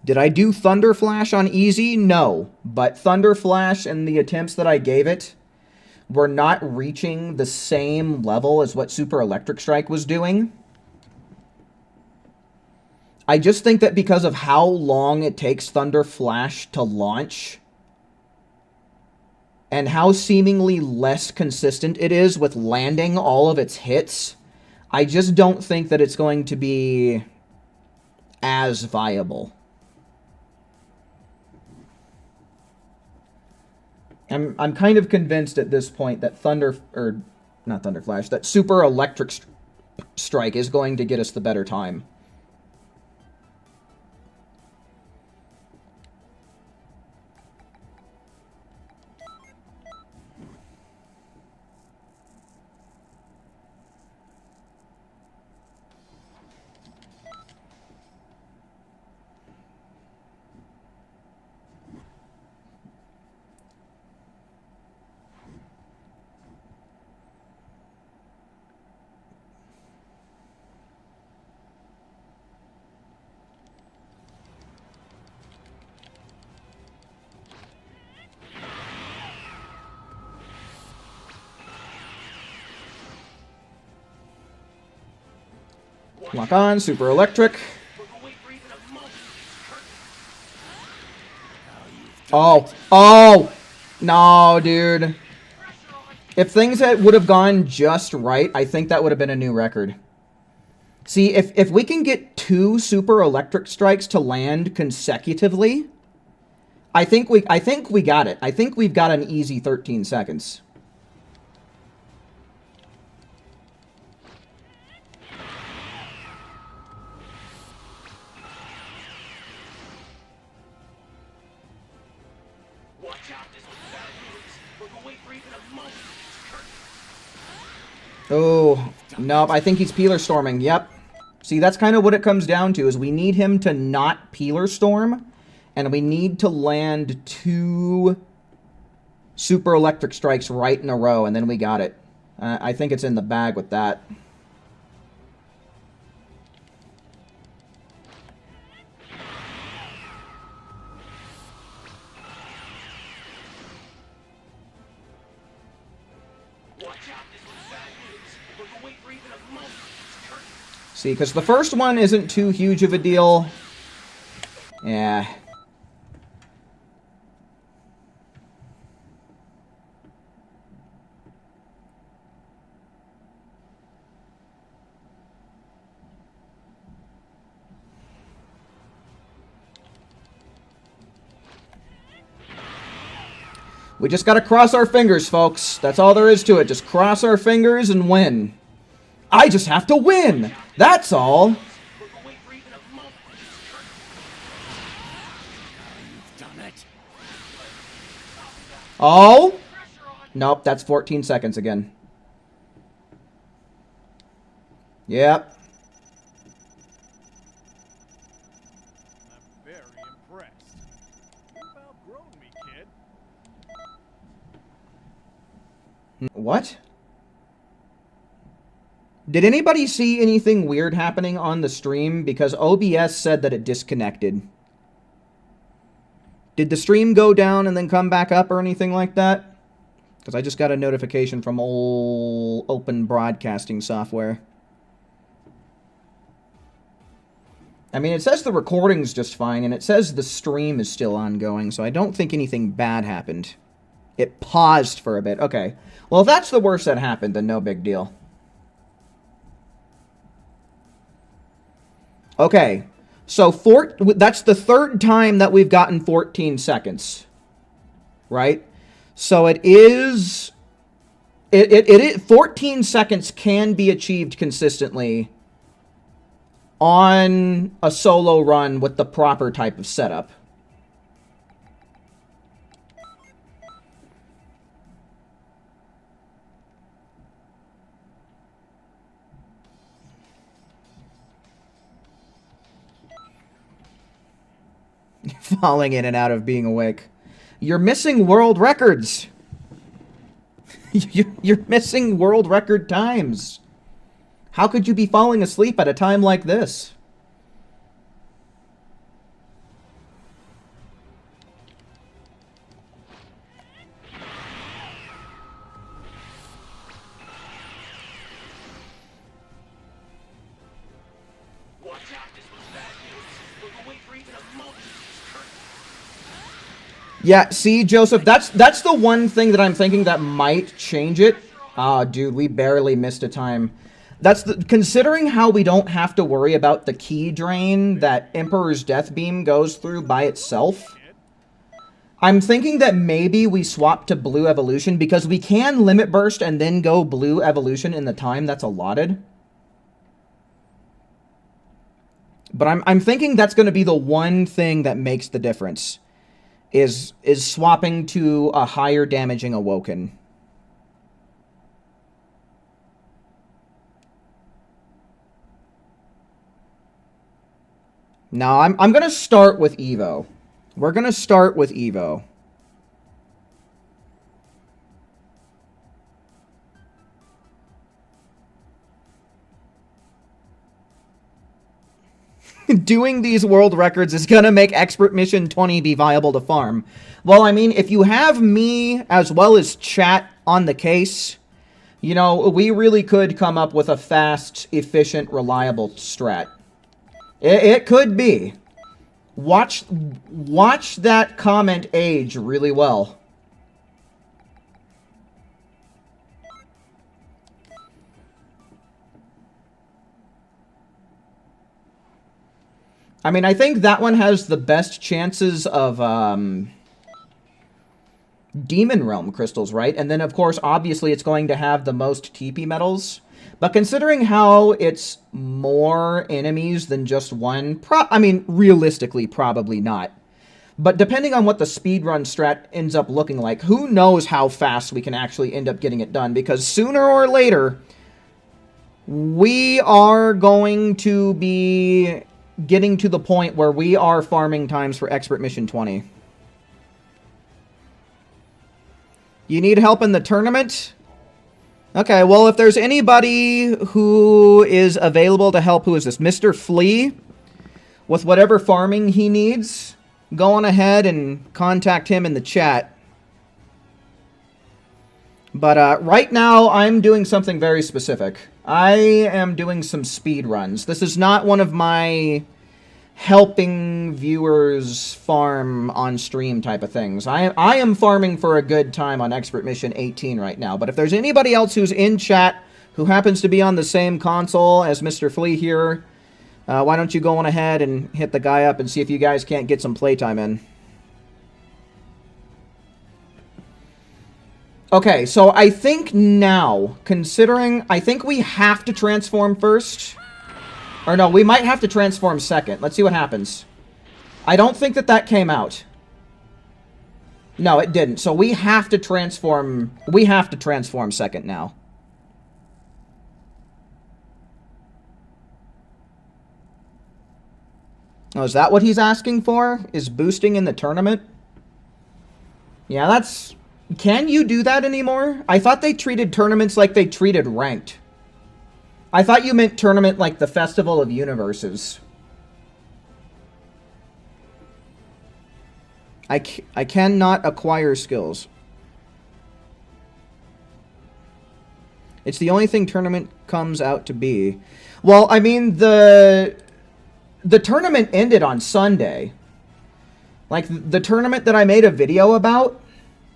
Did I do Thunder Flash on easy? No. But Thunder Flash and the attempts that I gave it were not reaching the same level as what Super Electric Strike was doing. I just think that because of how long it takes Thunder Flash to launch and how seemingly less consistent it is with landing all of its hits, I just don't think that it's going to be as viable. I'm kind of convinced at this point that that Super Electric Strike is going to get us the better time. Lock on, Super Electric. Oh, oh, no, dude. If things would have gone just right, I think that would have been a new record. See, if we can get 2 Super Electric Strikes to land consecutively, I think we got it. I think we've got an easy 13 seconds. Oh, nope, I think he's Peeler Storming, yep. See, that's kind of what it comes down to, is we need him to not Peeler Storm, and we need to land 2 Super Electric Strikes right in a row, and then we got it. I think it's in the bag with that. See, because the first one isn't too huge of a deal. Yeah. We just gotta cross our fingers, folks. That's all there is to it. Just cross our fingers and win. I just have to win. That's all. Look away for even a moment. You've done it. Oh. Pressure on. Nope, that's 14 seconds again. Yep. I'm very impressed. You've outgrown me, kid. What? Did anybody see anything weird happening on the stream? Because OBS said that it disconnected. Did the stream go down and then come back up or anything like that? Because I just got a notification from old open broadcasting software. I mean, it says the recording's just fine, and it says the stream is still ongoing, so I don't think anything bad happened. It paused for a bit. Okay. Well, if that's the worst that happened, then no big deal. Okay. So, that's the third time that we've gotten 14 seconds. Right? So, it is... 14 seconds can be achieved consistently on a solo run with the proper type of setup. Falling in and out of being awake. You're missing world records. You're missing world record times. How could you be falling asleep at a time like this? Watch out, this was bad news. Look away for even a moment. Yeah, see, Joseph, that's the one thing that I'm thinking that might change it. Ah, dude, we barely missed a time. Considering how we don't have to worry about the key drain that Emperor's Death Beam goes through by itself, I'm thinking that maybe we swap to Blue Evolution because we can Limit Burst and then go Blue Evolution in the time that's allotted. But I'm thinking that's going to be the one thing that makes the difference, is swapping to a higher damaging Awoken. Now, I'm going to start with Evo. We're going to start with Evo. Doing these world records is going to make Expert Mission 20 be viable to farm. Well, I mean, if you have me as well as chat on the case, you know, we really could come up with a fast, efficient, reliable strat. It could be. Watch that comment age really well. I mean, I think that one has the best chances of Demon Realm crystals, right? And then, of course, obviously, it's going to have the most TP medals. But considering how it's more enemies than just one, I mean, realistically, probably not. But depending on what the speedrun strat ends up looking like, who knows how fast we can actually end up getting it done. Because sooner or later, we are going to be getting to the point where we are farming times for Expert Mission 20. You need help in the tournament? Okay, well, if there's anybody who is available to help, who is this? Mr. Flea? With whatever farming he needs, go on ahead and contact him in the chat. But right now, I'm doing something very specific. I am doing some speed runs. This is not one of my helping viewers farm on stream type of things. I am farming for a good time on Expert Mission 18 right now. But if there's anybody else who's in chat who happens to be on the same console as Mr. Flea here, why don't you go on ahead and hit the guy up and see if you guys can't get some playtime in. Okay, so I think now, considering... I think we have to transform first. Or no, we might have to transform second. Let's see what happens. I don't think that that came out. No, it didn't. So we have to transform... We have to transform second now. Oh, is that what he's asking for? Is boosting in the tournament? Yeah, that's... Can you do that anymore? I thought they treated tournaments like they treated ranked. I thought you meant tournament like the Festival of Universes. I cannot acquire skills. It's the only thing tournament comes out to be. Well, I mean, the tournament ended on Sunday. Like, the tournament that I made a video about,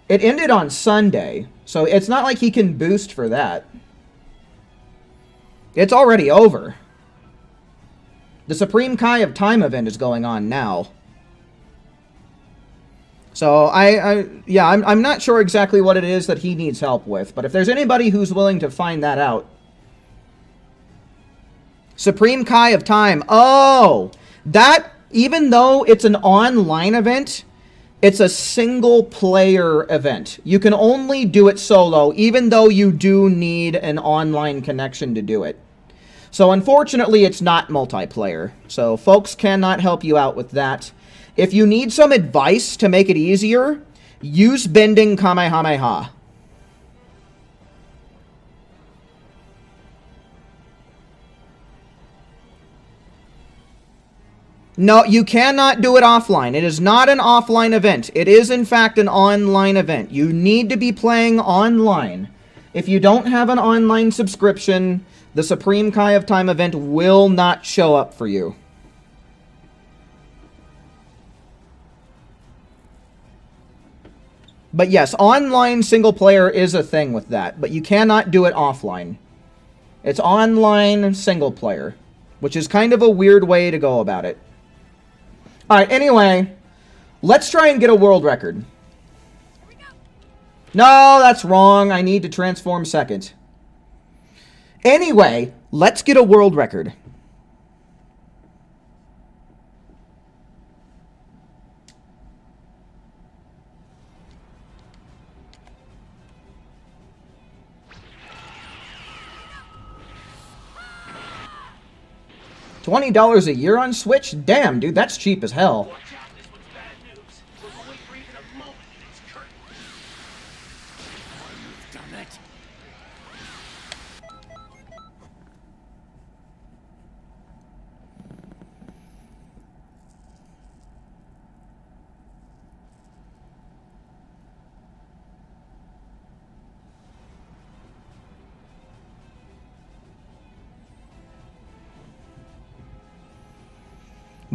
it ended on Sunday. So it's not like he can boost for that. It's already over. The Supreme Kai of Time event is going on now. So, I'm not sure exactly what it is that he needs help with. But if there's anybody who's willing to find that out. Supreme Kai of Time. Oh! That, even though it's an online event, it's a single-player event. You can only do it solo, even though you do need an online connection to do it. So, unfortunately, it's not multiplayer. So, folks cannot help you out with that. If you need some advice to make it easier, use Bending Kamehameha. No, you cannot do it offline. It is not an offline event. It is, in fact, an online event. You need to be playing online. If you don't have an online subscription, the Supreme Kai of Time event will not show up for you. But yes, online single player is a thing with that, but you cannot do it offline. It's online single player, which is kind of a weird way to go about it. Alright, anyway, let's try and get a world record. No, that's wrong. I need to transform second. Anyway, let's get a world record. $20 a year on Switch? Damn, dude, that's cheap as hell. Watch out, this one's bad news. We're only for even a moment in its curtain. Oh, you've done it.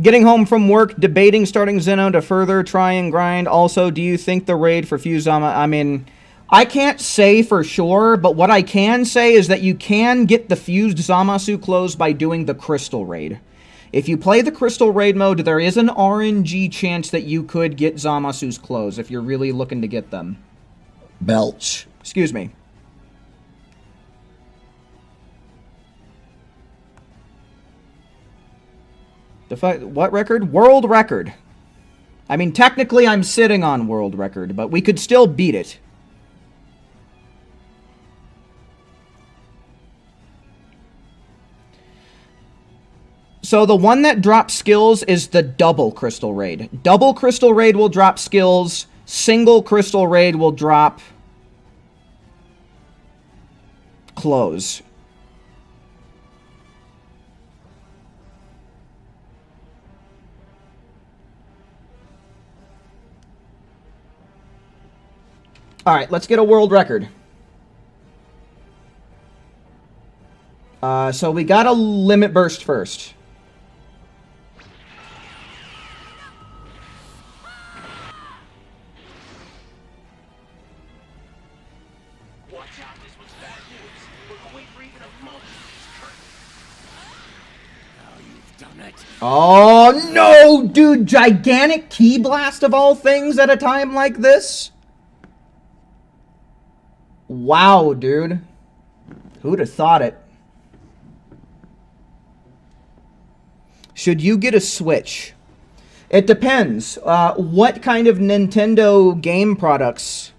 Getting home from work, debating starting Zeno to further try and grind. Also, do you think the raid for Fusama... I mean, I can't say for sure, but what I can say is that you can get the fused Zamasu clothes by doing the Crystal Raid. If you play the Crystal Raid mode, there is an RNG chance that you could get Zamasu's clothes if you're really looking to get them. Belch. Excuse me. What record? World record. I mean, technically I'm sitting on world record, but we could still beat it. So the one that drops skills is the double Crystal Raid. Double Crystal Raid will drop skills. Single Crystal Raid will drop clothes. Alright, let's get a world record. So we got a limit burst first. Watch out, this one's bad news. We're only for even a moment in its curtain. Now you've done it. Oh, no, dude. Gigantic Ki Blast of all things at a time like this? Wow, dude. Who'd have thought it? Should you get a Switch? It depends. What kind of Nintendo game products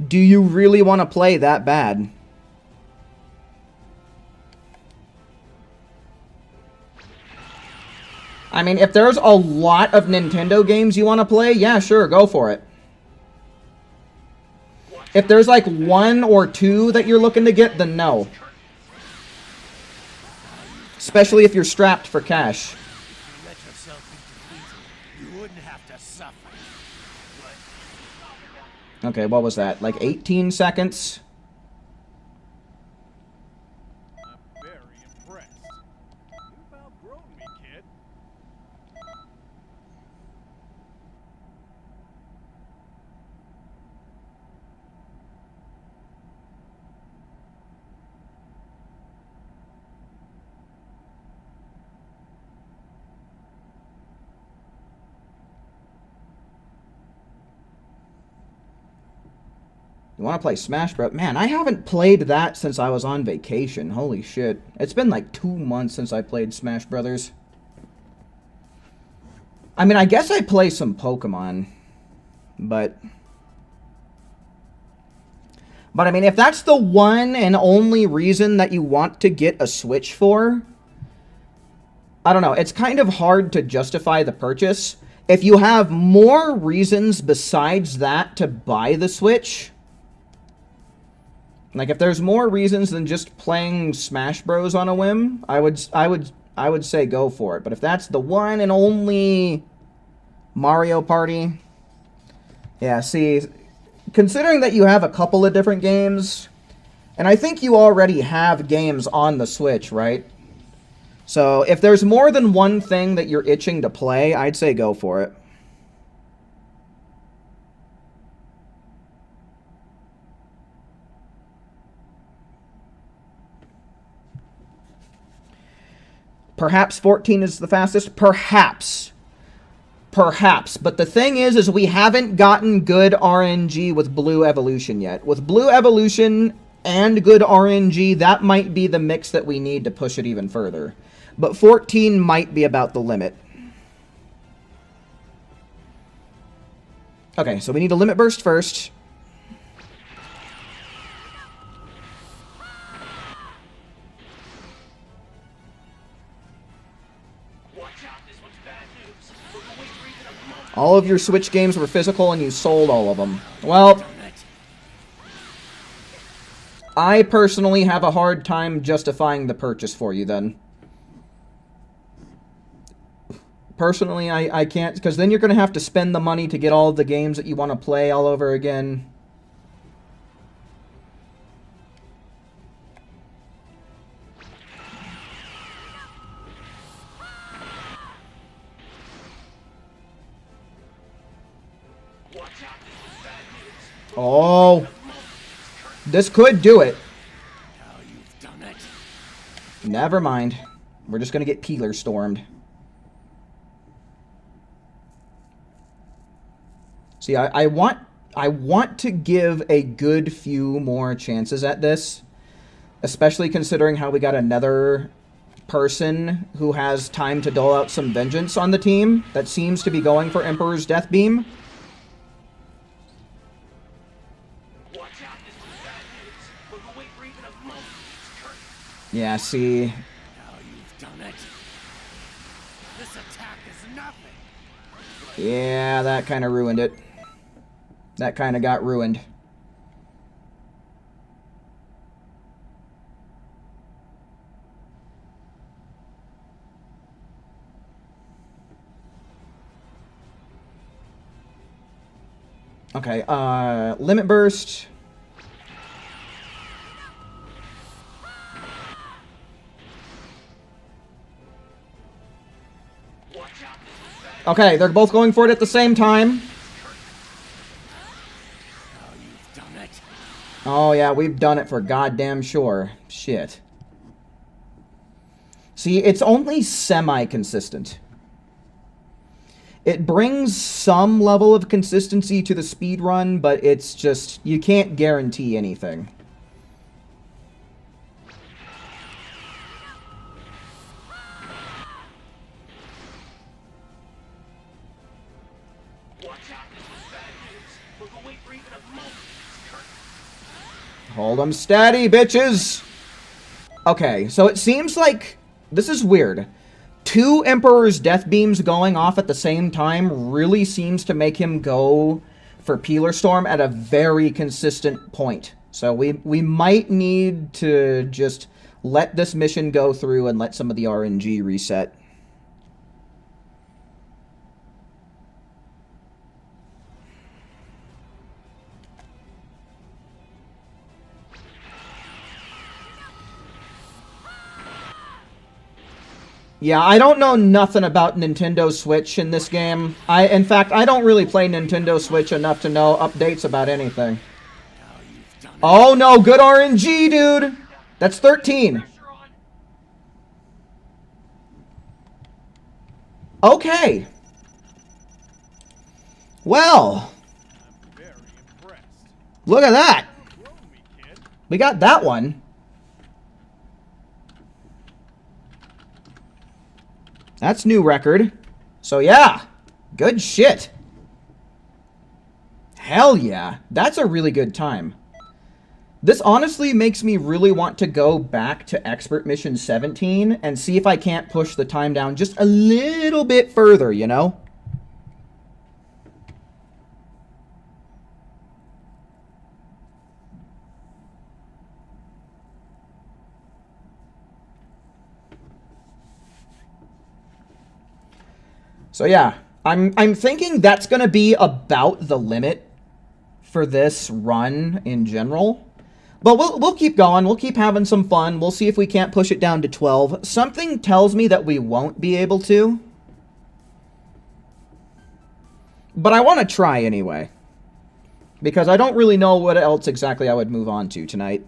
do you really want to play that bad? I mean, if there's a lot of Nintendo games you want to play, yeah, sure, go for it. If there's like 1 or 2 that you're looking to get, then no. Especially if you're strapped for cash. If you let yourself be defeated, you wouldn't have to suffer. Okay, what was that? Like 18 seconds? I'm very impressed. You've outgrown me, kid. You want to play Smash Bros? Man, I haven't played that since I was on vacation. Holy shit. It's been like 2 months since I played Smash Brothers. I mean, I guess I play some Pokemon. But I mean, if that's the one and only reason that you want to get a Switch for, I don't know. It's kind of hard to justify the purchase. If you have more reasons besides that to buy the Switch, like if there's more reasons than just playing Smash Bros on a whim, I would say go for it. But if that's the one and only Mario Party, yeah, see, considering that you have a couple of different games, and I think you already have games on the Switch, right? So if there's more than one thing that you're itching to play, I'd say go for it. Perhaps 14 is the fastest? Perhaps. Perhaps. But the thing is we haven't gotten good RNG with Blue Evolution yet. With Blue Evolution and good RNG, that might be the mix that we need to push it even further. But 14 might be about the limit. Okay, so we need a limit burst first. All of your Switch games were physical and you sold all of them. Well, I personally have a hard time justifying the purchase for you then. Personally, I can't, because then you're going to have to spend the money to get all of the games that you want to play all over again. Oh, this could do it. Never mind. We're just going to get Peeler stormed. See, I want to give a good few more chances at this, especially considering how we got another person who has time to dole out some vengeance on the team that seems to be going for Emperor's Death Beam. Yeah, see. Now you've done it. This attack is nothing. Yeah, that kind of ruined it. That kind of got ruined. Okay, limit burst. Okay, they're both going for it at the same time. Oh yeah, we've done it for goddamn sure. Shit. See, it's only semi-consistent. It brings some level of consistency to the speed run, but it's just, you can't guarantee anything. Hold them steady, bitches! Okay, so it seems like... This is weird. 2 Emperor's Death Beams going off at the same time really seems to make him go for Peeler Storm at a very consistent point. So we might need to just let this mission go through and let some of the RNG reset. Yeah, I don't know nothing about Nintendo Switch in this game. In fact, I don't really play Nintendo Switch enough to know updates about anything. Oh no, good RNG, dude! That's 13. Okay. Well. Look at that. We got that one. That's new record. So yeah, good shit. Hell yeah, that's a really good time. This honestly makes me really want to go back to Expert Mission 17 and see if I can't push the time down just a little bit further, you know? So yeah, I'm thinking that's going to be about the limit for this run in general. But we'll keep going. We'll keep having some fun. We'll see if we can't push it down to 12. Something tells me that we won't be able to. But I want to try anyway. Because I don't really know what else exactly I would move on to tonight.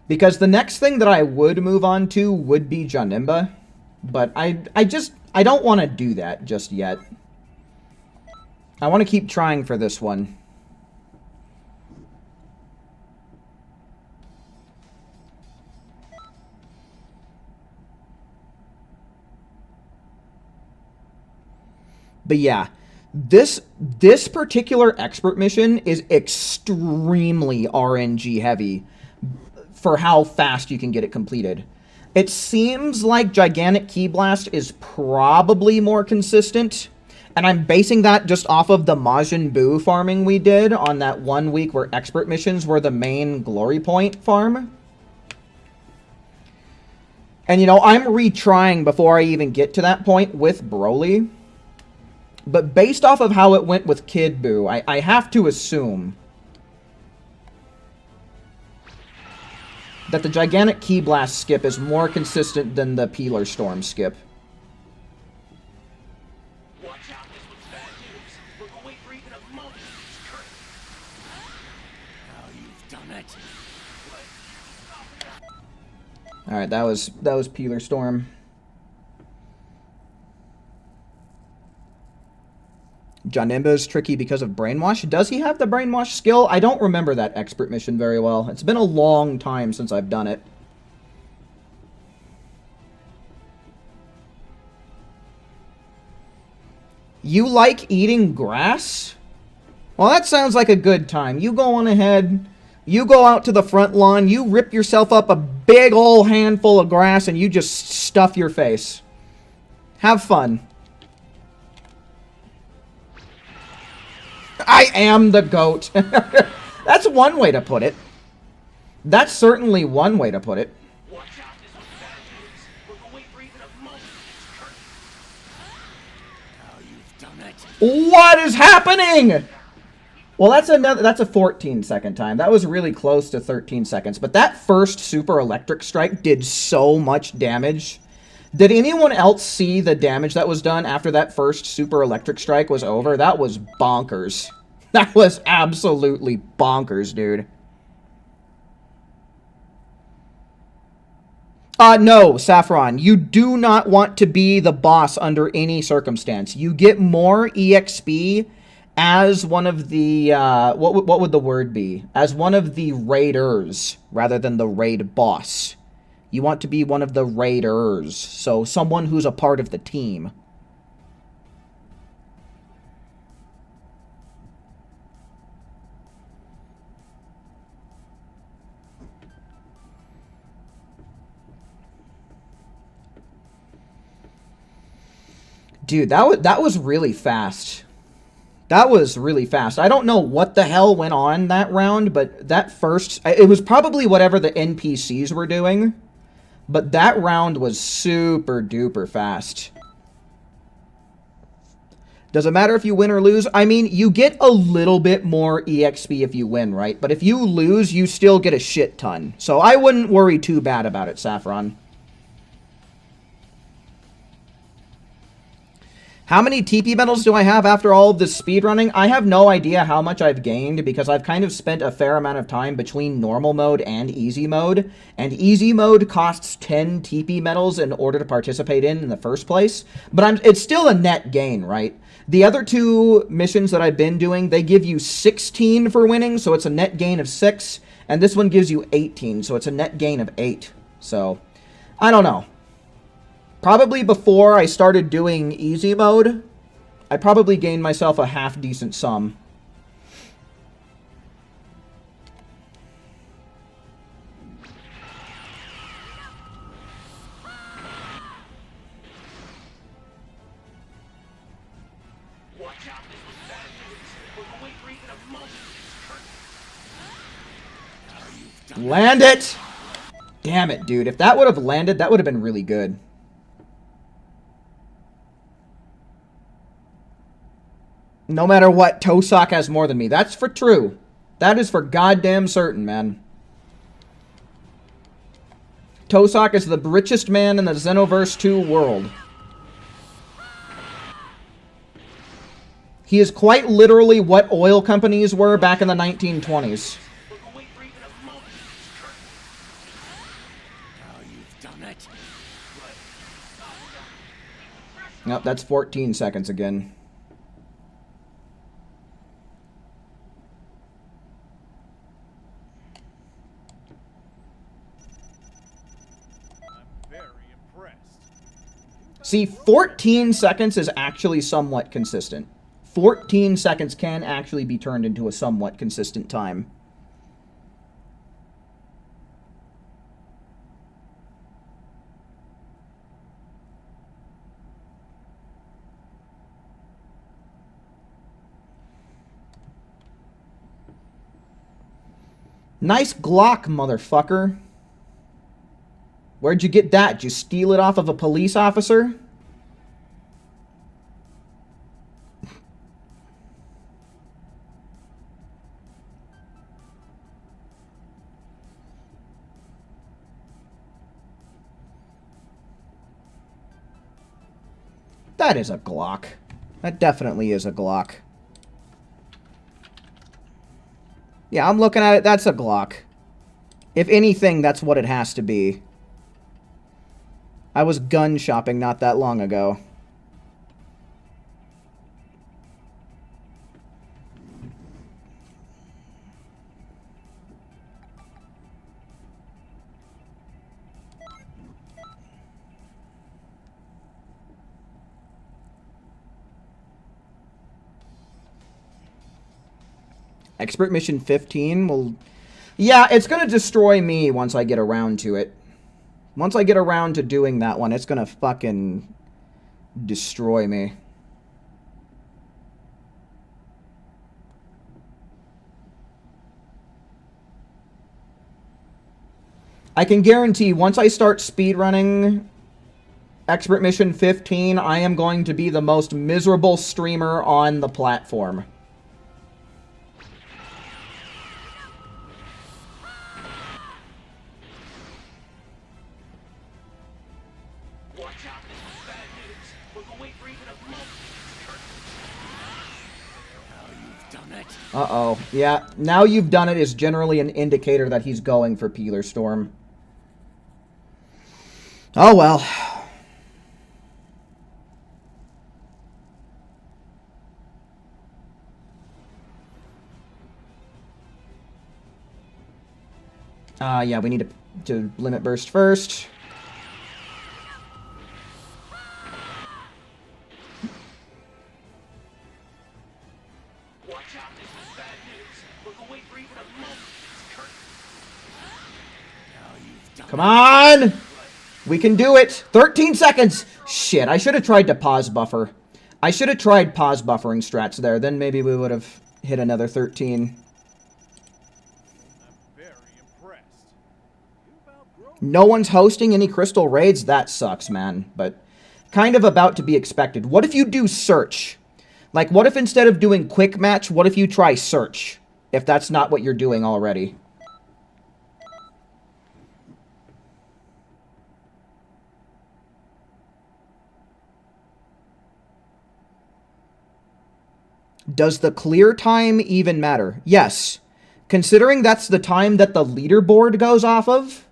Because the next thing that I would move on to would be Janemba. But I don't want to do that just yet. I want to keep trying for this one. But yeah, this particular expert mission is extremely RNG heavy for how fast you can get it completed. It seems like Gigantic Key Blast is probably more consistent, and I'm basing that just off of the Majin Buu farming we did on that 1 week where expert missions were the main glory point farm. And you know, I'm retrying before I even get to that point with Broly. But based off of how it went with Kid Buu, I have to assume that the Gigantic Key Blast skip is more consistent than the Peeler Storm skip. Watch out, this was bad news. We're going for even a moment. Now you've done it. Alright, that was Peeler Storm. Janemba is tricky because of Brainwash. Does he have the Brainwash skill? I don't remember that expert mission very well. It's been a long time since I've done it. You like eating grass? Well, that sounds like a good time. You go on ahead. You go out to the front lawn. You rip yourself up a big old handful of grass and you just stuff your face. Have fun. I am the goat. That's one way to put it. That's certainly one way to put it. Watch out, this was bad news. We're going for even a moment. Now you've done it. What is happening? Well, that's a 14-second time. That was really close to 13 seconds. But that first super electric strike did so much damage. Did anyone else see the damage that was done after that first super electric strike was over? That was bonkers. That was absolutely bonkers, dude. No, Saffron. You do not want to be the boss under any circumstance. You get more EXP as one of the, what would the word be? As one of the raiders, rather than the raid boss. You want to be one of the raiders, so someone who's a part of the team. Dude, that was really fast. That was really fast. I don't know what the hell went on that round, but that first... It was probably whatever the NPCs were doing. But that round was super duper fast. Does it matter if you win or lose? I mean, you get a little bit more EXP if you win, right? But if you lose, you still get a shit ton. So I wouldn't worry too bad about it, Saffron. How many TP medals do I have after all of this speedrunning? I have no idea how much I've gained because I've kind of spent a fair amount of time between normal mode and easy mode. And easy mode costs 10 TP medals in order to participate in the first place. But it's still a net gain, right? The other two missions that I've been doing, they give you 16 for winning, so it's a net gain of 6. And this one gives you 18, so it's a net gain of 8. So, I don't know. Probably before I started doing easy mode, I probably gained myself a half-decent sum. Watch out, this was bad news. We're going for even a moment. Land it! Damn it, dude. If that would have landed, that would have been really good. No matter what, Tosak has more than me. That's for true. That is for goddamn certain, man. Tosak is the richest man in the Xenoverse 2 world. He is quite literally what oil companies were back in the 1920s. Yep, that's 14 seconds again. See, 14 seconds is actually somewhat consistent. 14 seconds can actually be turned into a somewhat consistent time. Nice Glock, motherfucker. Where'd you get that? Did you steal it off of a police officer? That is a Glock. That definitely is a Glock. Yeah, I'm looking at it. That's a Glock. If anything, that's what it has to be. I was gun shopping not that long ago. Expert Mission 15 will... Yeah, it's going to destroy me once I get around to it. Once I get around to doing that one, it's going to fucking destroy me. I can guarantee once I start speedrunning Expert Mission 15, I am going to be the most miserable streamer on the platform. Uh-oh. Yeah, now you've done it is generally an indicator that he's going for Peeler Storm. Oh well. Yeah, we need to limit burst first. Watch out, this is bad news. Look away for even a moment. It's curtain. Now you've done Come on! We can do it! 13 seconds! Shit, I should have tried to pause buffer. I should have tried pause buffering strats there. Then maybe we would have hit another 13. very impressed. No one's hosting any crystal raids? That sucks, man. But kind of about to be expected. What if you do search? Like, what if instead of doing quick match, what if you try search? If that's not what you're doing already. Does the clear time even matter? Yes. Considering that's the time that the leaderboard goes off of,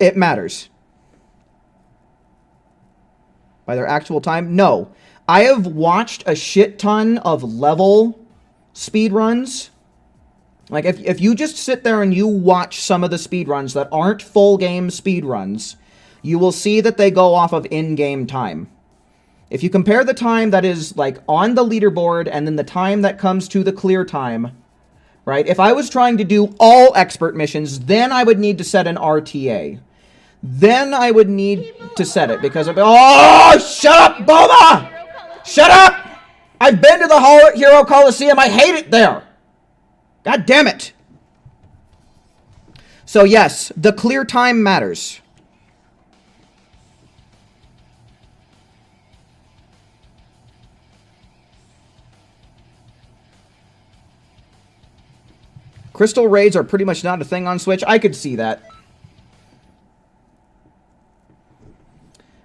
it matters. By their actual time? No. I have watched a shit ton of level speedruns. Like, if you just sit there and you watch some of the speedruns that aren't full game speedruns, you will see that they go off of in-game time. If you compare the time that is, like, on the leaderboard and then the time that comes to the clear time, right? If I was trying to do all expert missions, then I would need to set an RTA. Then I would need to set it because of... Oh, shut up, Boma! Shut up! I've been to the Hero Coliseum. I hate it there. God damn it. So, yes, the clear time matters. Crystal raids are pretty much not a thing on Switch. I could see that.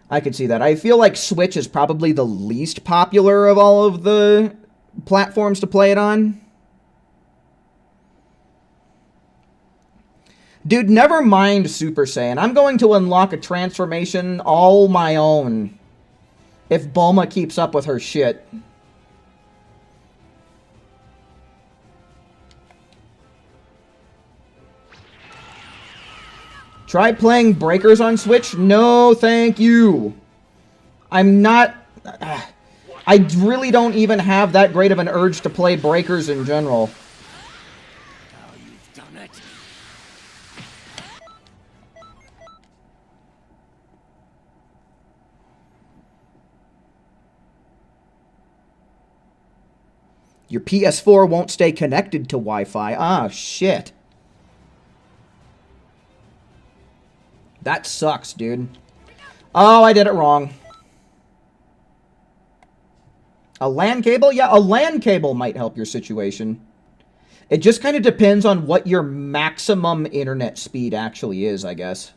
I could see that. I feel like Switch is probably the least popular of all of the platforms to play it on. Dude, never mind Super Saiyan. I'm going to unlock a transformation all my own if Bulma keeps up with her shit. Try playing Breakers on Switch? No, thank you. I'm not... I really don't even have that great of an urge to play Breakers in general. Now you've done it. Your PS4 won't stay connected to Wi-Fi. Ah, shit. That sucks, dude. Oh, I did it wrong. A LAN cable? Yeah, a LAN cable might help your situation. It just kind of depends on what your maximum internet speed actually is, I guess.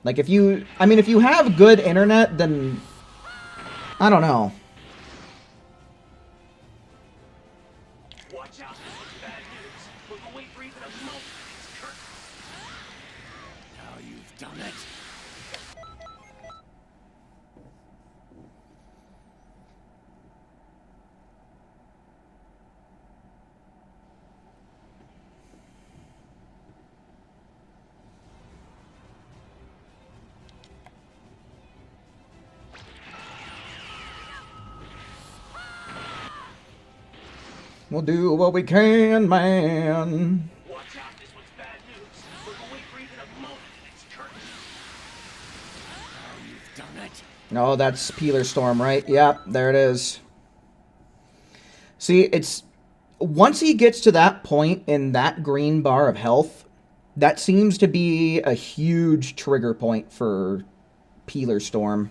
Like, if you... I mean, if you have good internet, then... I don't know. Watch out, this is bad news. Look away for even a moment. It's curtain. Now you've done it. We'll do what we can, man. Watch out, this one's bad news. Look away for even a moment. It's curtain. Now you've done it. Oh, that's Peeler Storm, right? Yep, there it is. See, it's... Once he gets to that point in that green bar of health, that seems to be a huge trigger point for Peeler Storm.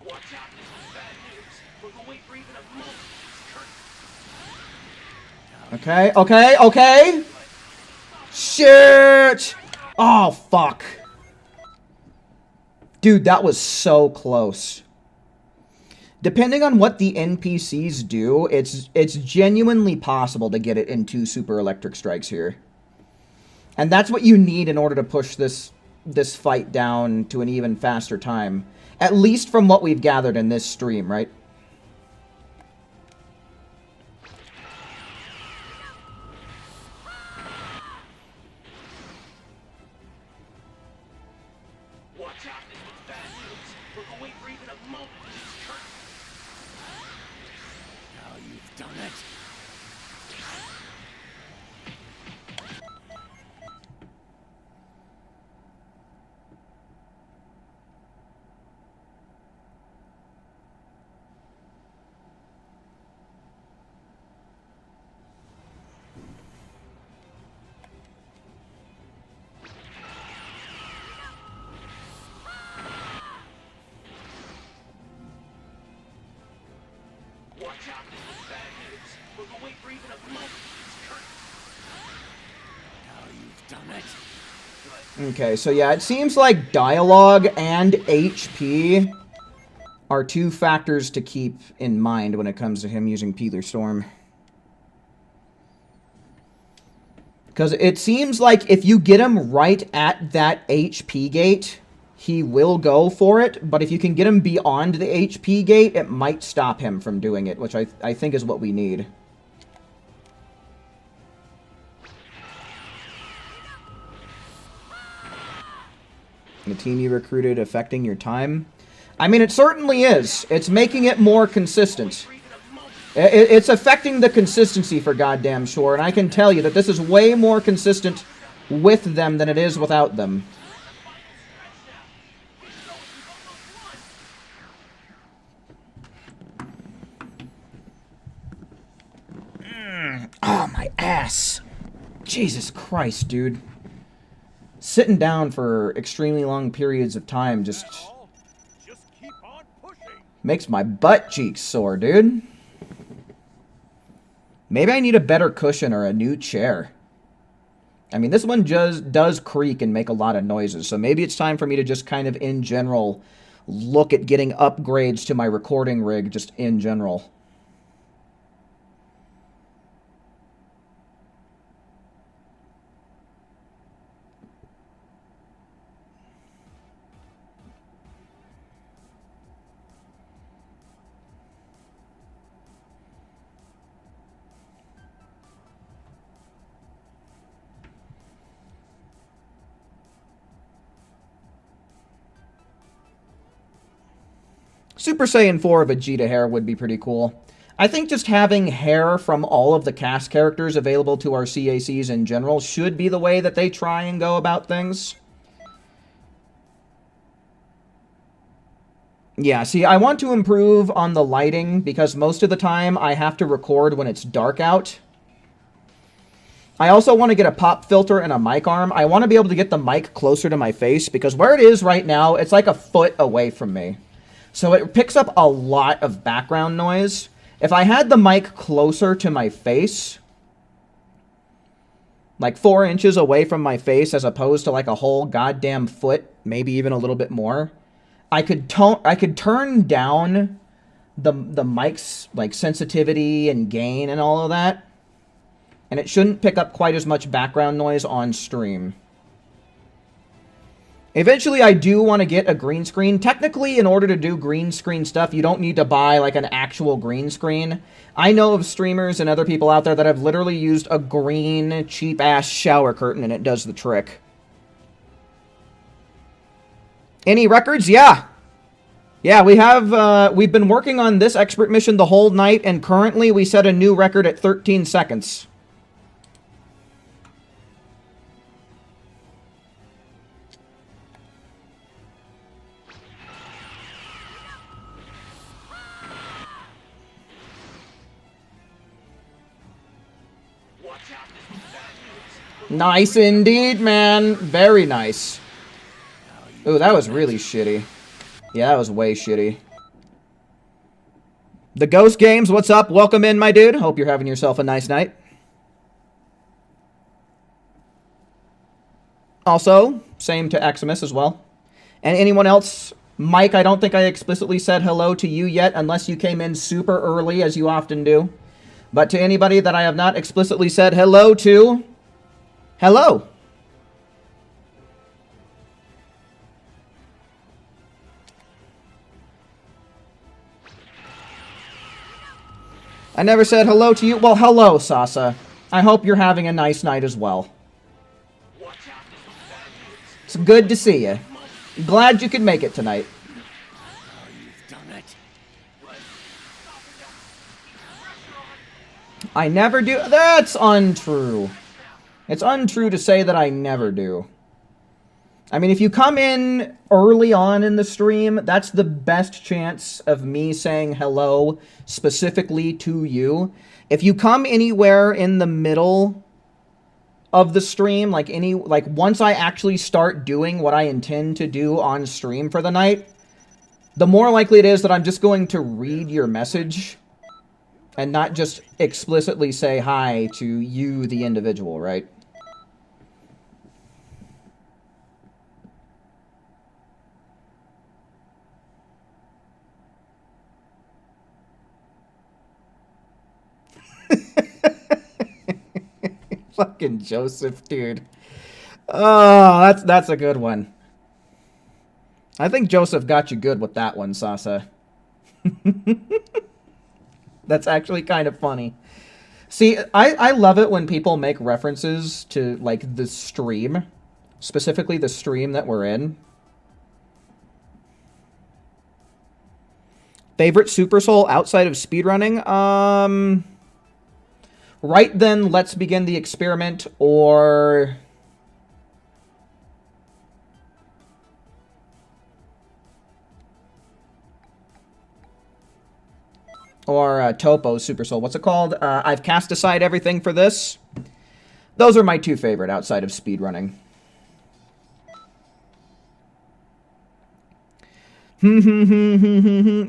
Watch out, this one's bad news. Look away for even a moment. It's curtain. Okay, okay, okay! Shit! Oh, fuck. Dude, that was so close. Depending on what the NPCs do, it's genuinely possible to get it in 2 super electric strikes here. And that's what you need in order to push this fight down to an even faster time. At least from what we've gathered in this stream, right? Watch out, this one's bad news. We're going to wait for even a moment in this curtain. Now you've done it. Watch out, this one's bad news. We're going to wait for even a moment in this curtain. Now you've done it. Okay, so yeah, it seems like dialogue and HP are 2 factors to keep in mind when it comes to him using Peeler Storm. Because it seems like if you get him right at that HP gate, he will go for it. But if you can get him beyond the HP gate, it might stop him from doing it, which I think is what we need. The team you recruited affecting your time? I mean, it certainly is. It's making it more consistent. It's affecting the consistency for goddamn sure, and I can tell you that this is way more consistent with them than it is without them. Oh, my ass. Jesus Christ, dude. Sitting down for extremely long periods of time just keep on pushing. makes my butt cheeks sore, dude. Maybe I need a better cushion or a new chair. I mean, this one just does creak and make a lot of noises, so maybe it's time for me to just kind of, in general, look at getting upgrades to my recording rig, just in general. Super Saiyan 4 Vegeta hair would be pretty cool. I think just having hair from all of the cast characters available to our CACs in general should be the way that they try and go about things. Yeah, see, I want to improve on the lighting because most of the time I have to record when it's dark out. I also want to get a pop filter and a mic arm. I want to be able to get the mic closer to my face because where it is right now, it's like a foot away from me. So it picks up a lot of background noise. If I had the mic closer to my face, like 4 inches away from my face as opposed to like a whole goddamn foot, maybe even a little bit more, I could turn down the mic's like sensitivity and gain and all of that, and it shouldn't pick up quite as much background noise on stream. Eventually, I do want to get a green screen. Technically, in order to do green screen stuff, you don't need to buy, like, an actual green screen. I know of streamers and other people out there that have literally used a green, cheap-ass shower curtain, and it does the trick. Any records? Yeah. Yeah, we have, we've been working on this expert mission the whole night, and currently we set a new record at 13 seconds. Nice indeed, man. Very nice. Ooh, that was really shitty. Yeah, that was way shitty. The Ghost Games, what's up? Welcome in, my dude. Hope you're having yourself a nice night. Also, same to Eximus as well. And anyone else? Mike, I don't think I explicitly said hello to you yet, unless you came in super early, as you often do. But to anybody that I have not explicitly said hello to, hello. I never said hello to you. Well, hello, Sasa. I hope you're having a nice night as well. It's good to see you. Glad you could make it tonight. I never do. That's untrue. It's untrue to say that I never do. I mean, if you come in early on in the stream, that's the best chance of me saying hello specifically to you. If you come anywhere in the middle of the stream, like once I actually start doing what I intend to do on stream for the night, the more likely it is that I'm just going to read your message and not just explicitly say hi to you, the individual, right? Fucking Joseph, dude. Oh, that's a good one. I think Joseph got you good with that one, Sasa. That's actually kind of funny. See, I love it when people make references to, like, the stream. Specifically the stream that we're in. Favorite Super Soul outside of speedrunning? Right then, let's begin the experiment, or... Topo Super Soul. What's it called? I've cast aside everything for this. Those are my two favorite outside of speedrunning.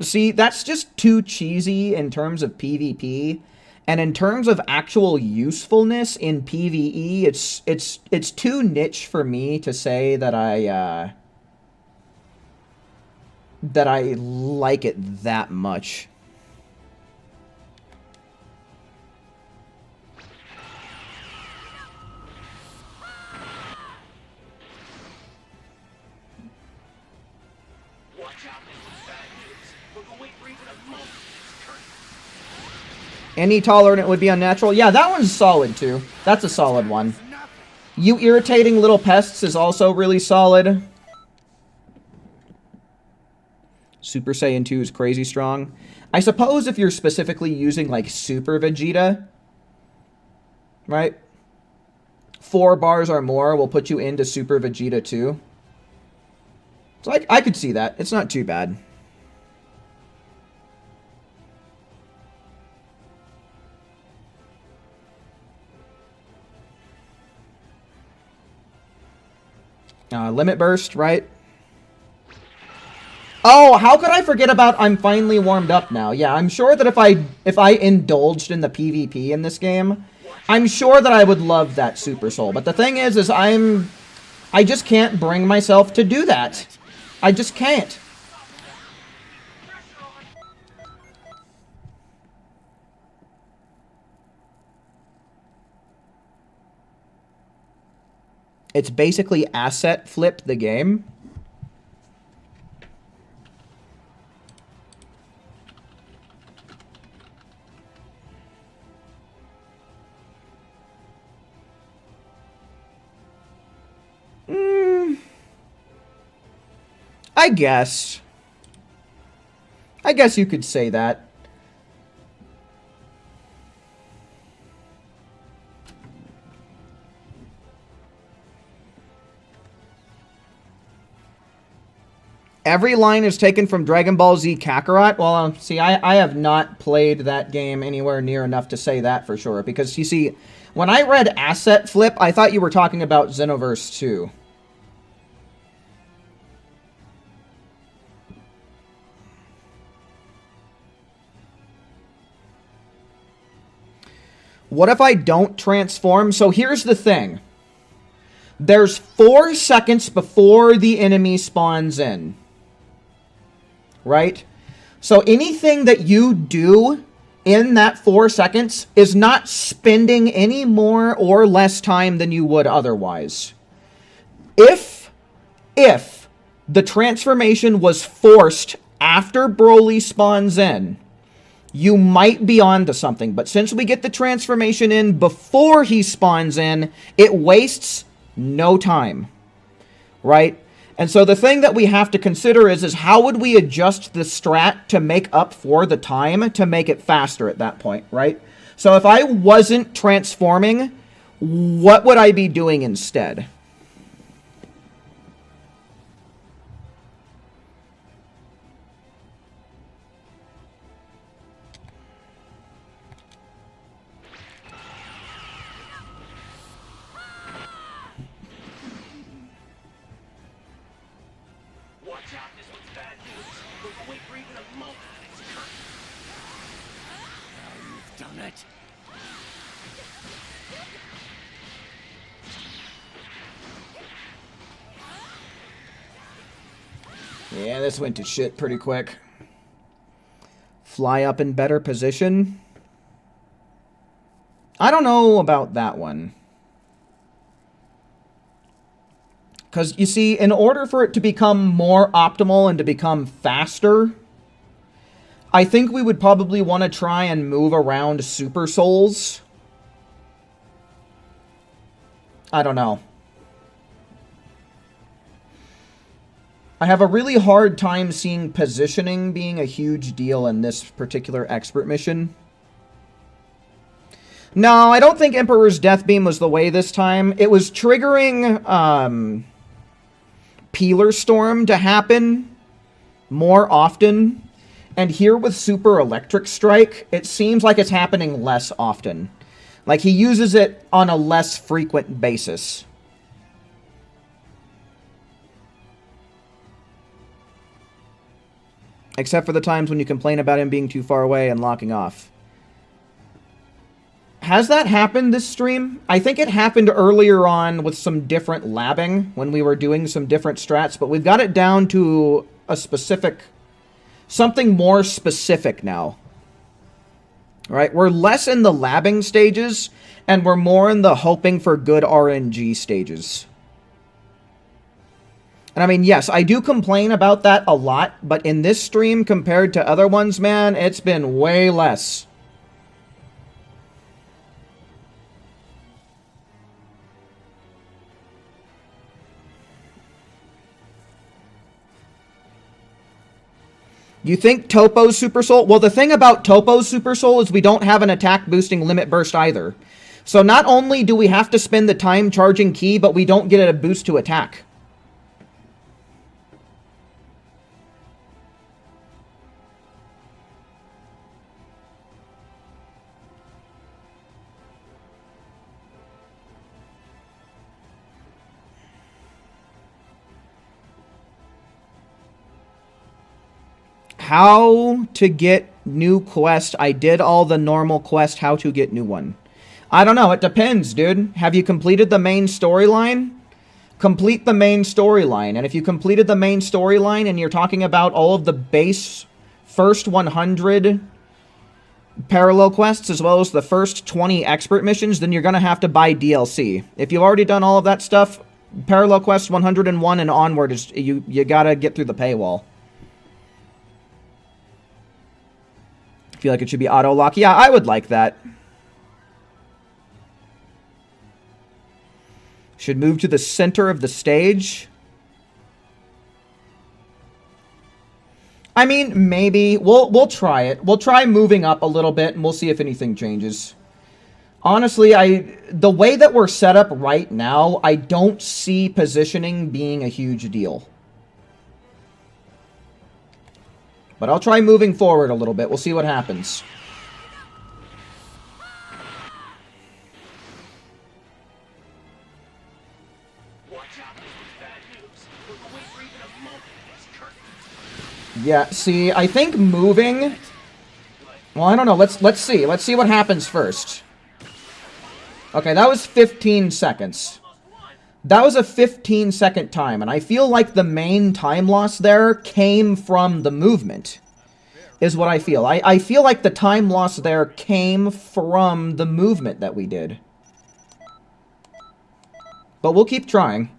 See, that's just too cheesy in terms of PvP. And in terms of actual usefulness in PvE, it's too niche for me to say that I like it that much. Any tolerant would be unnatural. Yeah, that one's solid, too. That's a solid one. You irritating little pests is also really solid. Super Saiyan 2 is crazy strong. I suppose if you're specifically using, like, Super Vegeta, right? 4 bars or more will put you into Super Vegeta 2. So I could see that. It's not too bad. Limit Burst, right? Oh, how could I forget about I'm finally warmed up now? Yeah, I'm sure that if I indulged in the PvP in this game, I'm sure that I would love that Super Soul. But the thing is I just can't bring myself to do that. I just can't. It's basically asset flip the game. I guess. I guess you could say that. Every line is taken from Dragon Ball Z Kakarot. Well, see, I have not played that game anywhere near enough to say that for sure. Because, you see, when I read Asset Flip, I thought you were talking about Xenoverse 2. What if I don't transform? So here's the thing. There's 4 seconds before the enemy spawns in. Right? So anything that you do in that 4 seconds is not spending any more or less time than you would otherwise. If the transformation was forced after Broly spawns in, you might be onto something. But since we get the transformation in before he spawns in, it wastes no time. Right? And so the thing that we have to consider is how would we adjust the strat to make up for the time to make it faster at that point, right? So if I wasn't transforming, what would I be doing instead? Watch out, this one's bad news. Don't wait for even a moment. It's curtain. Now you've done it. Yeah, this went to shit pretty quick. Fly up in better position. I don't know about that one. Because, you see, in order for it to become more optimal and to become faster, I think we would probably want to try and move around Super Souls. I don't know. I have a really hard time seeing positioning being a huge deal in this particular expert mission. No, I don't think Emperor's Death Beam was the way this time. It was triggering, Peeler Storm to happen more often. And here with Super Electric Strike, it seems like it's happening less often. Like, he uses it on a less frequent basis. Except for the times when you complain about him being too far away and locking off. Has that happened this stream? I think it happened earlier on with some different labbing when we were doing some different strats, but we've got it down to a specific... something more specific now. Right? We're less in the labbing stages, and we're more in the hoping for good RNG stages. And I mean, yes, I do complain about that a lot, but in this stream, compared to other ones, man, it's been way less. You think Topo's Super Soul? Well, the thing about Topo's Super Soul is we don't have an attack boosting limit burst either. So not only do we have to spend the time charging ki, but we don't get a boost to attack. How to get new quest. I did all the normal quest. How to get new one. I don't know. It depends, dude. Have you completed the main storyline? Complete the main storyline. And if you completed the main storyline and you're talking about all of the base first 100 parallel quests as well as the first 20 expert missions, then you're going to have to buy DLC. If you've already done all of that stuff, parallel quest 101 and onward, is you got to get through the paywall. Feel like it should be auto lock. Yeah, I would like that. Should move to the center of the stage. I mean, maybe we'll try it. We'll try moving up a little bit and we'll see if anything changes. Honestly, the way that we're set up right now, I don't see positioning being a huge deal. But I'll try moving forward a little bit. We'll see what happens. Watch out, this one's bad news. Don't wait for even a moment. It's curtain. Yeah, see, I think moving... Well, I don't know. Let's see. Let's see what happens first. Okay, that was 15 seconds. That was a 15-second time, and I feel like the main time loss there came from the movement, is what I feel. I feel like the time loss there came from the movement that we did. But we'll keep trying.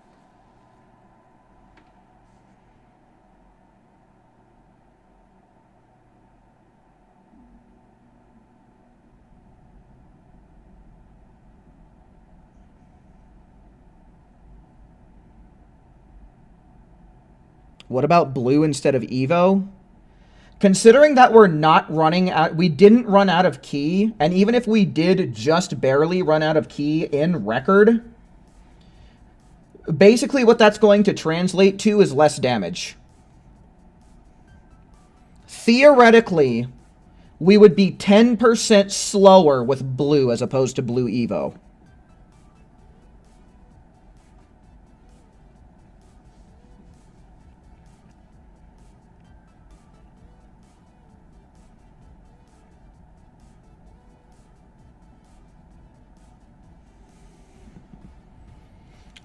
What about blue instead of Evo? Considering that we're not running out, we didn't run out of key, and even if we did just barely run out of key in record, basically what that's going to translate to is less damage. Theoretically, we would be 10% slower with blue as opposed to blue Evo.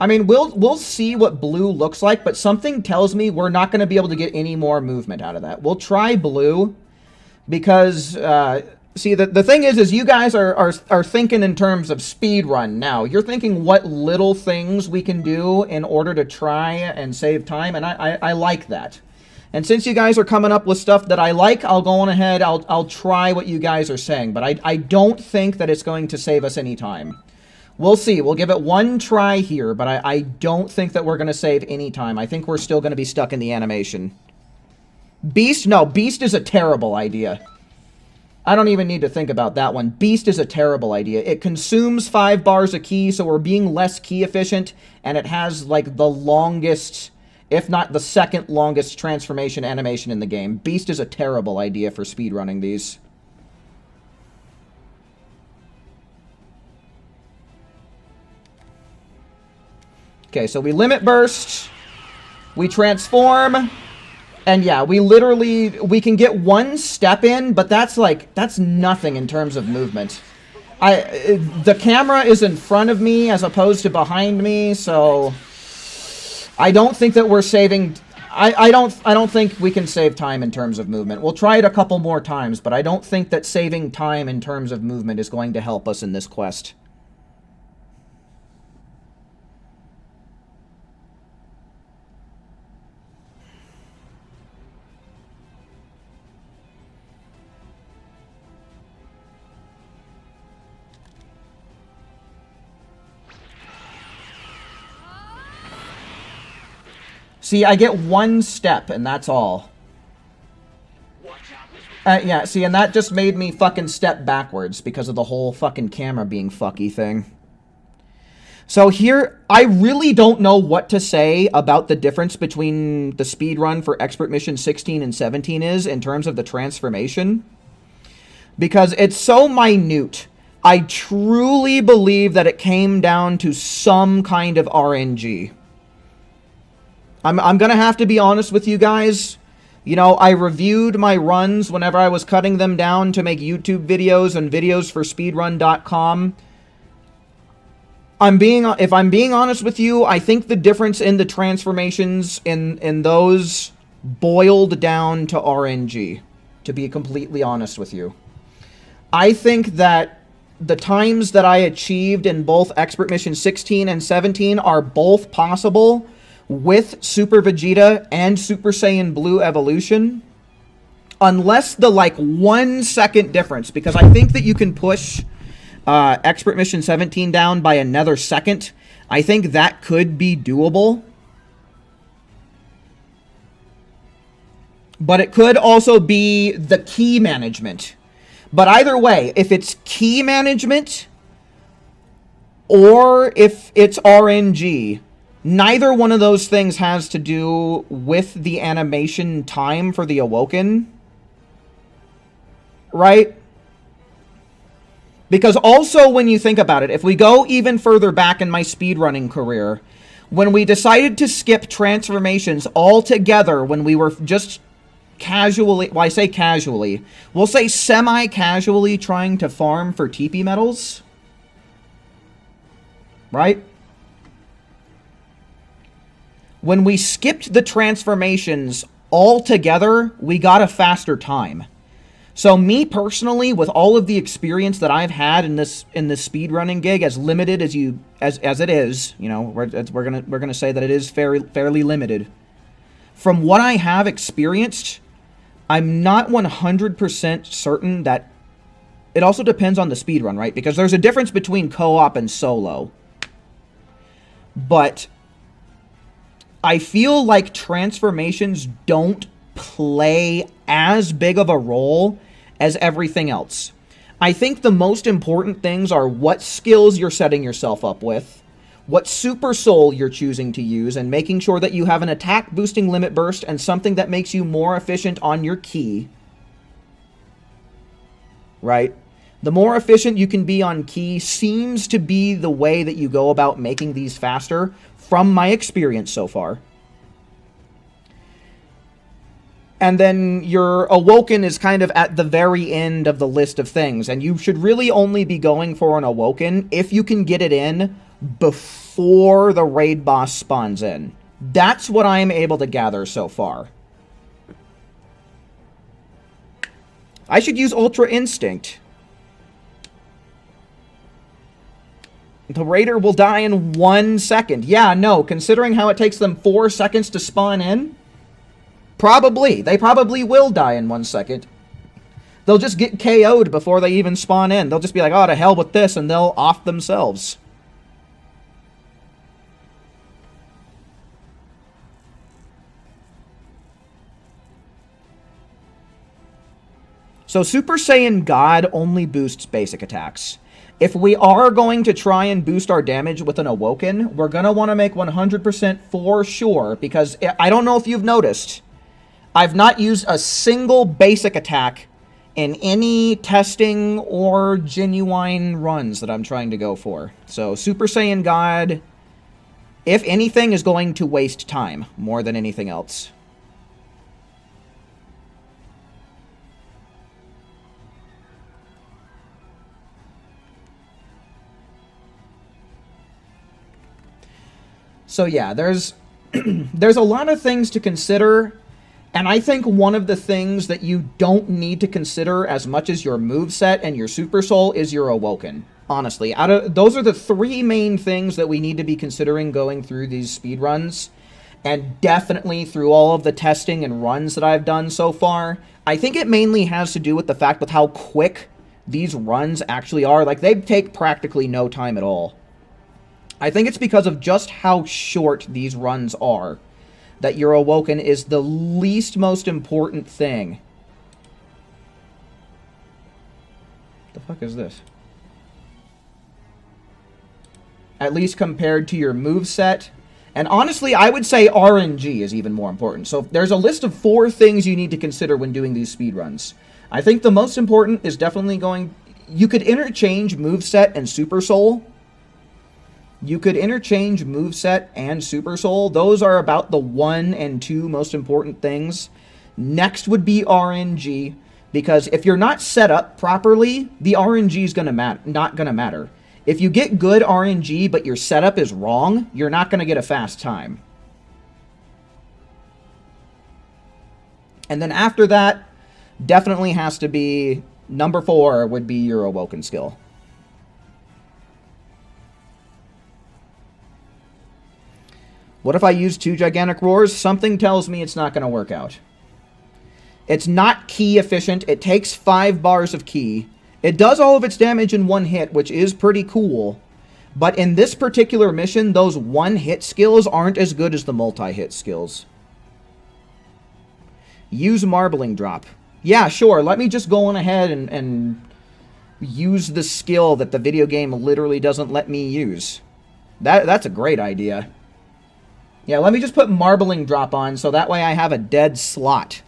I mean, we'll see what blue looks like, but something tells me we're not going to be able to get any more movement out of that. We'll try blue because, see, the thing is you guys are thinking in terms of speed run now. You're thinking what little things we can do in order to try and save time, and I like that. And since you guys are coming up with stuff that I like, I'll go on ahead, I'll try what you guys are saying, but I don't think that it's going to save us any time. We'll see. We'll give it one try here, but I don't think that we're going to save any time. I think we're still going to be stuck in the animation. Beast? No, Beast is a terrible idea. I don't even need to think about that one. Beast is a terrible idea. It consumes 5 bars of key, so we're being less key efficient, and it has, like, the longest, if not the second longest transformation animation in the game. Beast is a terrible idea for speedrunning these. Okay, so we limit burst, we transform, and yeah, we can get one step in, but that's nothing in terms of movement. The camera is in front of me as opposed to behind me, so I don't think that we're saving, I don't think we can save time in terms of movement. We'll try it a couple more times, but I don't think that saving time in terms of movement is going to help us in this quest. See, I get one step, and that's all. Yeah, see, and that just made me fucking step backwards because of the whole fucking camera being fucky thing. So here, I really don't know what to say about the difference between the speedrun for Expert Mission 16 and 17 is in terms of the transformation. Because it's so minute. I truly believe that it came down to some kind of RNG. I'm going to have to be honest with you guys. You know, I reviewed my runs whenever I was cutting them down to make YouTube videos and videos for speedrun.com. If I'm being honest with you, I think the difference in the transformations in those boiled down to RNG, to be completely honest with you. I think that the times that I achieved in both Expert Mission 16 and 17 are both possible with Super Vegeta and Super Saiyan Blue Evolution, unless the, 1 second difference, because I think that you can push Expert Mission 17 down by another second. I think that could be doable. But it could also be the key management. But either way, if it's key management or if it's RNG, neither one of those things has to do with the animation time for the Awoken. Right? Because also when you think about it, if we go even further back in my speedrunning career, when we decided to skip transformations altogether when we were just casually, well, I say casually, we'll say semi-casually trying to farm for TP medals, right? When we skipped the transformations altogether, we got a faster time. So me personally, with all of the experience that I've had in this speedrunning gig, as limited as it is, you know, we're gonna say that it is fairly limited. From what I have experienced, I'm not 100% certain that. It also depends on the speedrun, right? Because there's a difference between co-op and solo. But I feel like transformations don't play as big of a role as everything else. I think the most important things are what skills you're setting yourself up with, what super soul you're choosing to use, and making sure that you have an attack boosting limit burst and something that makes you more efficient on your key. Right? The more efficient you can be on key seems to be the way that you go about making these faster, from my experience so far. And then your Awoken is kind of at the very end of the list of things, and you should really only be going for an Awoken if you can get it in before the raid boss spawns in. That's what I'm able to gather so far. I should use Ultra Instinct. The Raider will die in 1 second. Yeah, no, considering how it takes them 4 seconds to spawn in, probably. They probably will die in 1 second. They'll just get KO'd before they even spawn in. They'll just be like, oh, to hell with this, and they'll off themselves. So Super Saiyan God only boosts basic attacks. If we are going to try and boost our damage with an Awoken, we're going to want to make 100% for sure, because I don't know if you've noticed, I've not used a single basic attack in any testing or genuine runs that I'm trying to go for. So Super Saiyan God, if anything, is going to waste time more than anything else. So yeah, there's a lot of things to consider, and I think one of the things that you don't need to consider as much as your moveset and your Super Soul is your Awoken. Honestly, those are the 3 main things that we need to be considering going through these speedruns, and definitely through all of the testing and runs that I've done so far. I think it mainly has to do with the fact with how quick these runs actually are. Like, they take practically no time at all. I think it's because of just how short these runs are that your Awoken is the least most important thing. The fuck is this? At least compared to your moveset. And honestly, I would say RNG is even more important. So there's a list of 4 things you need to consider when doing these speedruns. I think the most important is definitely going... You could interchange moveset and Super Soul. You could interchange moveset and Super Soul. Those are about the 1 and 2 most important things. Next would be RNG, because if you're not set up properly, the RNG is not going to matter. If you get good RNG, but your setup is wrong, you're not going to get a fast time. And then after that, definitely has to be, number 4 would be your Awoken skill. What if I use 2 gigantic roars? Something tells me it's not going to work out. It's not key efficient. It takes 5 bars of key. It does all of its damage in 1 hit, which is pretty cool. But in this particular mission, those 1-hit skills aren't as good as the multi-hit skills. Use Marbling Drop. Yeah, sure. Let me just go on ahead and use the skill that the video game literally doesn't let me use. That's a great idea. Yeah, let me just put Marbling Drop on, so that way I have a dead slot.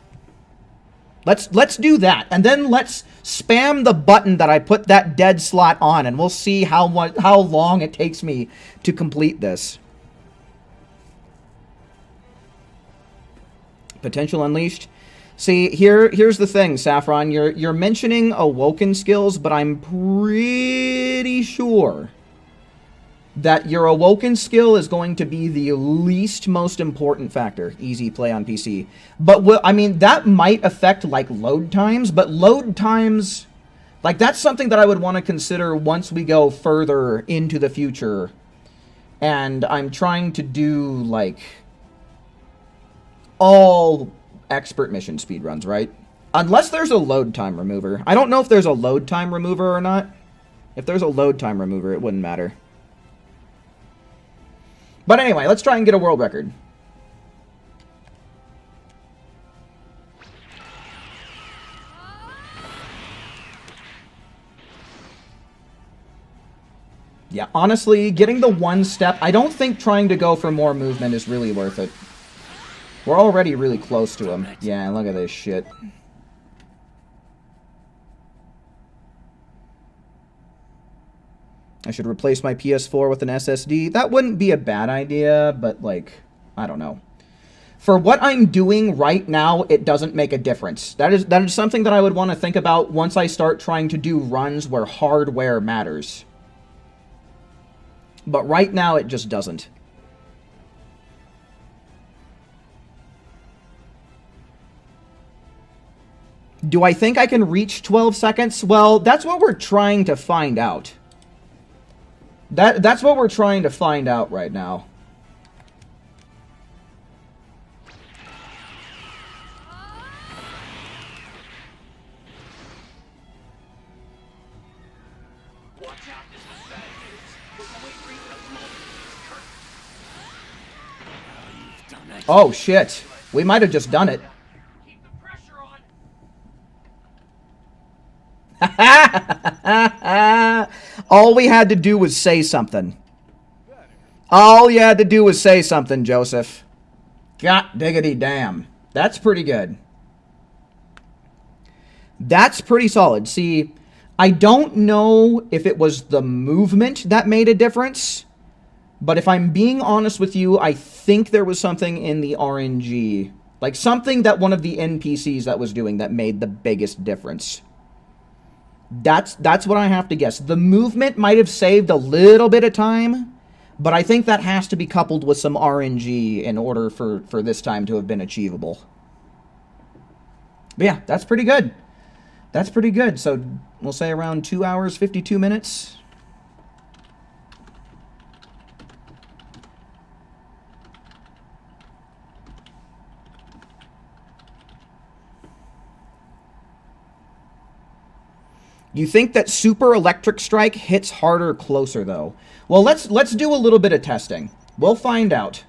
Let's do that, and then let's spam the button that I put that dead slot on, and we'll see how long it takes me to complete this. Potential Unleashed. See, here's the thing, Saffron. You're mentioning Awoken skills, but I'm pretty sure that your Awoken skill is going to be the least most important factor. Easy play on PC. But, I mean, that might affect, like, load times, but load times... Like, that's something that I would want to consider once we go further into the future. And I'm trying to do, like, all expert mission speedruns, right? Unless there's a load time remover. I don't know if there's a load time remover or not. If there's a load time remover, it wouldn't matter. But anyway, let's try and get a world record. Yeah, honestly, getting the one step, I don't think trying to go for more movement is really worth it. We're already really close to him. Yeah, look at this shit. I should replace my PS4 with an SSD. That wouldn't be a bad idea, but, like, I don't know. For what I'm doing right now, it doesn't make a difference. That is something that I would want to think about once I start trying to do runs where hardware matters. But right now, it just doesn't. Do I think I can reach 12 seconds? Well, that's what we're trying to find out. That's what we're trying to find out right now. Oh, shit. We might have just done it. Keep the pressure on. All we had to do was say something. All you had to do was say something, Joseph. God diggity damn. That's pretty good. That's pretty solid. See, I don't know if it was the movement that made a difference. But if I'm being honest with you, I think there was something in the RNG. Like something that one of the NPCs that was doing that made the biggest difference. That's what I have to guess. The movement might have saved a little bit of time, but I think that has to be coupled with some RNG in order for this time to have been achievable. But yeah, that's pretty good. That's pretty good. So we'll say around 2 hours, 52 minutes. You think that Super Electric Strike hits harder closer, though? Well, let's do a little bit of testing. We'll find out.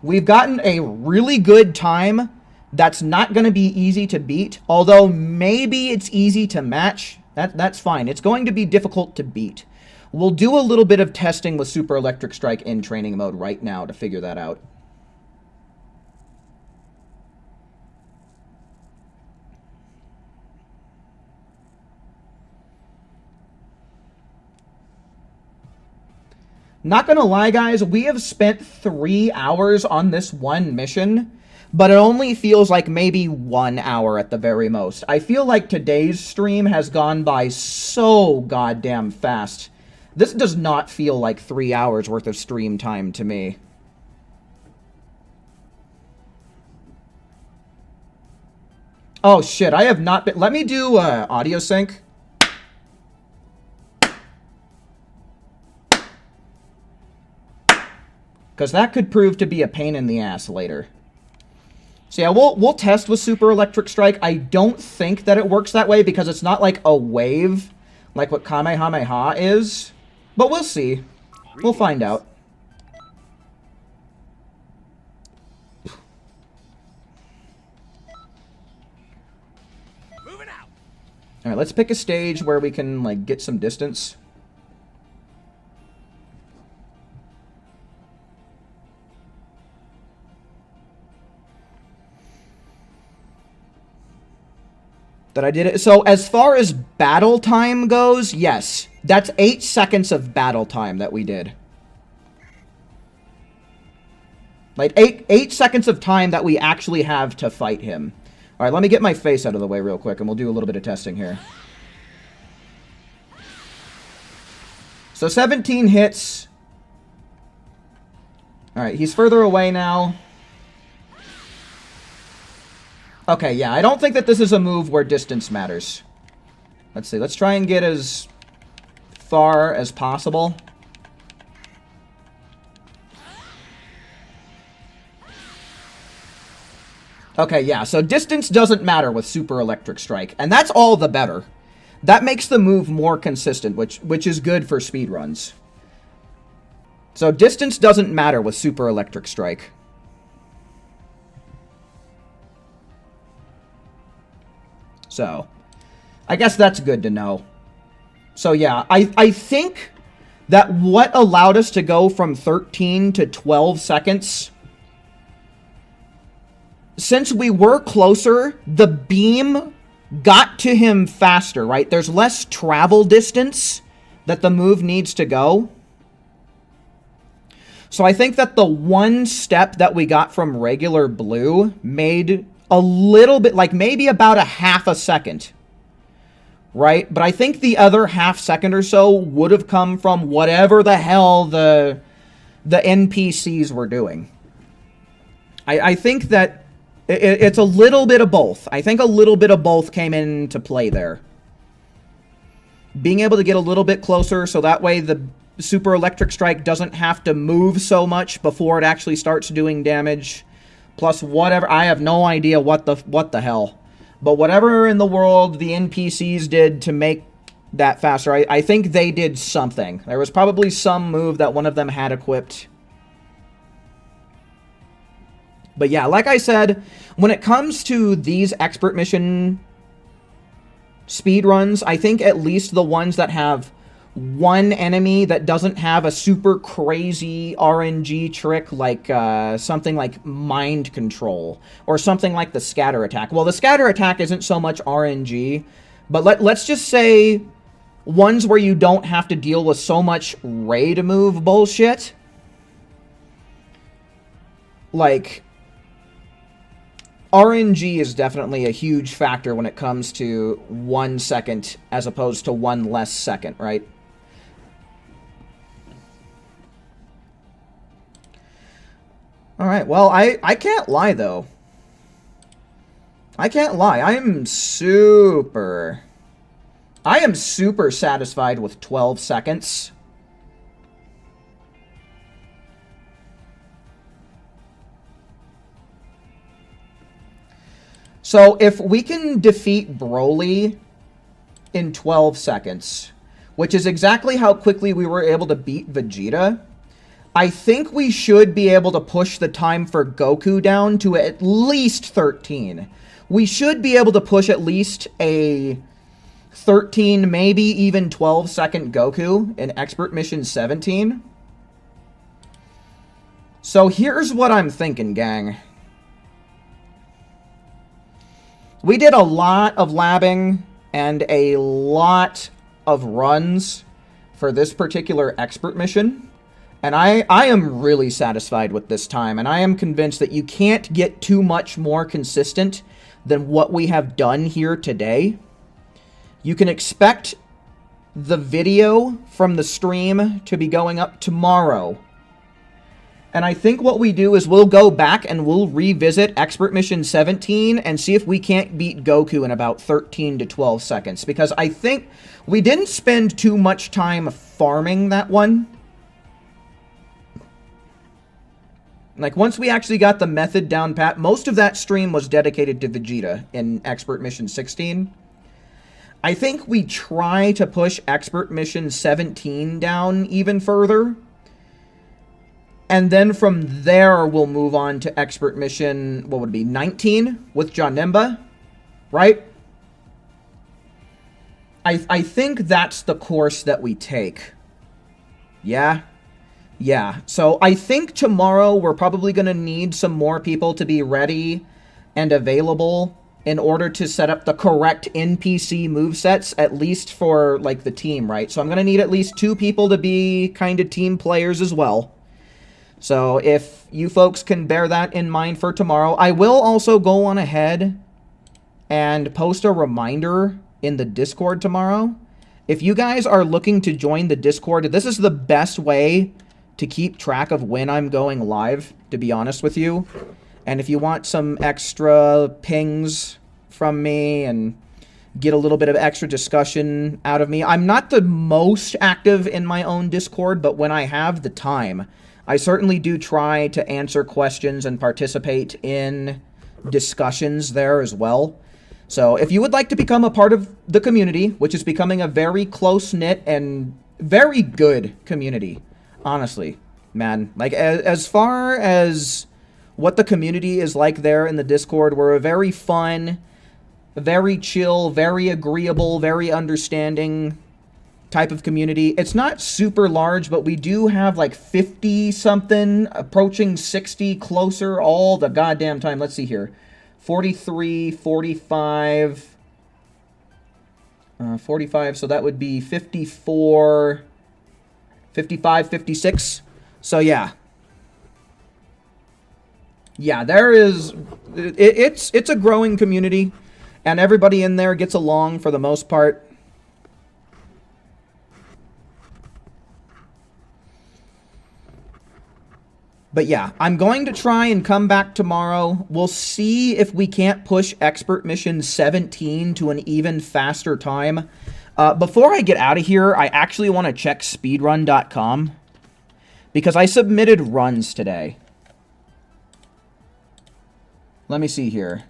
We've gotten a really good time that's not going to be easy to beat, although maybe it's easy to match. That's fine. It's going to be difficult to beat. We'll do a little bit of testing with Super Electric Strike in training mode right now to figure that out. Not gonna lie, guys, we have spent 3 hours on this one mission, but it only feels like maybe 1 hour at the very most. I feel like today's stream has gone by so goddamn fast. This does not feel like 3 hours worth of stream time to me. Oh shit, I have not been... Let me do audio sync. Because that could prove to be a pain in the ass later. So yeah, we'll test with Super Electric Strike. I don't think that it works that way because it's not like a wave like what Kamehameha is. But we'll see. We'll find out. Moving out. Alright, let's pick a stage where we can like get some distance. That I did it. So as far as battle time goes, yes. That's 8 seconds of battle time that we did. Like 8 seconds of time that we actually have to fight him. Alright, let me get my face out of the way real quick and we'll do a little bit of testing here. So 17 hits. Alright, he's further away now. Okay, yeah, I don't think that this is a move where distance matters. Let's see, let's try and get as far as possible. Okay, yeah, so distance doesn't matter with Super Electric Strike, and that's all the better. That makes the move more consistent, which is good for speedruns. So distance doesn't matter with Super Electric Strike. So, I guess that's good to know. So yeah, I think that what allowed us to go from 13 to 12 seconds... Since we were closer, the beam got to him faster, right? There's less travel distance that the move needs to go. So I think that the one step that we got from regular blue made a little bit, like maybe about a half a second, right? But I think the other half second or so would have come from whatever the hell the NPCs were doing. I think that it's a little bit of both. I think a little bit of both came into play there. Being able to get a little bit closer so that way the Super Electric Strike doesn't have to move so much before it actually starts doing damage. Plus whatever, I have no idea what the hell. But whatever in the world the NPCs did to make that faster, I think they did something. There was probably some move that one of them had equipped. But yeah, like I said, when it comes to these expert mission speedruns, I think at least the ones that have one enemy that doesn't have a super crazy RNG trick like something like mind control or something like the scatter attack. Well, the scatter attack isn't so much RNG, but let's just say ones where you don't have to deal with so much raid move bullshit. Like... RNG is definitely a huge factor when it comes to 1 second as opposed to 1 less second, right? Alright, well, I can't lie, though. I can't lie. I am super satisfied with 12 seconds. So, if we can defeat Broly in 12 seconds, which is exactly how quickly we were able to beat Vegeta, I think we should be able to push the time for Goku down to at least 13. We should be able to push at least a 13, maybe even 12-second Goku in Expert Mission 17. So, here's what I'm thinking, gang. We did a lot of labbing and a lot of runs for this particular expert mission. And I am really satisfied with this time. And I am convinced that you can't get too much more consistent than what we have done here today. You can expect the video from the stream to be going up tomorrow. And I think what we do is we'll go back and we'll revisit Expert Mission 17 and see if we can't beat Goku in about 13 to 12 seconds. Because I think we didn't spend too much time farming that one. Like, once we actually got the method down pat, most of that stream was dedicated to Vegeta in Expert Mission 16. I think we try to push Expert Mission 17 down even further. And then from there, we'll move on to Expert Mission, what would it be, 19 with Janemba, right? I think that's the course that we take. Yeah? Yeah. So I think tomorrow we're probably going to need some more people to be ready and available in order to set up the correct NPC movesets, at least for, like, the team, right? So I'm going to need at least 2 people to be kind of team players as well. So if you folks can bear that in mind for tomorrow, I will also go on ahead and post a reminder in the Discord tomorrow If you guys are looking to join the Discord, this is the best way to keep track of when I'm going live, to be honest with you. And if you want some extra pings from me and get a little bit of extra discussion out of me, I'm not the most active in my own Discord, but when I have the time, I certainly do try to answer questions and participate in discussions there as well. So if you would like to become a part of the community, which is becoming a very close-knit and very good community, honestly, man, like as far as what the community is like there in the Discord, we're a very fun, very chill, very agreeable, very understanding type of community. It's not super large, but we do have like 50 something, approaching 60, closer all the goddamn time. Let's see here. 43, 45, 45, so that would be 54, 55, 56. So yeah. Yeah, there is, it's a growing community, and everybody in there gets along for the most part. But yeah, I'm going to try and come back tomorrow. We'll see if we can't push Expert Mission 17 to an even faster time. Before I get out of here, I actually want to check speedrun.com, because I submitted runs today. Let me see here.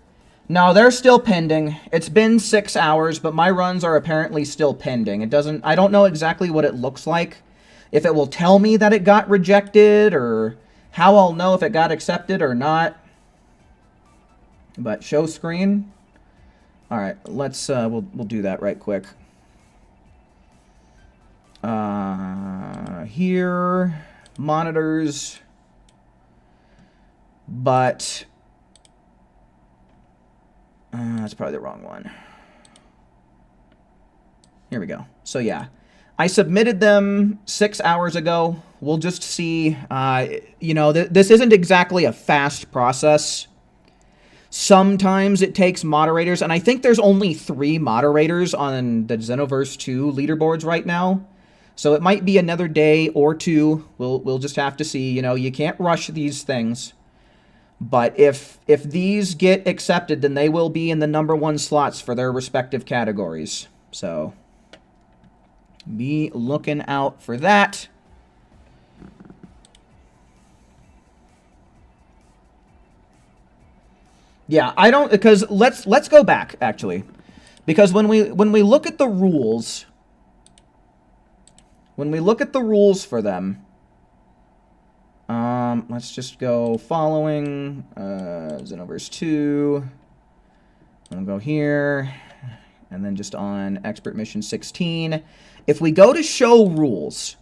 No, they're still pending. It's been 6 hours, but my runs are apparently still pending. I don't know exactly what it looks like. If it will tell me that it got rejected, or how I'll know if it got accepted or not. But show screen. All right, let's we'll do that right quick. Here, monitors, but that's probably the wrong one. Here we go. So yeah, I submitted them 6 hours ago. We'll just see. You know, this isn't exactly a fast process. Sometimes it takes moderators, and I think there's only 3 moderators on the Xenoverse 2 leaderboards right now. So it might be another day or 2. We'll just have to see. You know, you can't rush these things. But if these get accepted, then they will be in the #1 slots for their respective categories. So be looking out for that. Yeah, I don't, because let's go back actually, because when we look at the rules, for them, let's just go following Xenoverse 2. I'll go here, and then just on Expert Mission 16. If we go to show rules,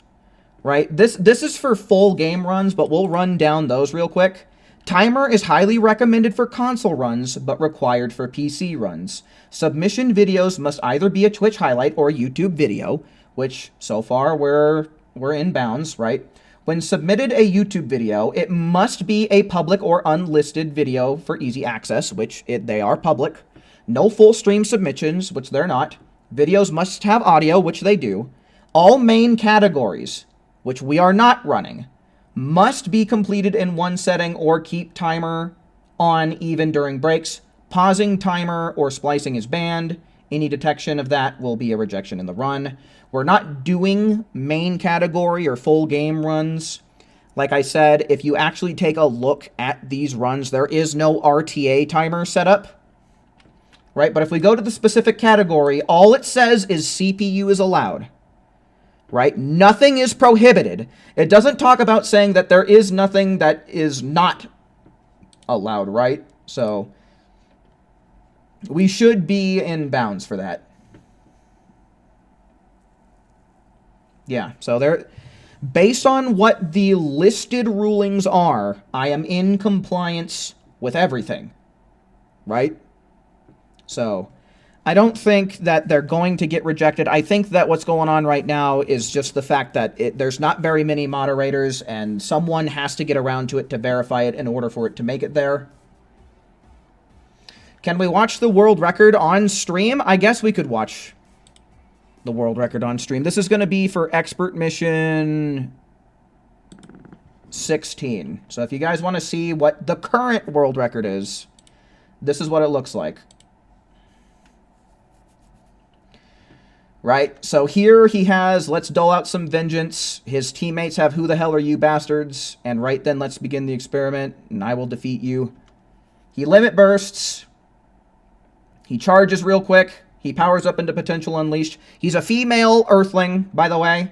right? This is for full game runs, but we'll run down those real quick. Timer is highly recommended for console runs, but required for PC runs. Submission videos must either be a Twitch highlight or a YouTube video, which so far we're in bounds, right? When submitted a YouTube video, it must be a public or unlisted video for easy access, which they are public. No full stream submissions, which they're not. Videos must have audio, which they do. All main categories, which we are not running, must be completed in one setting or keep timer on even during breaks. Pausing timer or splicing is banned. Any detection of that will be a rejection in the run. We're not doing main category or full game runs. Like I said, if you actually take a look at these runs, there is no RTA timer set up, right? But if we go to the specific category, all it says is CPU is allowed. Right? Nothing is prohibited. It doesn't talk about saying that there is nothing that is not allowed, right? So we should be in bounds for that. Yeah, so there, based on what the listed rulings are, I am in compliance with everything, right? So I don't think that they're going to get rejected. I think that what's going on right now is just the fact that there's not very many moderators, and someone has to get around to it to verify it in order for it to make it there. Can we watch the world record on stream? I guess we could watch. the world record on stream. This is going to be for expert mission 16. So if you guys want to see what the current world record is, this is what it looks like. Right? So here he has, let's dole out some vengeance. His teammates have, who the hell are you bastards? And right then, let's begin the experiment, and I will defeat you. He limit bursts. He charges real quick. He powers up into potential unleashed. He's a female Earthling, by the way.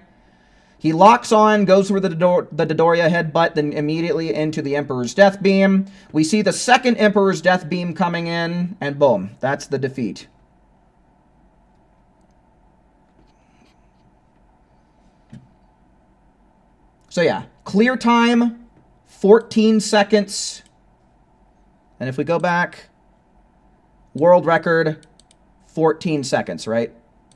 He locks on, goes for the Dodoria headbutt, then immediately into the Emperor's Death Beam. We see the second Emperor's Death Beam coming in, and boom, that's the defeat. So yeah, clear time, 14 seconds. And if we go back, world record, 14 seconds, right?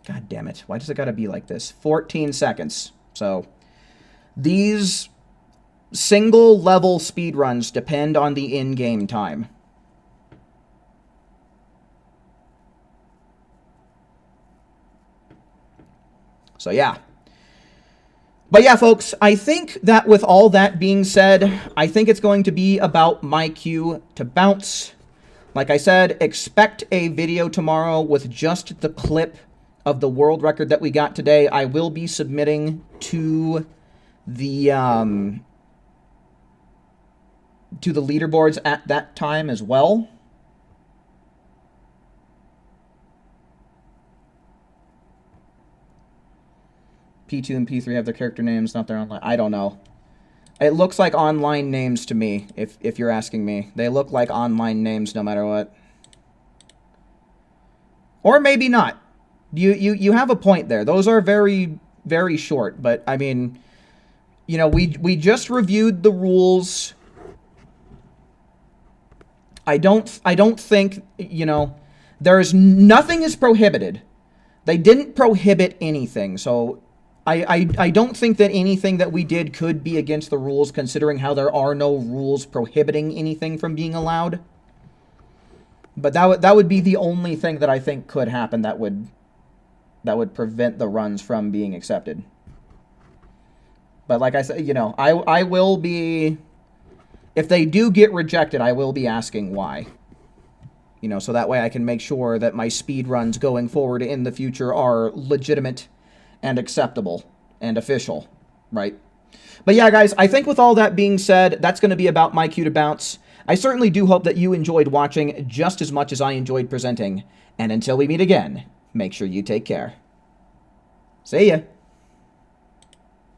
God damn it. Why does it gotta be like this? 14 seconds. So these single level speedruns depend on the in-game time. So yeah. But yeah, folks, I think that with all that being said, I think it's going to be about my cue to bounce. Like I said, expect a video tomorrow with just the clip of the world record that we got today. I will be submitting to the leaderboards at that time as well. P2 and P3 have their character names, not their online. I don't know. It looks like online names to me, if you're asking me. They look like online names no matter what. Or maybe not. You have a point there. Those are very, very short. But, I mean, you know, we just reviewed the rules. I don't think, you know, there's nothing is prohibited. They didn't prohibit anything, so I don't think that anything that we did could be against the rules, considering how there are no rules prohibiting anything from being allowed. But that would be the only thing that I think could happen that would prevent the runs from being accepted. But like I said, you know, I will be, if they do get rejected, I will be asking why. You know, so that way I can make sure that my speed runs going forward in the future are legitimate and acceptable and official, right? But yeah, guys, I think with all that being said, that's going to be about my cue to bounce. I certainly do hope that you enjoyed watching just as much as I enjoyed presenting. And until we meet again, make sure you take care. See ya.